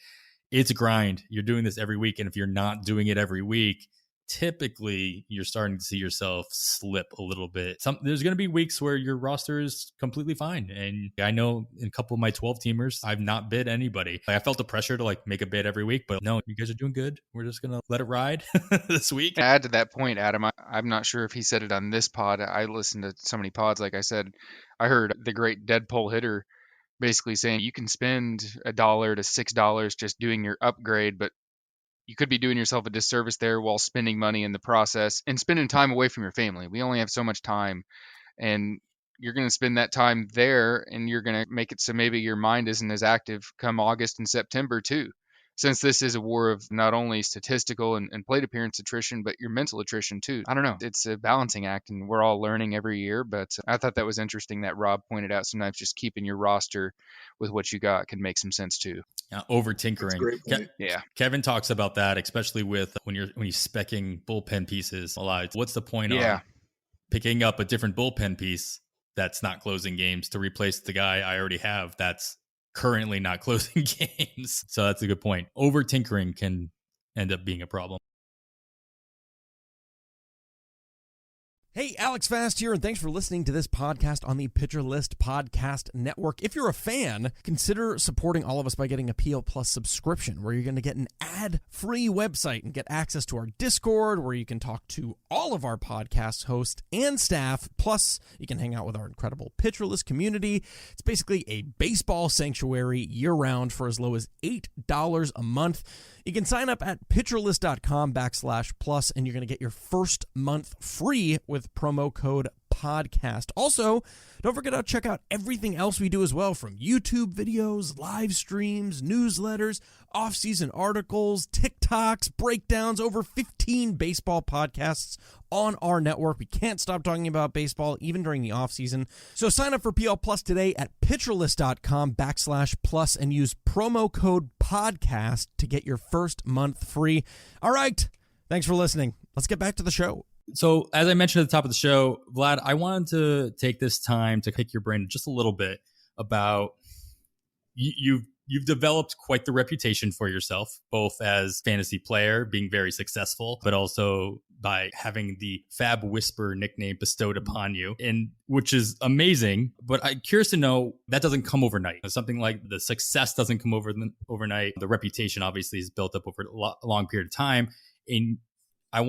it's a grind. You're doing this every week. And if you're not doing it every week, typically you're starting to see yourself slip a little bit. There's going to be weeks where your roster is completely fine. And I know in a couple of my 12 teamers, I've not bid anybody. I felt the pressure to make a bid every week, but no, you guys are doing good. We're just going to let it ride this week. To add to that point, Adam, I'm not sure if he said it on this pod. I listened to so many pods. Like I said, I heard the great Deadpool hitter basically saying you can spend $1 to $6 just doing your upgrade, but you could be doing yourself a disservice there while spending money in the process and spending time away from your family. We only have so much time, and you're going to spend that time there, and you're going to make it so maybe your mind isn't as active come August and September too. Since this is a war of not only statistical and plate appearance attrition, but your mental attrition too. I don't know. It's a balancing act, and we're all learning every year. But I thought that was interesting that Rob pointed out sometimes just keeping your roster with what you got can make some sense too. Over tinkering. Yeah. Kevin talks about that, especially with when you're specking bullpen pieces a lot. What's the point of picking up a different bullpen piece that's not closing games to replace the guy I already have that's currently not closing games? So that's a good point. Over tinkering can end up being a problem. Hey, Alex Fast here, and thanks for listening to this podcast on the Pitcher List Podcast Network. If you're a fan, consider supporting all of us by getting a PL Plus subscription, where you're going to get an ad-free website and get access to our Discord, where you can talk to all of our podcast hosts and staff. Plus, you can hang out with our incredible Pitcher List community. It's basically a baseball sanctuary year-round for as low as $8 a month. You can sign up at pitcherlist.com/plus, and you're going to get your first month free with promo code podcast. Also, don't forget to check out everything else we do as well, from YouTube videos, live streams, newsletters, off-season articles, TikToks, breakdowns, over 15 baseball podcasts on our network. We can't stop talking about baseball even during the off-season. So sign up for PL Plus today at pitcherlist.com/plus and use promo code podcast to get your first month free. All right. Thanks for listening. Let's get back to the show. So, as I mentioned at the top of the show, Vlad, I wanted to take this time to pick your brain just a little bit about you've developed quite the reputation for yourself, both as fantasy player, being very successful, but also by having the FAAB Whisper nickname bestowed upon you, and which is amazing. But I'm curious to know, that doesn't come overnight. Something like the success doesn't come overnight. The reputation obviously is built up over a long period of time. And I'm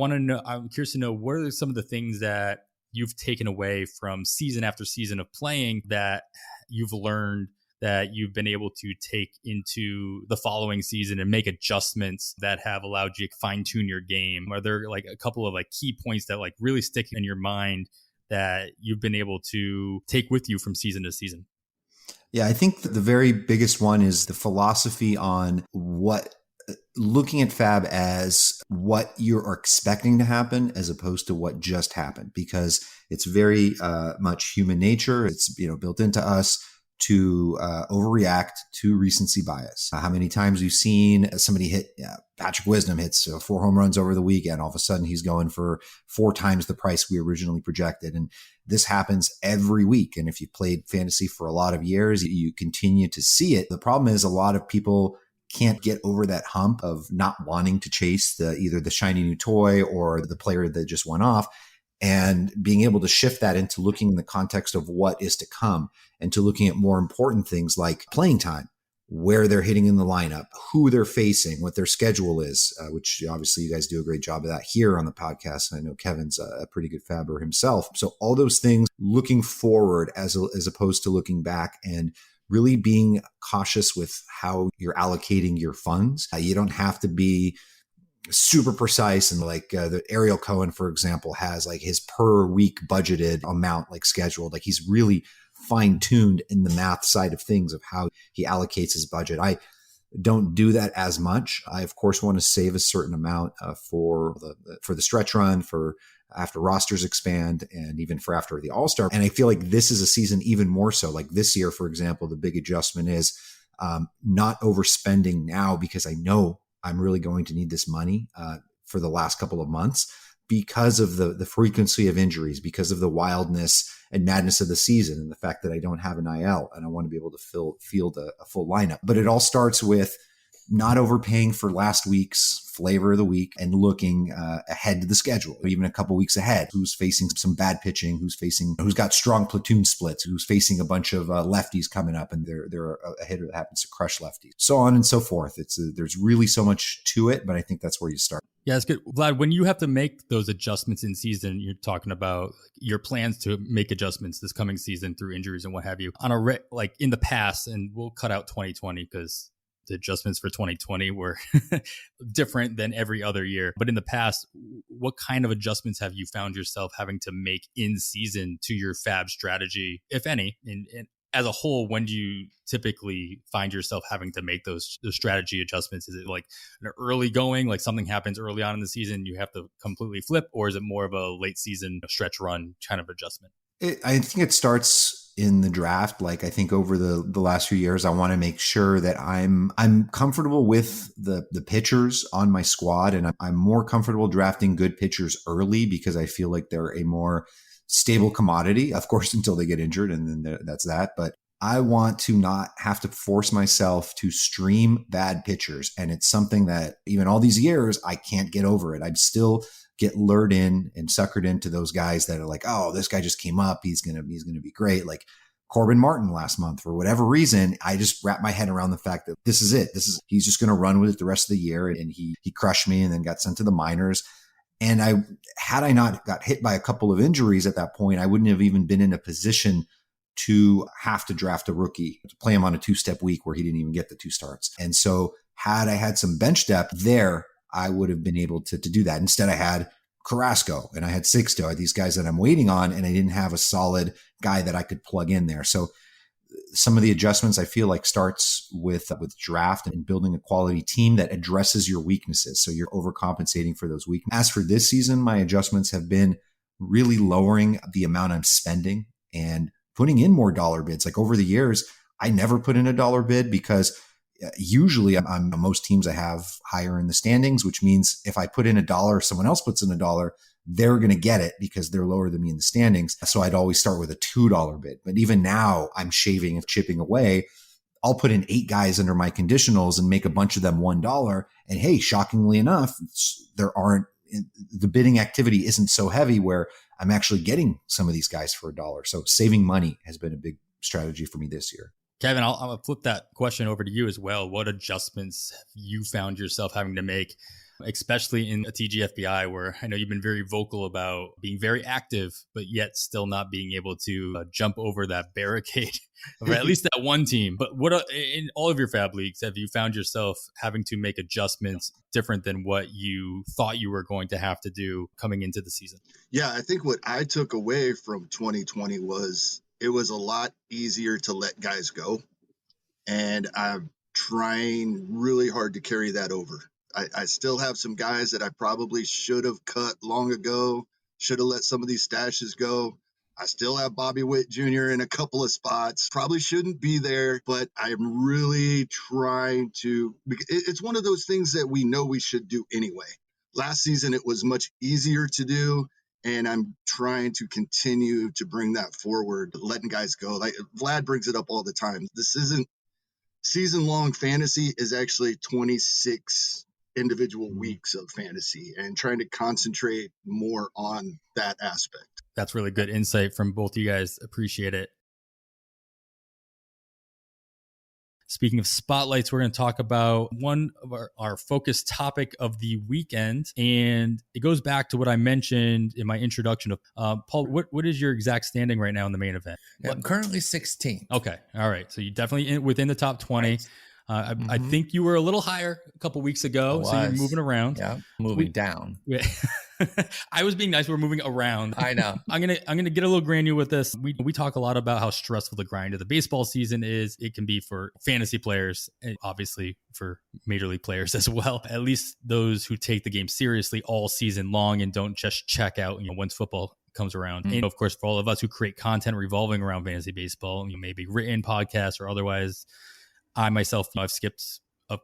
curious to know, what are some of the things that you've taken away from season after season of playing that you've learned that you've been able to take into the following season and make adjustments that have allowed you to fine tune your game? Are there like a couple of like key points that like really stick in your mind that you've been able to take with you from season to season? Yeah, I think the very biggest one is the philosophy on looking at FAAB as what you're expecting to happen as opposed to what just happened, because it's very much human nature. It's built into us to overreact to recency bias. How many times we've seen somebody hit, Patrick Wisdom hits 4 home runs over the weekend. All of a sudden he's going for 4 times the price we originally projected. And this happens every week. And if you played fantasy for a lot of years, you continue to see it. The problem is a lot of people can't get over that hump of not wanting to chase either the shiny new toy or the player that just went off, and being able to shift that into looking in the context of what is to come, and to looking at more important things like playing time, where they're hitting in the lineup, who they're facing, what their schedule is, which obviously you guys do a great job of that here on the podcast. I know Kevin's a pretty good fabber himself. So all those things, looking forward as opposed to looking back, and really being cautious with how you're allocating your funds. You don't have to be super precise, and like the Ariel Cohen, for example, has like his per week budgeted amount like scheduled. Like he's really fine tuned in the math side of things of how he allocates his budget. I don't do that as much. I of course want to save a certain amount for the stretch run, for after rosters expand, and even for after the All-Star. And I feel like this is a season even more so. Like this year, for example, the big adjustment is not overspending now, because I know I'm really going to need this money for the last couple of months, because of the frequency of injuries, because of the wildness and madness of the season, and the fact that I don't have an IL and I want to be able to field a full lineup. But it all starts with not overpaying for last week's flavor of the week and looking ahead to the schedule, even a couple weeks ahead. Who's facing some bad pitching? Who's got strong platoon splits? Who's facing a bunch of lefties coming up, and they're a hitter that happens to crush lefties, so on and so forth. There's really so much to it, but I think that's where you start. Yeah, it's good. Vlad, when you have to make those adjustments in season, you're talking about your plans to make adjustments this coming season through injuries and what have you. Like in the past, and we'll cut out 2020 because the adjustments for 2020 were different than every other year. But in the past, what kind of adjustments have you found yourself having to make in season to your FAAB strategy, if any? And as a whole, when do you typically find yourself having to make those strategy adjustments? Is it like an early going, like something happens early on in the season, you have to completely flip, or is it more of a late season stretch run kind of adjustment? I think it starts in the draft. Like I think over the last few years, I want to make sure that I'm comfortable with the pitchers on my squad, and I'm more comfortable drafting good pitchers early because I feel like they're a more stable commodity, of course, until they get injured, and then that's that. But I want to not have to force myself to stream bad pitchers. And it's something that even all these years, I can't get over it. I'm still get lured in and suckered into those guys that are like, oh, this guy just came up. He's going to be great. Like Corbin Martin last month, for whatever reason, I just wrapped my head around the fact that this is it. He's just going to run with it the rest of the year. And he crushed me and then got sent to the minors. And had I not got hit by a couple of injuries at that point, I wouldn't have even been in a position to have to draft a rookie, to play him on a 2-step week where he didn't even get the 2 starts. And so had I had some bench depth there, I would have been able to do that. Instead, I had Carrasco and I had Sixto, these guys that I'm waiting on, and I didn't have a solid guy that I could plug in there. So some of the adjustments I feel like starts with draft and building a quality team that addresses your weaknesses. So you're overcompensating for those weaknesses. As for this season, my adjustments have been really lowering the amount I'm spending and putting in more dollar bids. Like over the years, I never put in a dollar bid because usually I'm most teams I have higher in the standings, which means if I put in $1, someone else puts in $1, they're going to get it because they're lower than me in the standings. So I'd always start with a $2 bid. But even now I'm shaving and chipping away. I'll put in 8 guys under my conditionals and make a bunch of them $1. And hey, shockingly enough, the bidding activity isn't so heavy where I'm actually getting some of these guys for $1. So saving money has been a big strategy for me this year. Kevin, I'll flip that question over to you as well. What adjustments have you found yourself having to make, especially in a TGFBI, where I know you've been very vocal about being very active, but yet still not being able to jump over that barricade of at least that one team. But what in all of your FAAB leagues, have you found yourself having to make adjustments different than what you thought you were going to have to do coming into the season? Yeah, I think what I took away from 2020 was it was a lot easier to let guys go. And I'm trying really hard to carry that over. I still have some guys that I probably should have cut long ago, should have let some of these stashes go. I still have Bobby Witt Jr. in a couple of spots. Probably shouldn't be there, but I'm really trying to. It's one of those things that we know we should do anyway. Last season, it was much easier to do, and I'm trying to continue to bring that forward, letting guys go. Like Vlad brings it up all the time. This isn't season-long fantasy, is actually 26 individual weeks of fantasy, and trying to concentrate more on that aspect. That's really good insight from both you guys. Appreciate it. Speaking of spotlights, we're going to talk about one of our focus topic of the weekend. And it goes back to what I mentioned in my introduction of Paul, what is your exact standing right now in the main event? Yeah, I'm currently 16th. Okay. All right. So you're definitely within the top 20. Right. I think you were a little higher a couple weeks ago, so you're moving around. Yeah, moving down. I was being nice. We're moving around. I know. I'm gonna get a little granular with this. We talk a lot about how stressful the grind of the baseball season is. It can be for fantasy players, and obviously for major league players as well. At least those who take the game seriously all season long and don't just check out, once football comes around. And of course, for all of us who create content revolving around fantasy baseball, maybe written podcasts or otherwise. I myself, I've skipped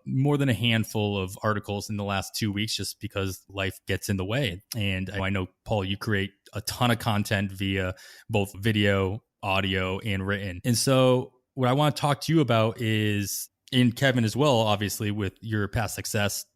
more than a handful of articles in the last 2 weeks just because life gets in the way. And I know, Paul, you create a ton of content via both video, audio, and written. And so what I want to talk to you about is, and Kevin as well, obviously, with your past success,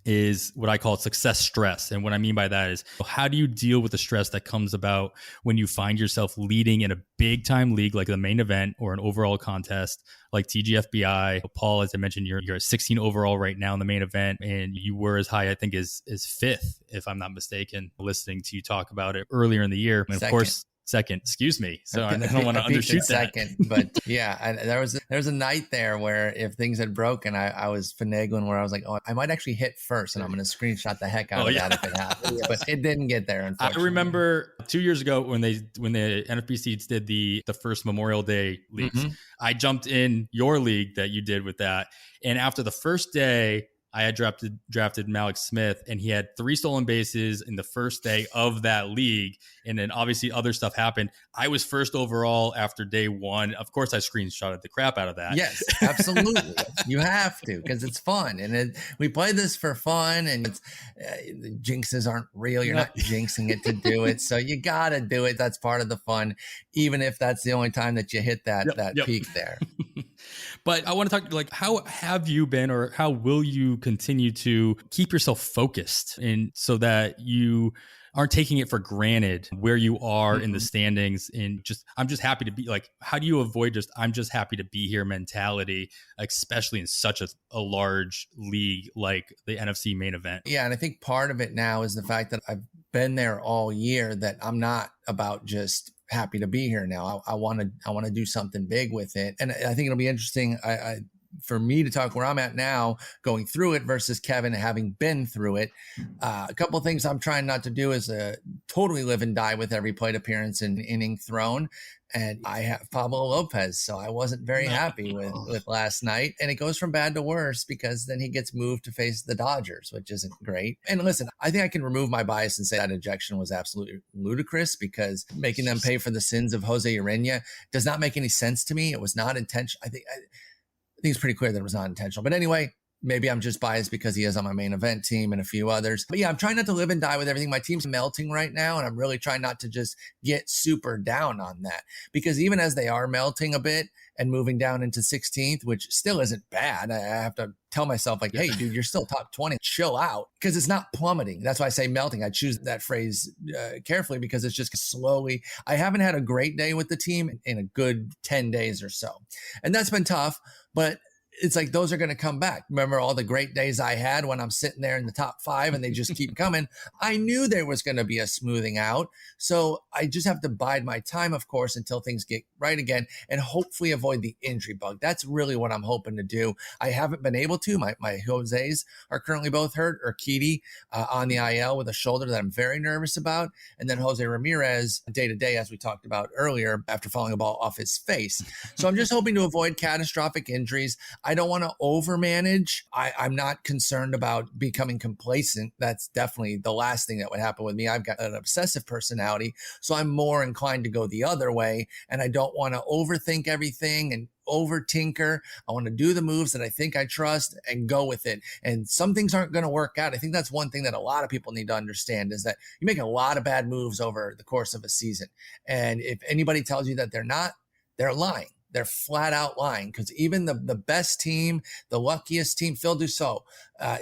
is what I call success stress. And what I mean by that is, how do you deal with the stress that comes about when you find yourself leading in a big time league like the main event or an overall contest like TGFBI? Paul, as I mentioned, you're at 16 overall right now in the main event, and you were as high, I think, as 5th, if I'm not mistaken, listening to you talk about it earlier in the year. And of course, second, excuse me. So I don't want to undershoot that. Second, but yeah, there was a night there where if things had broken, I was finagling where I was like, oh, I might actually hit first, and I'm going to screenshot the heck out of that if it happens. Yes. But it didn't get there. Unfortunately, I remember 2 years ago when the NFBC did the first Memorial Day leagues. I jumped in your league that you did with that, and after the first day, I had drafted Malik Smith, and he had 3 stolen bases in the first day of that league. And then obviously other stuff happened. I was first overall after day 1. Of course, I screenshotted the crap out of that. Yes, absolutely. You have to, because it's fun. And we play this for fun, and the jinxes aren't real. You're not jinxing it to do it. So you got to do it. That's part of the fun, even if that's the only time that you hit that peak there. But I want to talk, like, how have you been, or how will you continue to keep yourself focused, and so that you aren't taking it for granted where you are in the standings, and just, I'm just happy to be, like, how do you avoid just, I'm just happy to be here mentality, especially in such a large league like the NFC main event? Yeah. And I think part of it now is the fact that I've been there all year, that I'm not about just happy to be here now. I want to do something big with it. And I think it'll be interesting. For me to talk where I'm at now, going through it, versus Kevin having been through it. A couple of things I'm trying not to do is totally live and die with every plate appearance and inning thrown. And I have Pablo Lopez, so I wasn't very happy with last night. And it goes from bad to worse because then he gets moved to face the Dodgers, which isn't great. And listen, I think I can remove my bias and say that ejection was absolutely ludicrous, because making them pay for the sins of Jose Urena does not make any sense to me. It was not intentional. I think it's pretty clear that it was not intentional. But anyway, maybe I'm just biased because he is on my main event team and a few others. But yeah, I'm trying not to live and die with everything. My team's melting right now, and I'm really trying not to just get super down on that, because even as they are melting a bit and moving down into 16th, which still isn't bad, I have to tell myself, like, hey, dude, you're still top 20. Chill out, because it's not plummeting. That's why I say melting. I choose that phrase carefully, because it's just slowly. I haven't had a great day with the team in a good 10 days or so. And that's been tough, but it's like those are going to come back. Remember all the great days I had when I'm sitting there in the top 5 and they just keep coming? I knew there was going to be a smoothing out. So I just have to bide my time, of course, until things get right again, and hopefully avoid the injury bug. That's really what I'm hoping to do. I haven't been able to. My Jose's are currently both hurt, or Urquidy on the IL with a shoulder that I'm very nervous about. And then Jose Ramirez day to day, as we talked about earlier, after falling a ball off his face. So I'm just hoping to avoid catastrophic injuries. I don't want to overmanage. I'm not concerned about becoming complacent. That's definitely the last thing that would happen with me. I've got an obsessive personality, so I'm more inclined to go the other way. And I don't want to overthink everything and over tinker. I want to do the moves that I think I trust and go with it. And some things aren't going to work out. I think that's one thing that a lot of people need to understand, is that you make a lot of bad moves over the course of a season. And if anybody tells you that they're not, they're lying. They're flat out lying, because even the best team, the luckiest team, Phil Dussault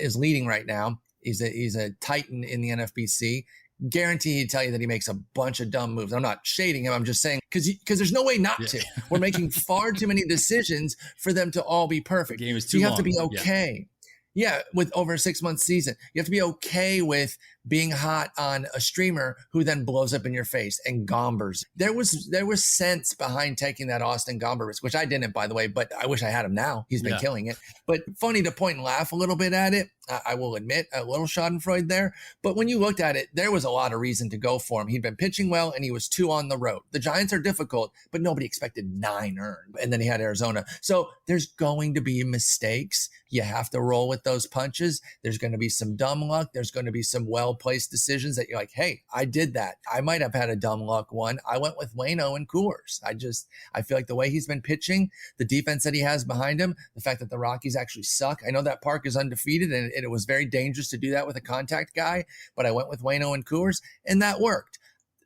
is leading right now. He's a titan in the NFBC. Guarantee he'd tell you that he makes a bunch of dumb moves. I'm not shading him. I'm just saying, because there's no way not to. We're making far too many decisions for them to all be perfect. The game is so too you long. have to be okay. Yeah, with over a 6-month season, you have to be okay with being hot on a streamer who then blows up in your face and gombers. There was sense behind taking that Austin Gomber risk, which I didn't, by the way, but I wish I had him now. He's been killing it. But funny to point and laugh a little bit at it. I will admit, a little schadenfreude there. But when you looked at it, there was a lot of reason to go for him. He'd been pitching well, and he was 2 on the road. The Giants are difficult, but nobody expected 9 earned. And then he had Arizona. So there's going to be mistakes. You have to roll with those punches. There's going to be some dumb luck. There's going to be some well-placed decisions that you're like, hey, I did that. I might have had a dumb luck one. I went with Waino and Coors. I feel like the way he's been pitching, the defense that he has behind him, the fact that the Rockies actually suck. I know that Park is undefeated, and it was very dangerous to do that with a contact guy, but I went with Waino and Coors, and that worked.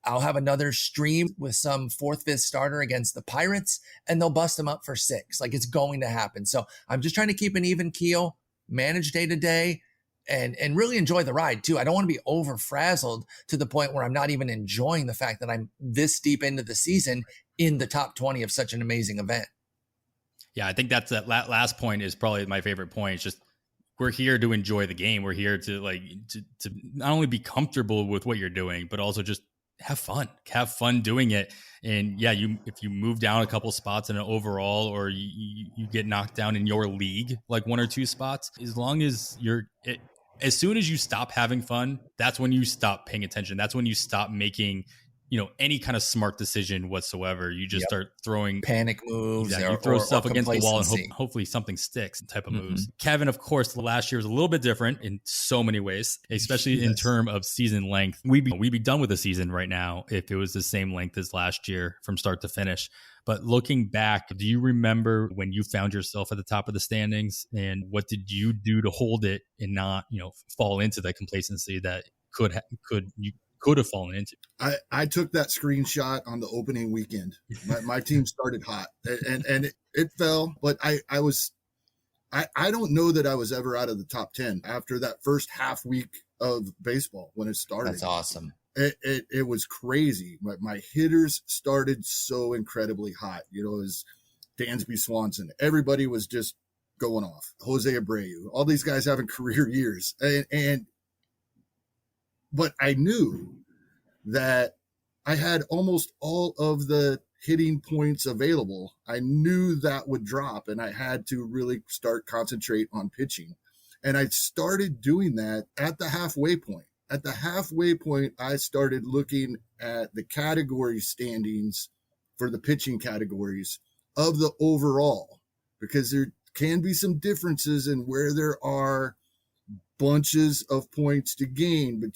I'll have another stream with some 4th, 5th starter against the Pirates, and they'll bust them up for 6. Like, it's going to happen. So I'm just trying to keep an even keel, manage day to day, and really enjoy the ride too. I don't want to be over frazzled to the point where I'm not even enjoying the fact that I'm this deep into the season in the top 20 of such an amazing event. Yeah, I think that's that last point is probably my favorite point. It's just, we're here to enjoy the game. We're here to to not only be comfortable with what you're doing, but also just have fun doing it. And yeah, if you move down a couple spots in an overall, or you get knocked down in your league, like 1 or 2 spots, as long as as soon as you stop having fun, that's when you stop paying attention. That's when you stop making, any kind of smart decision whatsoever. You just start throwing panic moves. Exactly. You throw stuff against the wall and hopefully something sticks, type of moves. Kevin, of course, last year was a little bit different in so many ways, especially in terms of season length. We'd be done with the season right now if it was the same length as last year from start to finish. But looking back, do you remember when you found yourself at the top of the standings, and what did you do to hold it and not, fall into the complacency that could could have fallen into. I took that screenshot on the opening weekend. My team started hot and it fell, but I don't know that I was ever out of the top 10 after that first half week of baseball when it started. That's awesome. It was crazy. My hitters started so incredibly hot. You know, it was Dansby Swanson. Everybody was just going off. Jose Abreu, all these guys having career years. But I knew that I had almost all of the hitting points available. I knew that would drop, and I had to really start concentrate on pitching. And I started doing that at the halfway point. At the halfway point, I started looking at the category standings for the pitching categories of the overall, because there can be some differences in where there are bunches of points to gain, but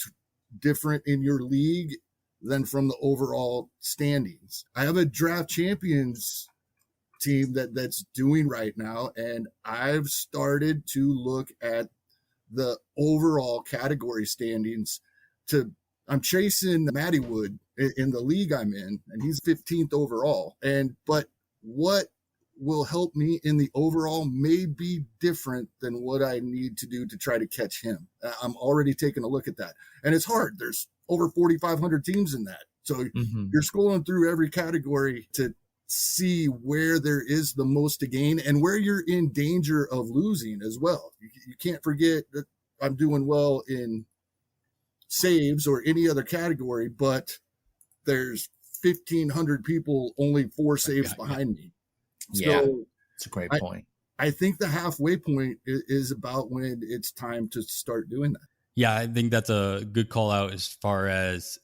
different in your league than from the overall standings. I have a draft champions team that's doing right now, and I've started to look at the overall category standings. I'm chasing Matty Wood in the league I'm in, and he's 15th overall. But what will help me in the overall may be different than what I need to do to try to catch him. I'm already taking a look at that, and it's hard. There's over 4,500 teams in that. So you're scrolling through every category to see where there is the most to gain and where you're in danger of losing as well. You can't forget that I'm doing well in saves or any other category, but there's 1,500 people only 4 saves behind me. Yeah, So it's a great point. I think the halfway point is about when it's time to start doing that. Yeah, I think that's a good call out as far as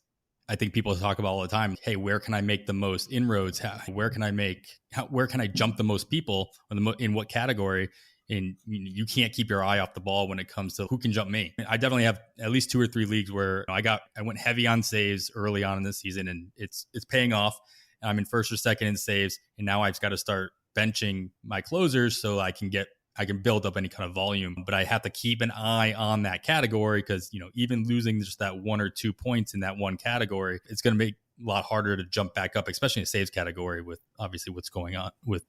I think people talk about all the time. Hey, where can I make the most inroads? Where can I jump the most people in what category? And you can't keep your eye off the ball when it comes to who can jump me. I definitely have at least 2 or 3 leagues where I went heavy on saves early on in this season, and it's paying off. I'm in first or second in saves, and now I've got to start benching my closers so I can build up any kind of volume. But I have to keep an eye on that category because, even losing just that 1 or 2 points in that one category, it's going to make a lot harder to jump back up, especially in a saves category with obviously what's going on with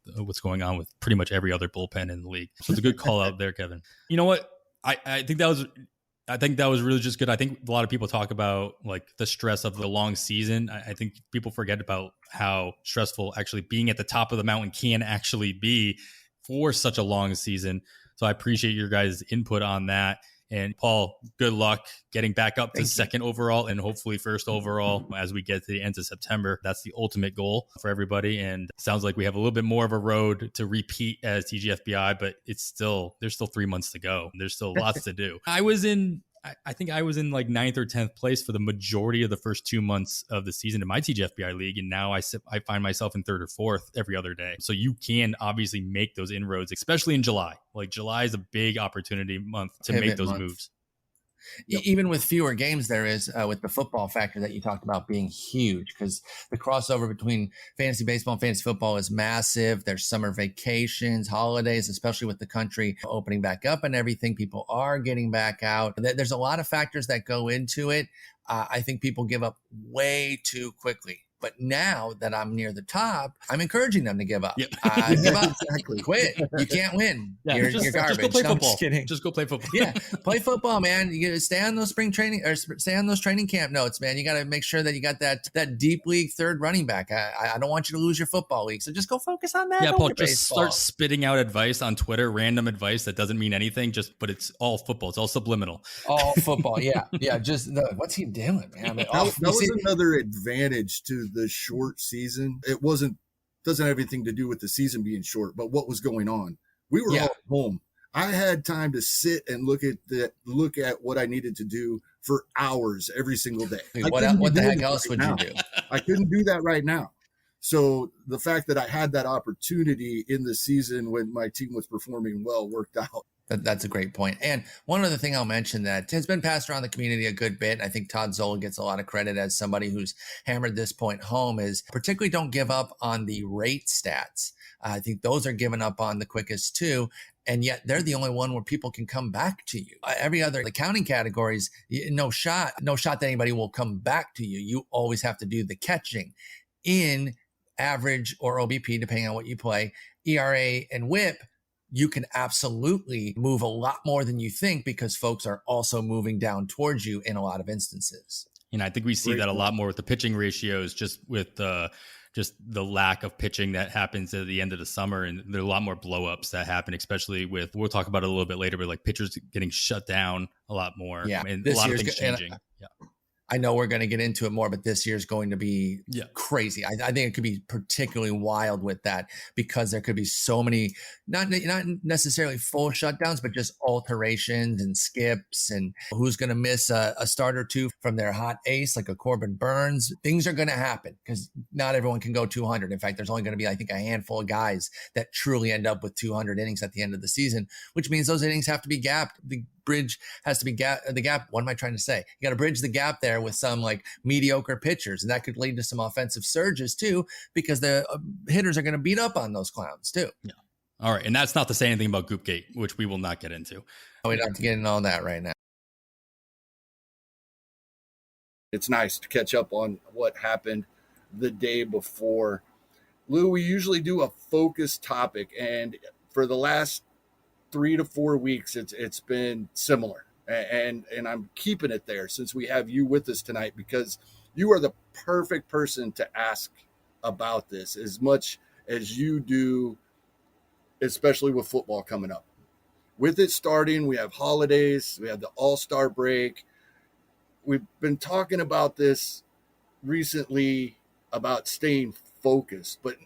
pretty much every other bullpen in the league. So it's a good call out there, Kevin. You know what? I think that was really just good. I think a lot of people talk about like the stress of the long season. I think people forget about how stressful actually being at the top of the mountain can actually be for such a long season. So I appreciate your guys' input on that. And Paul, good luck getting back up to second overall and hopefully first overall as we get to the end of September. That's the ultimate goal for everybody. And it sounds like we have a little bit more of a road to repeat as TGFBI, but there's still 3 months to go. There's still lots to do. I think I was in like 9th or 10th place for the majority of the first 2 months of the season in my TGFBI league. And now I find myself in 3rd or 4th every other day. So you can obviously make those inroads, especially in July. Like July is a big opportunity month to make those moves. Yep. Even with fewer games, there is with the football factor that you talked about being huge, because the crossover between fantasy baseball and fantasy football is massive. There's summer vacations, holidays, especially with the country opening back up and everything. People are getting back out. There's a lot of factors that go into it. I think people give up way too quickly. But now that I'm near the top, I'm encouraging them to give up. Yep. Give up. Exactly. Quit. You can't win. Yeah, you're garbage. Just go play football. I'm just kidding. Just go play football. Yeah, play football, man. You stay on those spring training or stay on those training camp notes, man. You got to make sure that you got that deep league third running back. I don't want you to lose your football league, so just go focus on that. Yeah, Paul, just start spitting out advice on Twitter, random advice that doesn't mean anything. But it's all football. It's all subliminal. All football. Yeah. Just what's he doing, man? That was another advantage to the short season. It doesn't have anything to do with the season being short, but what was going on. We were all at home. I had time to sit and look at what I needed to do for hours every single day. What the heck else would you do? I couldn't do that right now. So the fact that I had that opportunity in the season when my team was performing well worked out. That's a great point. And one other thing I'll mention that has been passed around the community a good bit, I think Todd Zola gets a lot of credit as somebody who's hammered this point home, is particularly don't give up on the rate stats. I think those are given up on the quickest too. And yet they're the only one where people can come back to you. Every other accounting categories, no shot that anybody will come back to you. You always have to do the catching. In average or OBP, depending on what you play, ERA and WHIP, you can absolutely move a lot more than you think because folks are also moving down towards you in a lot of instances. I think we see that a lot more with the pitching ratios, just with the lack of pitching that happens at the end of the summer. And there are a lot more blowups that happen, especially with, we'll talk about it a little bit later, but like pitchers getting shut down a lot more. Yeah. And a lot of things changing. I know we're going to get into it more, but this year is going to be crazy. I think it could be particularly wild with that because there could be so many, not necessarily full shutdowns, but just alterations and skips and who's going to miss a start or two from their hot ace, like a Corbin Burns. Things are going to happen because not everyone can go 200. In fact, there's only going to be, I think, a handful of guys that truly end up with 200 innings at the end of the season, which means those innings have to be gapped. The bridge has to be the gap. What am I trying to say? You got to bridge the gap there with some like mediocre pitchers, and that could lead to some offensive surges too, because the hitters are going to beat up on those clowns too. Yeah. All right. And that's not to say anything about Goopgate, which we will not get into. We don't have to get into all that right now. It's nice to catch up on what happened the day before. Lou, we usually do a focused topic, and for the last 3 to 4 weeks, it's been similar, and I'm keeping it there since we have you with us tonight, because you are the perfect person to ask about this as much as you do, especially with football coming up. With it starting, we have holidays, we have the All-Star break. We've been talking about this recently about staying focused, but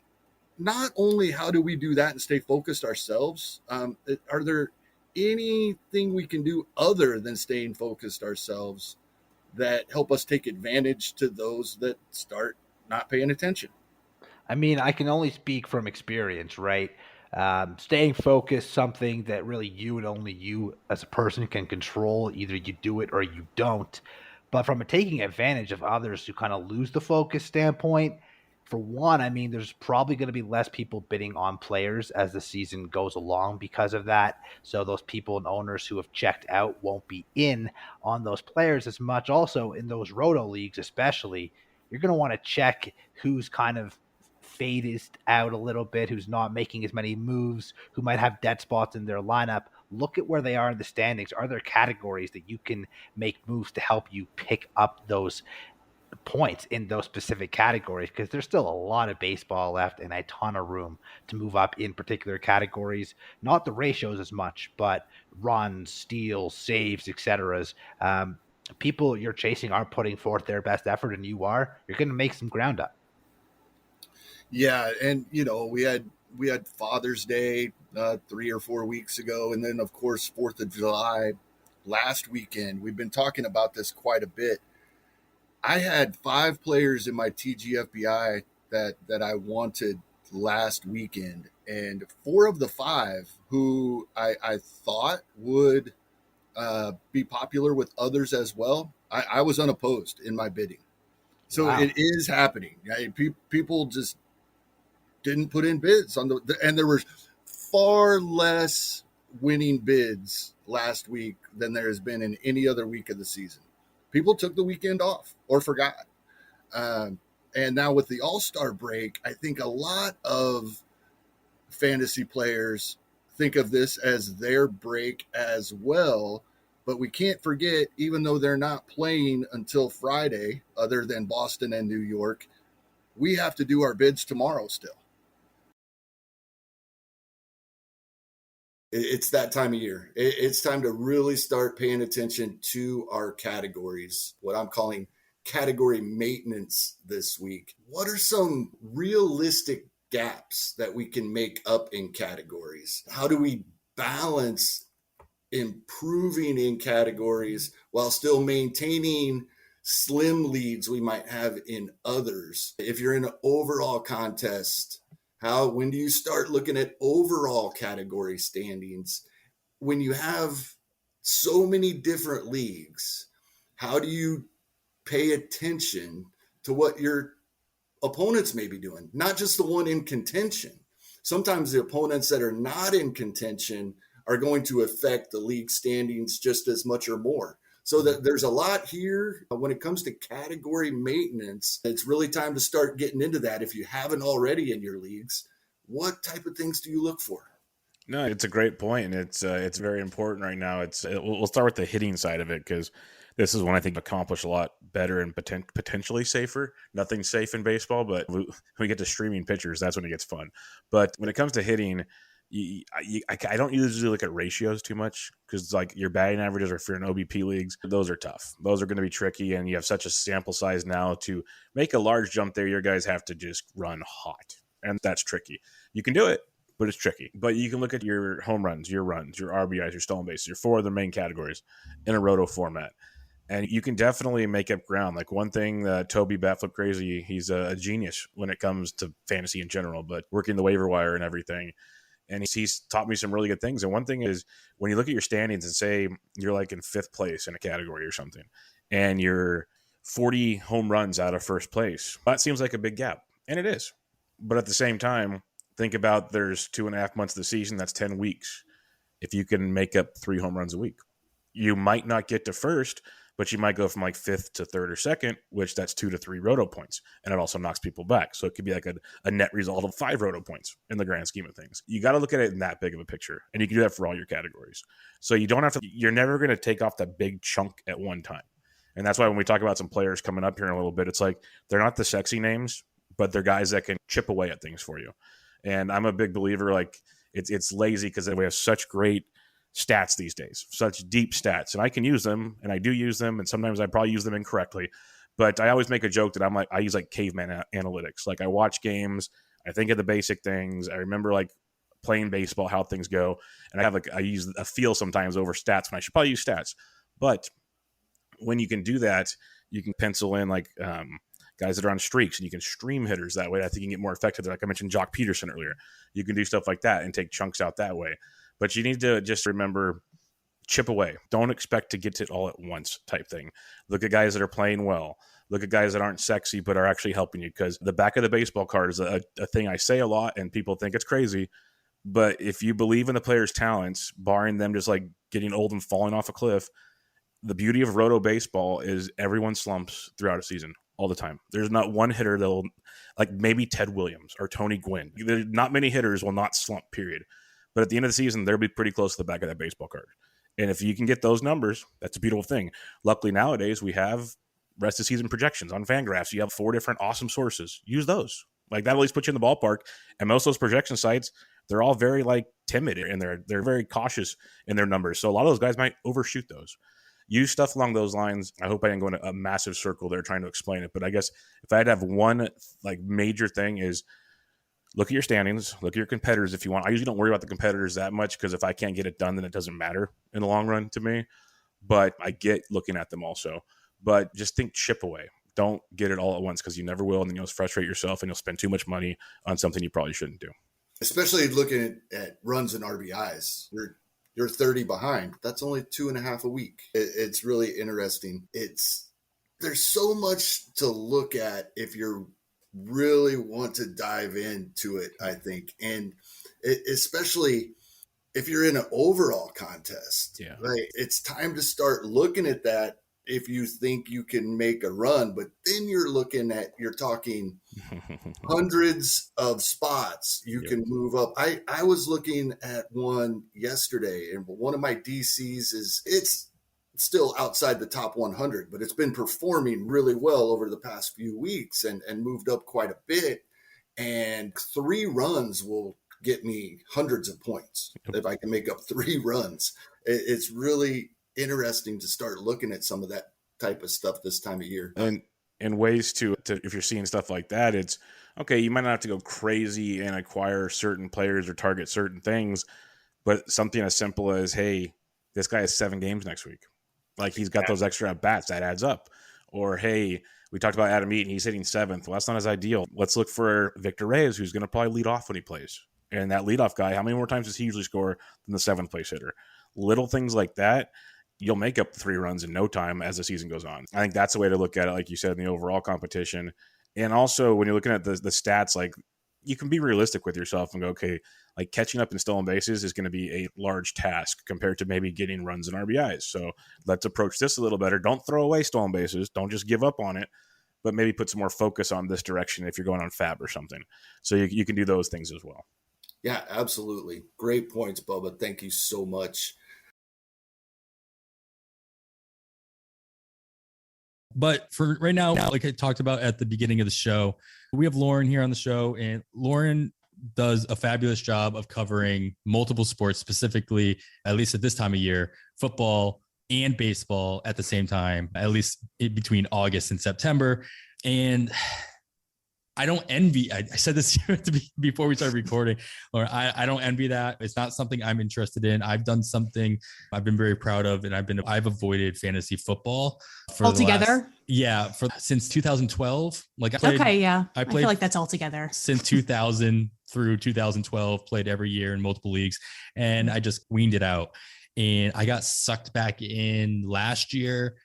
not only how do we do that and stay focused ourselves, are there anything we can do other than staying focused ourselves that help us take advantage to those that start not paying attention? I mean, I can only speak from experience, right? Staying focused, something that really you and only you as a person can control. Either you do it or you don't. But from a taking advantage of others who kind of lose the focus standpoint, for one, I mean, there's probably going to be less people bidding on players as the season goes along because of that. So those people and owners who have checked out won't be in on those players as much. Also, in those roto leagues especially, you're going to want to check who's kind of faded out a little bit, who's not making as many moves, who might have dead spots in their lineup. Look at where they are in the standings. Are there categories that you can make moves to help you pick up those points in those specific categories? Because there's still a lot of baseball left and a ton of room to move up in particular categories. Not the ratios as much, but runs, steals, saves, etc. People you're chasing aren't putting forth their best effort, and you're going to make some ground up. Yeah, and we had Father's Day 3 or 4 weeks ago, and then of course 4th of July last weekend. We've been talking about this quite a bit. I had 5 players in my TGFBI that I wanted last weekend, and 4 of the 5 who I thought would be popular with others as well, I was unopposed in my bidding. So wow. It is happening. People just didn't put in bids and there were far less winning bids last week than there has been in any other week of the season. People took the weekend off or forgot. And now with the All-Star break, I think a lot of fantasy players think of this as their break as well. But we can't forget, even though they're not playing until Friday, other than Boston and New York, we have to do our bids tomorrow still. It's that time of year. It's time to really start paying attention to our categories, what I'm calling category maintenance this week. What are some realistic gaps that we can make up in categories? How do we balance improving in categories while still maintaining slim leads we might have in others? If you're in an overall contest, when do you start looking at overall category standings? when you have so many different leagues, how do you pay attention to what your opponents may be doing? Not just the one in contention. Sometimes the opponents that are not in contention are going to affect the league standings just as much or more. So that there's a lot here when it comes to category maintenance. It's really time to start getting into that. If you haven't already in your leagues, what type of things do you look for? No, it's a great point, and it's very important right now. We'll start with the hitting side of it, because this is one I think accomplish a lot better and potentially safer. Nothing's safe in baseball, but when we get to streaming pitchers, that's when it gets fun. But when it comes to hitting, I don't usually look at ratios too much, because like your batting averages, or if you're in OBP leagues, those are tough. Those are going to be tricky, and you have such a sample size now to make a large jump there. Your guys have to just run hot, and that's tricky. You can do it, but it's tricky. But you can look at your home runs, your RBIs, your stolen bases, your four of the main categories in a roto format. And you can definitely make up ground. Like one thing, Toby Batflip Crazy, he's a genius when it comes to fantasy in general, but working the waiver wire and everything. And he's taught me some really good things. And one thing is, when you look at your standings and say you're like in 5th place in a category or something, and you're 40 home runs out of first place, that seems like a big gap. And it is. But at the same time, think about there's 2.5 months of the season. That's 10 weeks. If you can make up 3 home runs a week, you might not get to first, but you might go from like 5th to 3rd or 2nd, which that's 2 to 3 roto points. And it also knocks people back. So it could be like a net result of 5 roto points in the grand scheme of things. You got to look at it in that big of a picture. And you can do that for all your categories. So you don't have to, you're never going to take off that big chunk at one time. And that's why when we talk about some players coming up here in a little bit, it's like they're not the sexy names, but they're guys that can chip away at things for you. And I'm a big believer, like it's lazy because we have such great stats these days, such deep stats, and I can use them, and I do use them, and sometimes I probably use them incorrectly, but I always make a joke that I use like caveman analytics. Like I watch games, I think of the basic things, I remember like playing baseball, how things go, and I use a feel sometimes over stats when I should probably use stats. But when you can do that, you can pencil in like guys that are on streaks, and you can stream hitters that way. I think you can get more effective. Like I mentioned Jock Peterson earlier, you can do stuff like that and take chunks out that way. But you need to just remember, chip away. Don't expect to get to it all at once type thing. Look at guys that are playing well. Look at guys that aren't sexy but are actually helping you, because the back of the baseball card is a thing I say a lot, and people think it's crazy. But if you believe in the player's talents, barring them just like getting old and falling off a cliff, the beauty of roto baseball is everyone slumps throughout a season all the time. There's not one hitter that'll, like maybe Ted Williams or Tony Gwynn. There's not many hitters will not slump, period. But at the end of the season, they'll be pretty close to the back of that baseball card. And if you can get those numbers, that's a beautiful thing. Luckily, nowadays, we have rest of season projections on FanGraphs. You have 4 different awesome sources. Use those. Like that at least put you in the ballpark. And most of those projection sites, they're all very like timid, and they're very cautious in their numbers. So a lot of those guys might overshoot those. Use stuff along those lines. I hope I didn't go in a massive circle there trying to explain it. But I guess if I had to have one like major thing is, look at your standings, look at your competitors if you want. I usually don't worry about the competitors that much, because if I can't get it done, then it doesn't matter in the long run to me. But I get looking at them also. But just think chip away. Don't get it all at once, because you never will, and then you'll frustrate yourself, and you'll spend too much money on something you probably shouldn't do. Especially looking at runs and RBIs. You're 30 behind. That's only 2.5 a week. It's really interesting. There's so much to look at if you're really want to dive into it, I think. And especially if you're in an overall contest, right? It's time to start looking at that if you think you can make a run, but then you're talking hundreds of spots you can move up. I was looking at one yesterday, and one of my DCs it's still outside the top 100, but it's been performing really well over the past few weeks and moved up quite a bit. And 3 runs will get me hundreds of points if I can make up 3 runs. It's really interesting to start looking at some of that type of stuff this time of year. And ways to if you're seeing stuff like that, it's okay. You might not have to go crazy and acquire certain players or target certain things, but something as simple as, hey, this guy has 7 games next week. Like he's got those extra at bats, that adds up. Or, hey, we talked about Adam Eaton, he's hitting 7th. Well, that's not his ideal. Let's look for Victor Reyes, who's going to probably lead off when he plays. And that leadoff guy, how many more times does he usually score than the 7th place hitter? Little things like that, you'll make up 3 runs in no time as the season goes on. I think that's the way to look at it, like you said, in the overall competition. And also when you're looking at the stats, like you can be realistic with yourself and go, okay, like catching up in stolen bases is going to be a large task compared to maybe getting runs and RBIs. So let's approach this a little better. Don't throw away stolen bases. Don't just give up on it, but maybe put some more focus on this direction if you're going on FAAB or something. So you can do those things as well. Yeah, absolutely. Great points, Bubba. Thank you so much. But for right now, like I talked about at the beginning of the show, we have Lauren here on the show, and Lauren does a fabulous job of covering multiple sports, specifically, at least at this time of year, football and baseball at the same time, at least between August and September. And I don't envy, I said this before we started recording, or I don't envy that. It's not something I'm interested in. I've done something I've been very proud of, and I've avoided fantasy football for altogether. Since 2012. Like I feel like that's altogether. Since 2000 through 2012, played every year in multiple leagues, and I just weaned it out. And I got sucked back in last year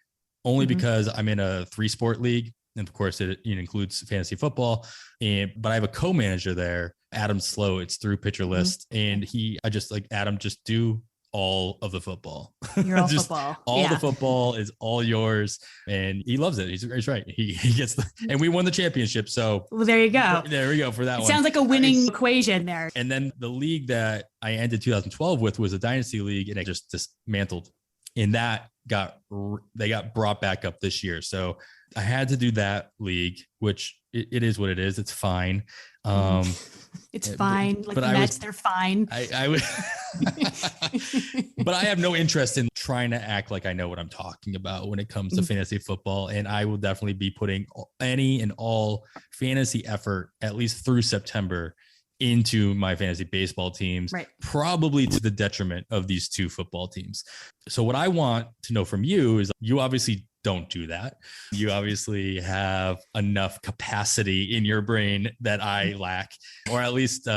only because I'm in a 3-sport league. And of course, it includes fantasy football. But I have a co-manager there, Adam Slow. It's through Pitcher List. And I just like, Adam, just do all of the football. You're all football. All the football is all yours. And he loves it. He's right. He gets and we won the championship. So there you go. There we go for that one. Sounds like a winning equation there. And then the league that I ended 2012 with was a dynasty league, and I just dismantled. And that they got brought back up this year. So I had to do that league, which it is what it is. It's fine. It's fine. Like the Mets, they're fine. I would, but I have no interest in trying to act like I know what I'm talking about when it comes to fantasy football. And I will definitely be putting any and all fantasy effort, at least through September, into my fantasy baseball teams, probably to the detriment of these 2 football teams. So what I want to know from you is, you obviously don't do that. You obviously have enough capacity in your brain that I lack, or at least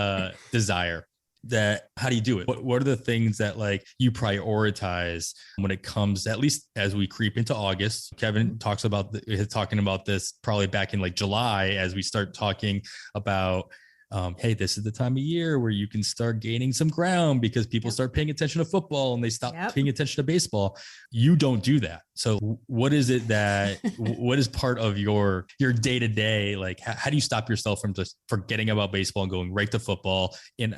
desire. How do you do it? What are the things that like you prioritize when it comes, at least as we creep into August? Kevin talking about this probably back in like July, as we start talking about hey, this is the time of year where you can start gaining some ground because people start paying attention to football and they stop paying attention to baseball. You don't do that. So what is it what is part of your day to day? Like, how do you stop yourself from just forgetting about baseball and going right to football, and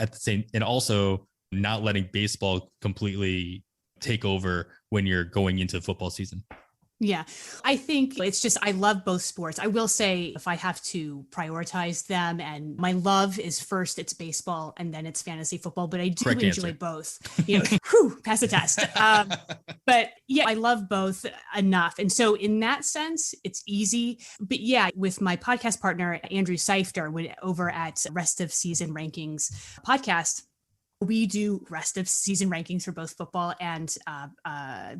also not letting baseball completely take over when you're going into football season? Yeah, I think it's just, I love both sports. I will say, if I have to prioritize them, and my love is first, it's baseball, and then it's fantasy football, but I do enjoy both. Pass the test. But yeah, I love both enough. And so in that sense, it's easy. But yeah, with my podcast partner, Andrew Seifter, over at Rest of Season Rankings podcast, we do rest of season rankings for both football and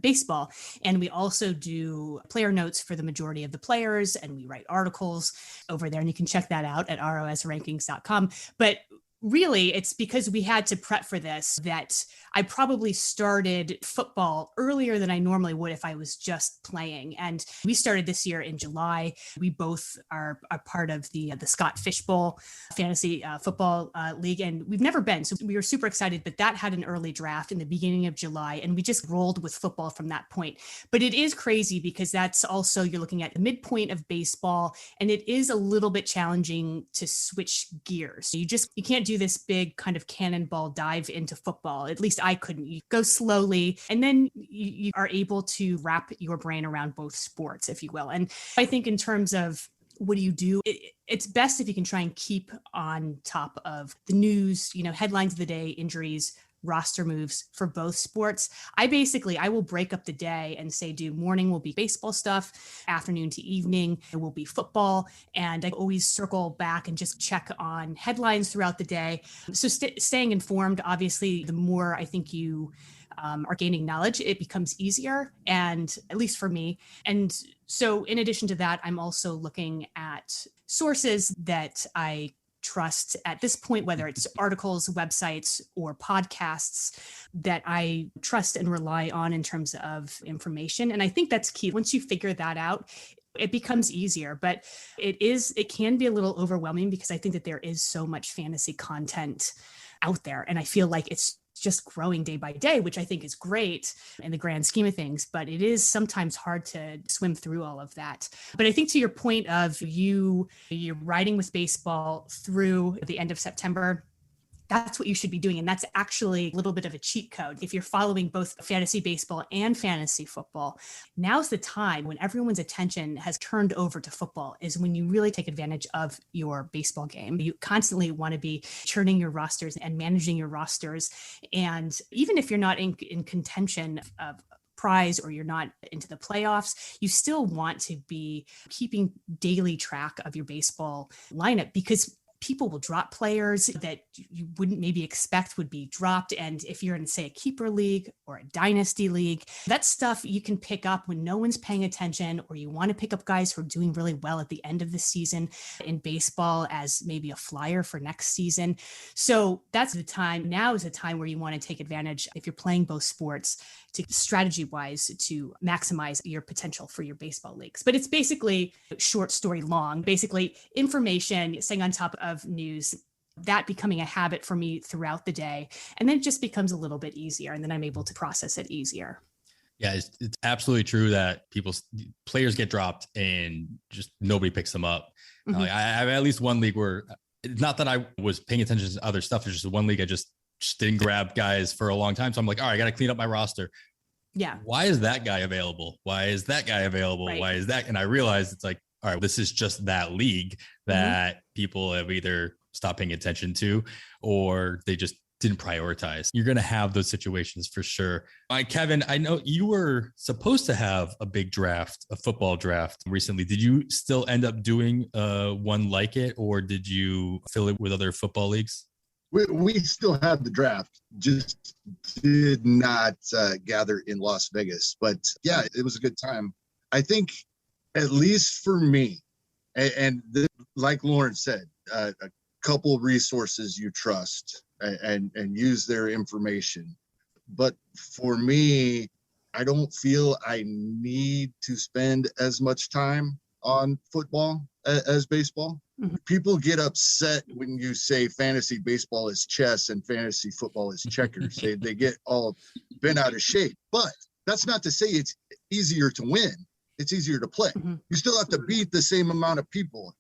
baseball. And we also do player notes for the majority of the players, and we write articles over there. And you can check that out at rosrankings.com. But really, it's because we had to prep for this that I probably started football earlier than I normally would if I was just playing. And we started this year in July. We both are a part of the Scott Fishbowl Fantasy Football League, and we've never been. So we were super excited, but that had an early draft in the beginning of July, and we just rolled with football from that point. But it is crazy because that's also, you're looking at the midpoint of baseball, and it is a little bit challenging to switch gears. You can't do this big kind of cannonball dive into football. At least I couldn't. You go slowly, and then you are able to wrap your brain around both sports, if you will. And I think in terms of what do you do, it's best if you can try and keep on top of the news, headlines of the day, injuries, roster moves for both sports. I will break up the day and say, morning will be baseball stuff, afternoon to evening it will be football, and I always circle back and just check on headlines throughout the day. So staying informed, obviously, the more I think you are gaining knowledge, it becomes easier, and at least for me. And so in addition to that, I'm also looking at sources that I trust at this point, whether it's articles, websites, or podcasts that I trust and rely on in terms of information. And I think that's key. Once you figure that out, it becomes easier, but it can be a little overwhelming because I think that there is so much fantasy content out there. And I feel like it's just growing day by day, which I think is great in the grand scheme of things, but it is sometimes hard to swim through all of that. But I think to your point of you're riding with baseball through the end of September, that's what you should be doing. And that's actually a little bit of a cheat code. If you're following both fantasy baseball and fantasy football, now's the time when everyone's attention has turned over to football, is when you really take advantage of your baseball game. You constantly want to be churning your rosters and managing your rosters. And even if you're not in contention of prize or you're not into the playoffs, you still want to be keeping daily track of your baseball lineup, because people will drop players that you wouldn't maybe expect would be dropped. And if you're in, say, a keeper league or a dynasty league, that stuff you can pick up when no one's paying attention, or you want to pick up guys who are doing really well at the end of the season in baseball as maybe a flyer for next season. So that's the time. Now is the time where you want to take advantage, if you're playing both sports, to strategy wise to maximize your potential for your baseball leagues. But it's basically short story long, basically information, staying on top of news, that becoming a habit for me throughout the day. And then it just becomes a little bit easier, and then I'm able to process it easier. Yeah, it's absolutely true that players get dropped and just nobody picks them up. Mm-hmm. I have at least one league where, it's not that I was paying attention to other stuff, it's just one league I just didn't grab guys for a long time. So I'm like, all right, I got to clean up my roster. Yeah. Why is that guy available? Why is that guy available? Right. Why is that? And I realized it's like, all right, this is just that league that people have either stopped paying attention to, or they just didn't prioritize. You're going to have those situations for sure. All right, Kevin, I know you were supposed to have a big draft, a football draft recently. Did you still end up doing one like it, or did you fill it with other football leagues? We still had the draft, just did not gather in Las Vegas. But yeah, it was a good time. I think, at least for me, and like Lauren said, a couple resources you trust and use their information. But for me, I don't feel I need to spend as much time on football as baseball. Mm-hmm. People get upset when you say fantasy baseball is chess and fantasy football is checkers. They get all bent out of shape. But that's not to say it's easier to win. It's easier to play. Mm-hmm. You still have to beat the same amount of people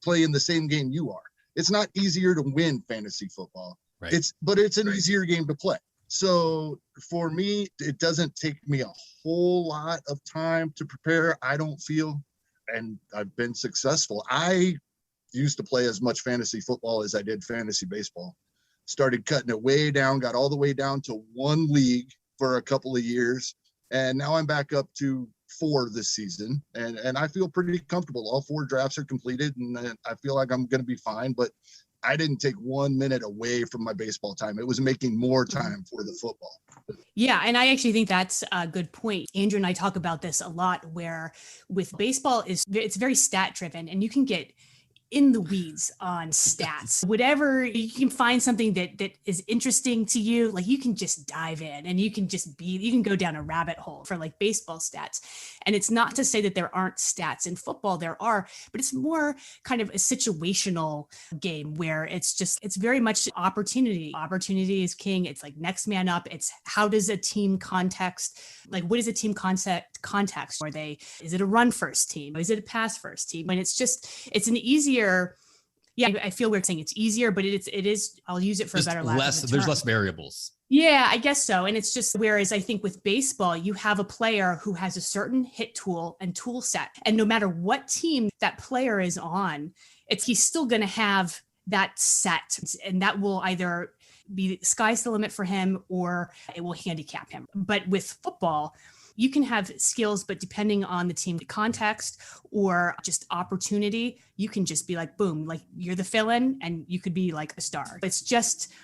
play in the same game you are. It's not easier to win fantasy football. Right. But it's an easier game to play. So for me, it doesn't take me a whole lot of time to prepare, I don't feel. And I've been successful. I used to play as much fantasy football as I did fantasy baseball. Started cutting it way down, got all the way down to one league for a couple of years. And now I'm back up to 4 this season. And I feel pretty comfortable. All 4 drafts are completed, and I feel like I'm going to be fine. But I didn't take 1 minute away from my baseball time. It was making more time for the football. Yeah. And I actually think that's a good point. Andrew and I talk about this a lot, where with baseball it's very stat driven, and you can get in the weeds on stats. Whatever, you can find something that is interesting to you, like you can just dive in and you can go down a rabbit hole for like baseball stats. And it's not to say that there aren't stats in football, there are, but it's more kind of a situational game where it's very much opportunity. Opportunity is king. It's like next man up. It's how does a team context, like what is a team context? Is it a run first team? Is it a pass first team? And it's an easier, yeah, I feel weird saying it's easier, but it is, I'll use it for Just a better lack of a term. There's less variables. Yeah, I guess so. And it's just, whereas I think with baseball, you have a player who has a certain hit tool and tool set. And no matter what team that player is on, he's still going to have that set. And that will either be sky's the limit for him or it will handicap him. But with football, you can have skills, but depending on the team context or just opportunity, you can just be like, boom, like you're the fill-in and you could be like a star. It's just,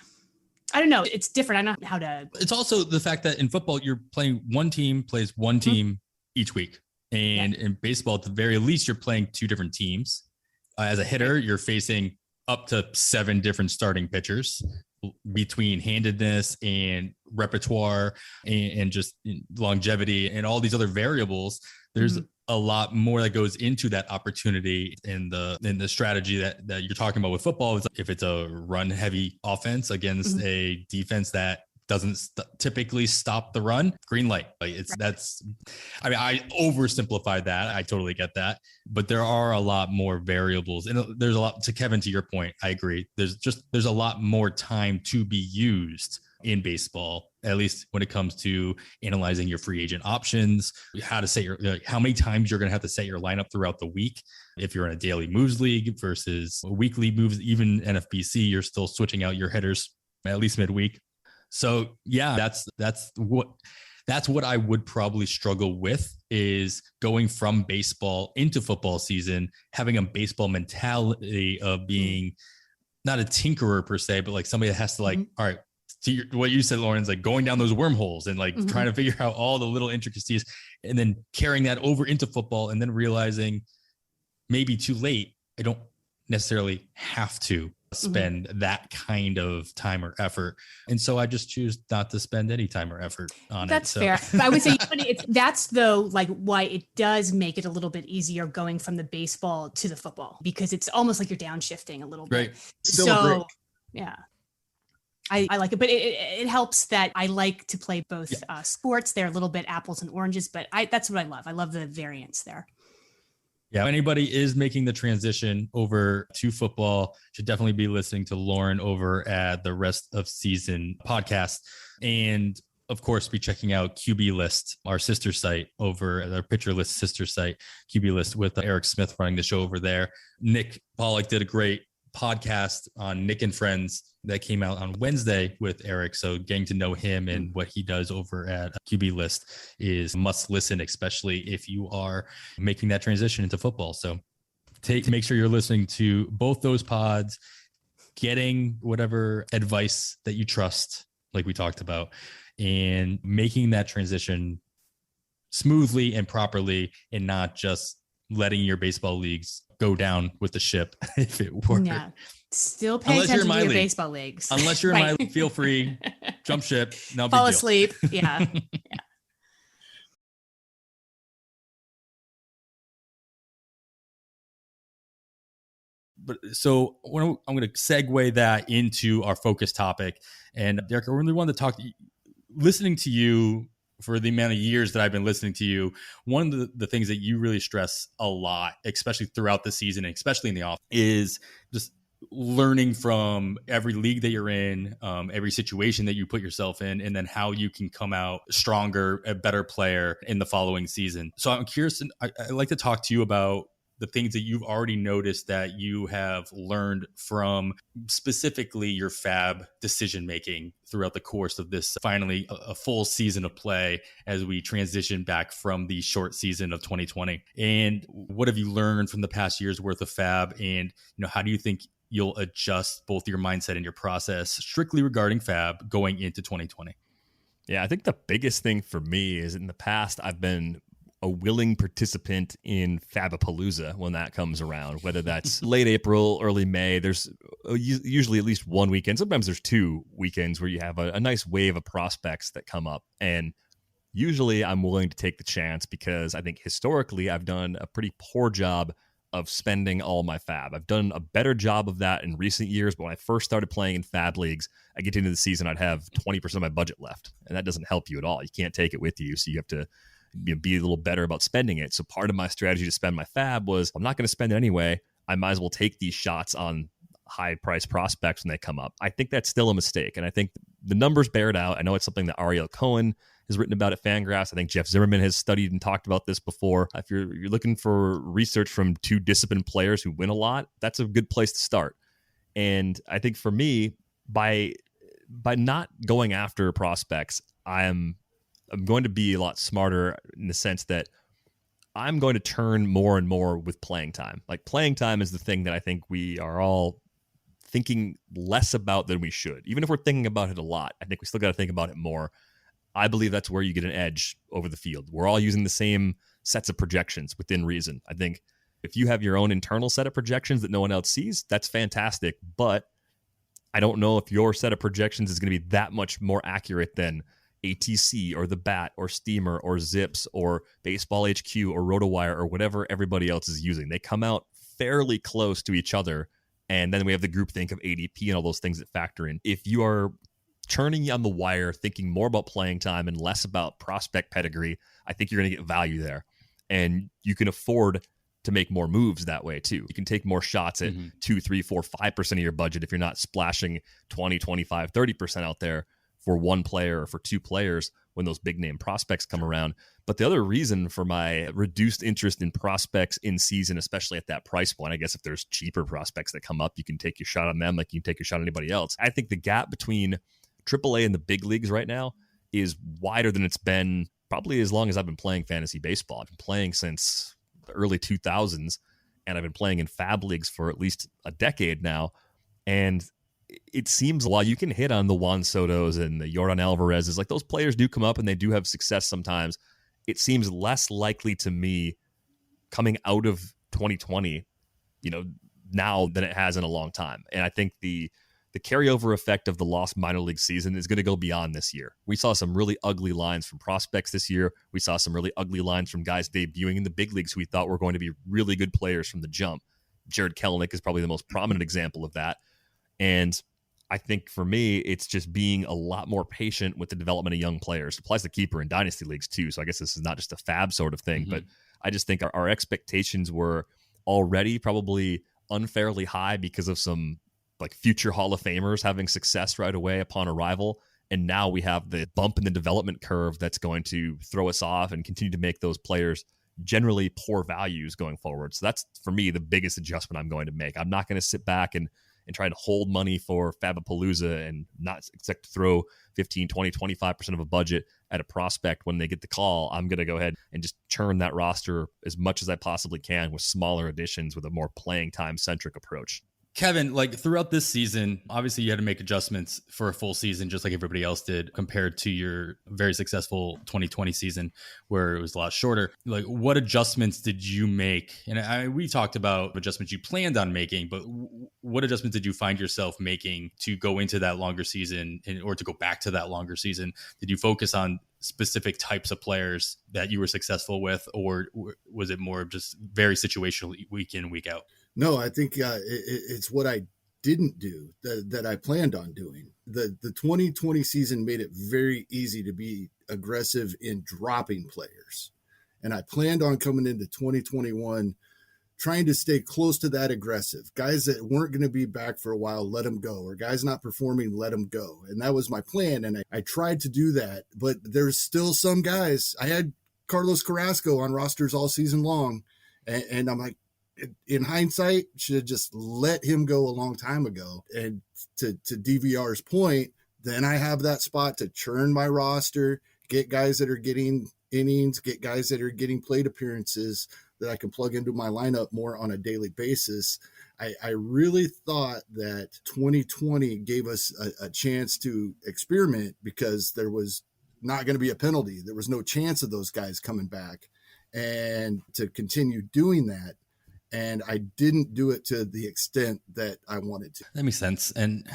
I don't know. It's different. I don't know how to. It's also the fact that in football, you're playing one team plays one team each week. And in baseball, at the very least, you're playing 2 different teams. As a hitter, you're facing up to 7 different starting pitchers between handedness and repertoire and just longevity and all these other variables. There's a lot more that goes into that opportunity in the strategy that you're talking about with football. If it's a run heavy offense against a defense that doesn't typically stop the run, green light. Like I oversimplified that. I totally get that, but there are a lot more variables, and there's a lot to Kevin, to your point. I agree. There's a lot more time to be used in baseball, at least when it comes to analyzing your free agent options, how to set how many times you're going to have to set your lineup throughout the week. If you're in a daily moves league versus weekly moves, even NFBC, you're still switching out your hitters at least midweek. So yeah, that's what I would probably struggle with, is going from baseball into football season, having a baseball mentality of being not a tinkerer per se, but like somebody that has to all right, to what you said, Lauren's like going down those wormholes and like trying to figure out all the little intricacies and then carrying that over into football and then realizing maybe too late, I don't necessarily have to spend that kind of time or effort. And so I just choose not to spend any time or effort on That's it. fair. But I would say that's though, like why it does make it a little bit easier going from the baseball to the football, because it's almost like you're downshifting a little bit. Right. Still a break. Yeah. I like it, but it helps that I like to play both sports. They're a little bit apples and oranges, but that's what I love. I love the variance there. Yeah, if anybody is making the transition over to football, should definitely be listening to Lauren over at the Rest of Season podcast. And of course, be checking out QB List, our sister site over at our Pitcher List sister site, QB List, with Eric Smith running the show over there. Nick Pollock did a great podcast on Nick and Friends that came out on Wednesday with Eric. So getting to know him and what he does over at QB List is must listen, especially if you are making that transition into football. So make sure you're listening to both those pods, getting whatever advice that you trust, like we talked about, and making that transition smoothly and properly, and not just letting your baseball leagues go down with the ship if it were. Yeah. Still pay attention to your baseball leagues. Unless you're in my league, feel free, jump ship. No Fall big deal. asleep. Yeah. Yeah. But so I'm going to segue that into our focus topic. And Derek, I really wanted to talk, listening to you for the amount of years that I've been listening to you. One of the things that you really stress a lot, especially throughout the season, and especially in the off, is just learning from every league that you're in, every situation that you put yourself in, and then how you can come out stronger, a better player in the following season. So I'm curious, and I'd like to talk to you about the things that you've already noticed that you have learned from specifically your FAAB decision-making throughout the course of this, finally a full season of play as we transition back from the short season of 2020. And what have you learned from the past year's worth of FAAB? And, how do you think you'll adjust both your mindset and your process strictly regarding FAAB going into 2020? Yeah, I think the biggest thing for me is in the past, I've been a willing participant in Fabapalooza when that comes around, whether that's late April, early May. There's usually at least one weekend. Sometimes there's 2 weekends where you have a nice wave of prospects that come up. And usually I'm willing to take the chance because I think historically I've done a pretty poor job of spending all my FAAB. I've done a better job of that in recent years, but when I first started playing in FAAB leagues, I get into the season, I'd have 20% of my budget left. And that doesn't help you at all. You can't take it with you. So you have to be a little better about spending it. So part of my strategy to spend my FAAB was, I'm not going to spend it anyway. I might as well take these shots on high price prospects when they come up. I think that's still a mistake. And I think the numbers bear it out. I know it's something that Ariel Cohen has written about at Fangraphs. I think Jeff Zimmerman has studied and talked about this before. If you're looking for research from 2 disciplined players who win a lot, that's a good place to start. And I think for me, by not going after prospects, I'm going to be a lot smarter in the sense that I'm going to turn more and more with playing time. Like, playing time is the thing that I think we are all thinking less about than we should. Even if we're thinking about it a lot, I think we still got to think about it more. I believe that's where you get an edge over the field. We're all using the same sets of projections within reason. I think If you have your own internal set of projections that no one else sees, that's fantastic. But I don't know if your set of projections is going to be that much more accurate than ATC or The Bat or Steamer or Zips or Baseball HQ or RotoWire or whatever everybody else is using. They come out fairly close to each other. And then we have the groupthink of ADP and all those things that factor in. If you are turning on the wire, thinking more about playing time and less about prospect pedigree, I think you're going to get value there. And you can afford to make more moves that way too. You can take more shots at 2, 3, 4, 5% of your budget if you're not splashing 20, 25, 30% out there for one player or for two players when those big name prospects come around. But the other reason for my reduced interest in prospects in season, especially at that price point, I guess if there's cheaper prospects that come up, you can take your shot on them like you can take your shot on anybody else. I think the gap between AAA and the big leagues right now is wider than it's been probably as long as I've been playing fantasy baseball. I've been playing since the early 2000s, and I've been playing in FAAB leagues for at least a decade now. And it seems while you can hit on the Juan Sotos and the Yordan Alvarez's, like those players do come up and they do have success sometimes. It seems less likely to me coming out of 2020, now than it has in a long time. And I think the carryover effect of the lost minor league season is going to go beyond this year. We saw some really ugly lines from prospects this year. We saw some really ugly lines from guys debuting in the big leagues who we thought were going to be really good players from the jump. Jared Kelenic is probably the most prominent example of that. And I think for me, it's just being a lot more patient with the development of young players. It applies to keeper and dynasty leagues too. So I guess this is not just a FAAB sort of thing, but I just think our expectations were already probably unfairly high because of some like future Hall of Famers having success right away upon arrival. And now we have the bump in the development curve that's going to throw us off and continue to make those players generally poor values going forward. So that's, for me, the biggest adjustment I'm going to make. I'm not going to sit back and try to hold money for FAABapalooza and not expect to throw 15, 20, 25% of a budget at a prospect when they get the call. I'm going to go ahead and just churn that roster as much as I possibly can with smaller additions with a more playing time centric approach. Kevin, like throughout this season, obviously you had to make adjustments for a full season, just like everybody else did, compared to your very successful 2020 season where it was a lot shorter. Like, what adjustments did you make? And we talked about adjustments you planned on making, but what adjustments did you find yourself making to go into that longer season or to go back to that longer season? Did you focus on specific types of players that you were successful with, or was it more of just very situational week in, week out? No, I think it's what I didn't do that I planned on doing. The 2020 season made it very easy to be aggressive in dropping players. And I planned on coming into 2021 trying to stay close to that aggressive. Guys that weren't going to be back for a while, let them go. Or guys not performing, let them go. And that was my plan. And I tried to do that. But there's still some guys. I had Carlos Carrasco on rosters all season long. And I'm like, in hindsight, should have just let him go a long time ago. And to DVR's point, then I have that spot to churn my roster, get guys that are getting innings, get guys that are getting plate appearances that I can plug into my lineup more on a daily basis. I really thought that 2020 gave us a chance to experiment because there was not going to be a penalty. There was no chance of those guys coming back, and to continue doing that. And I didn't do it to the extent that I wanted to. That makes sense. And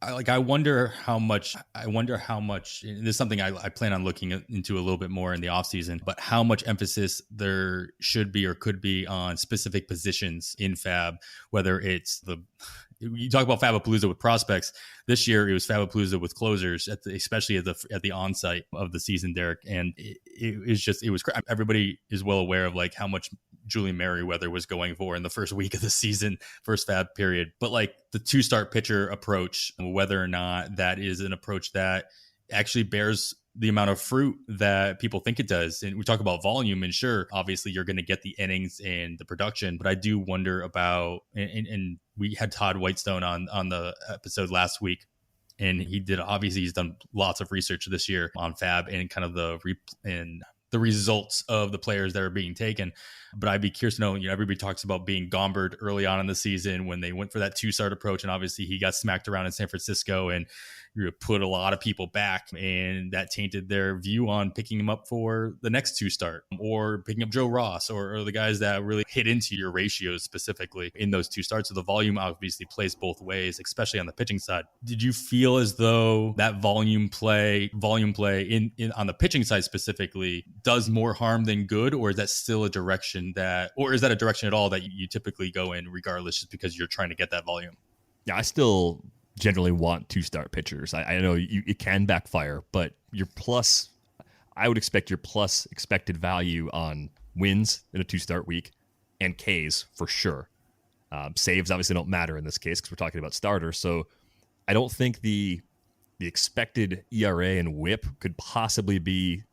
I wonder how much, and this is something I plan on looking into a little bit more in the off season, but how much emphasis there should be or could be on specific positions in FAAB, whether it's you talk about FAABapalooza with prospects. This year it was FAABapalooza with closers, especially at the onsite of the season, Derek. And it was everybody is well aware of like how much Julian Merriweather was going for in the first week of the season, first FAAB period. But like the 2-start pitcher approach, whether or not that is an approach that actually bears the amount of fruit that people think it does. And we talk about volume, and sure, obviously you're going to get the innings and the production, but I do wonder about, and we had Todd Whitestone on the episode last week, and he's done lots of research this year on FAAB and kind of and the results of the players that are being taken. But I'd be curious to know, everybody talks about being Gombered early on in the season when they went for that 2-start approach. And obviously he got smacked around in San Francisco and put a lot of people back, and that tainted their view on picking him up for the next 2-start, or picking up Joe Ross, or the guys that really hit into your ratios specifically in those 2 starts. So the volume obviously plays both ways, especially on the pitching side. Did you feel as though that volume play in on the pitching side specifically does more harm than good, or is that still a direction or is that a direction at all that you typically go in regardless, just because you're trying to get that volume? Yeah, I still generally want 2-start pitchers. I know it can backfire, but I would expect your plus expected value on wins in a 2-start week and Ks for sure. Saves obviously don't matter in this case because we're talking about starters. So I don't think the expected ERA and WHIP could possibly be,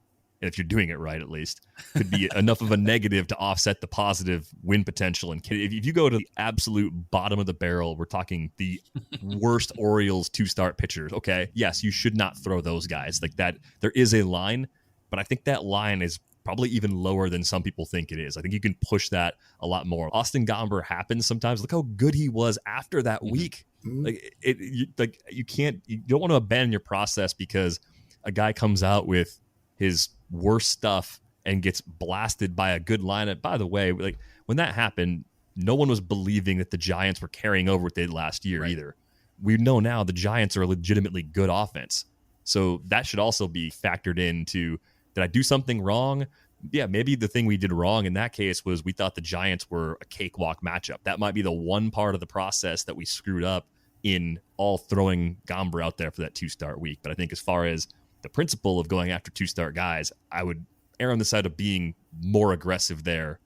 and if you're doing it right at least, could be enough of a negative to offset the positive win potential. And if you go to the absolute bottom of the barrel, we're talking the worst Orioles 2-start pitchers. Okay, yes, you should not throw those guys like that. There is a line, but I think that line is probably even lower than some people think it is. I think you can push that a lot more. Austin Gomber happens sometimes. Look how good he was after that week. You don't want to abandon your process because a guy comes out with his worst stuff and gets blasted by a good lineup. By the way, like when that happened, no one was believing that the Giants were carrying over what they did last year either. We know now the Giants are a legitimately good offense. So that should also be factored into, did I do something wrong? Yeah, maybe the thing we did wrong in that case was we thought the Giants were a cakewalk matchup. That might be the one part of the process that we screwed up in all throwing Gomber out there for that 2-start week. But I think as far as the principle of going after 2-start guys, I would err on the side of being more aggressive there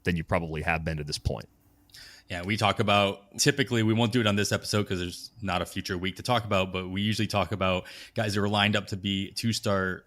than you probably have been to this point. Yeah, we talk about, typically we won't do it on this episode because there's not a future week to talk about, but we usually talk about guys that are lined up to be 2-start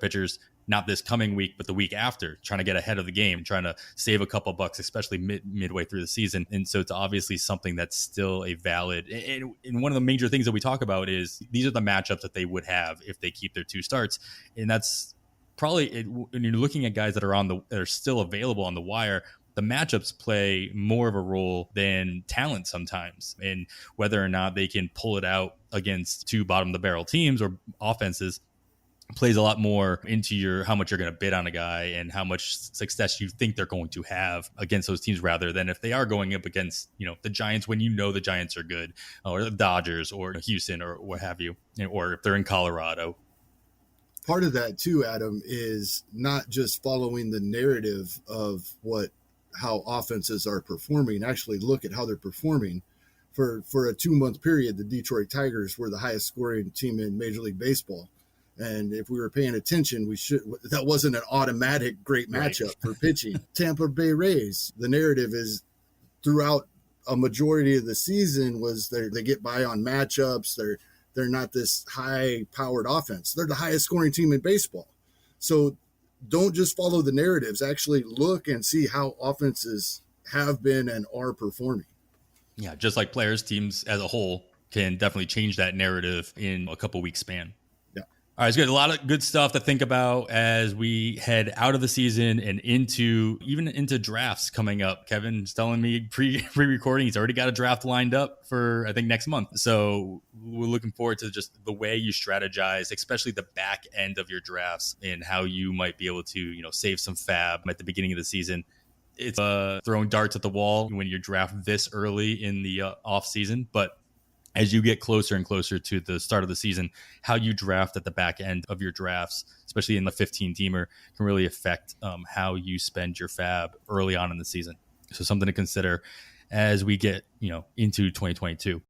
pitchers, not this coming week, but the week after, trying to get ahead of the game, trying to save a couple bucks, especially midway through the season. And so it's obviously something that's still a valid, and one of the major things that we talk about is these are the matchups that they would have if they keep their 2 starts. And that's probably, when you're looking at guys that are still available on the wire, the matchups play more of a role than talent sometimes, and whether or not they can pull it out against 2 bottom of the barrel teams or offenses plays a lot more into how much you're going to bid on a guy and how much success you think they're going to have against those teams, rather than if they are going up against, the Giants, when the Giants are good, or the Dodgers or Houston or what have you, or if they're in Colorado. Part of that too, Adam, is not just following the narrative of how offenses are performing. Actually look at how they're performing. For a 2-month period, the Detroit Tigers were the highest scoring team in Major League Baseball. And if we were paying attention, that wasn't an automatic great matchup for pitching. Tampa Bay Rays, the narrative is throughout a majority of the season was they get by on matchups. They're not this high powered offense. They're the highest scoring team in baseball. So don't just follow the narratives. Actually look and see how offenses have been and are performing. Yeah, just like players, teams as a whole can definitely change that narrative in a couple weeks span. All right, it's good. A lot of good stuff to think about as we head out of the season and into drafts coming up. Kevin's telling me pre-recording he's already got a draft lined up for, I think, next month. So we're looking forward to just the way you strategize, especially the back end of your drafts and how you might be able to, save some FAAB at the beginning of the season. It's throwing darts at the wall when you draft this early in the off season, but as you get closer and closer to the start of the season, how you draft at the back end of your drafts, especially in the 15-teamer, can really affect how you spend your FAAB early on in the season. So something to consider as we get, into 2022.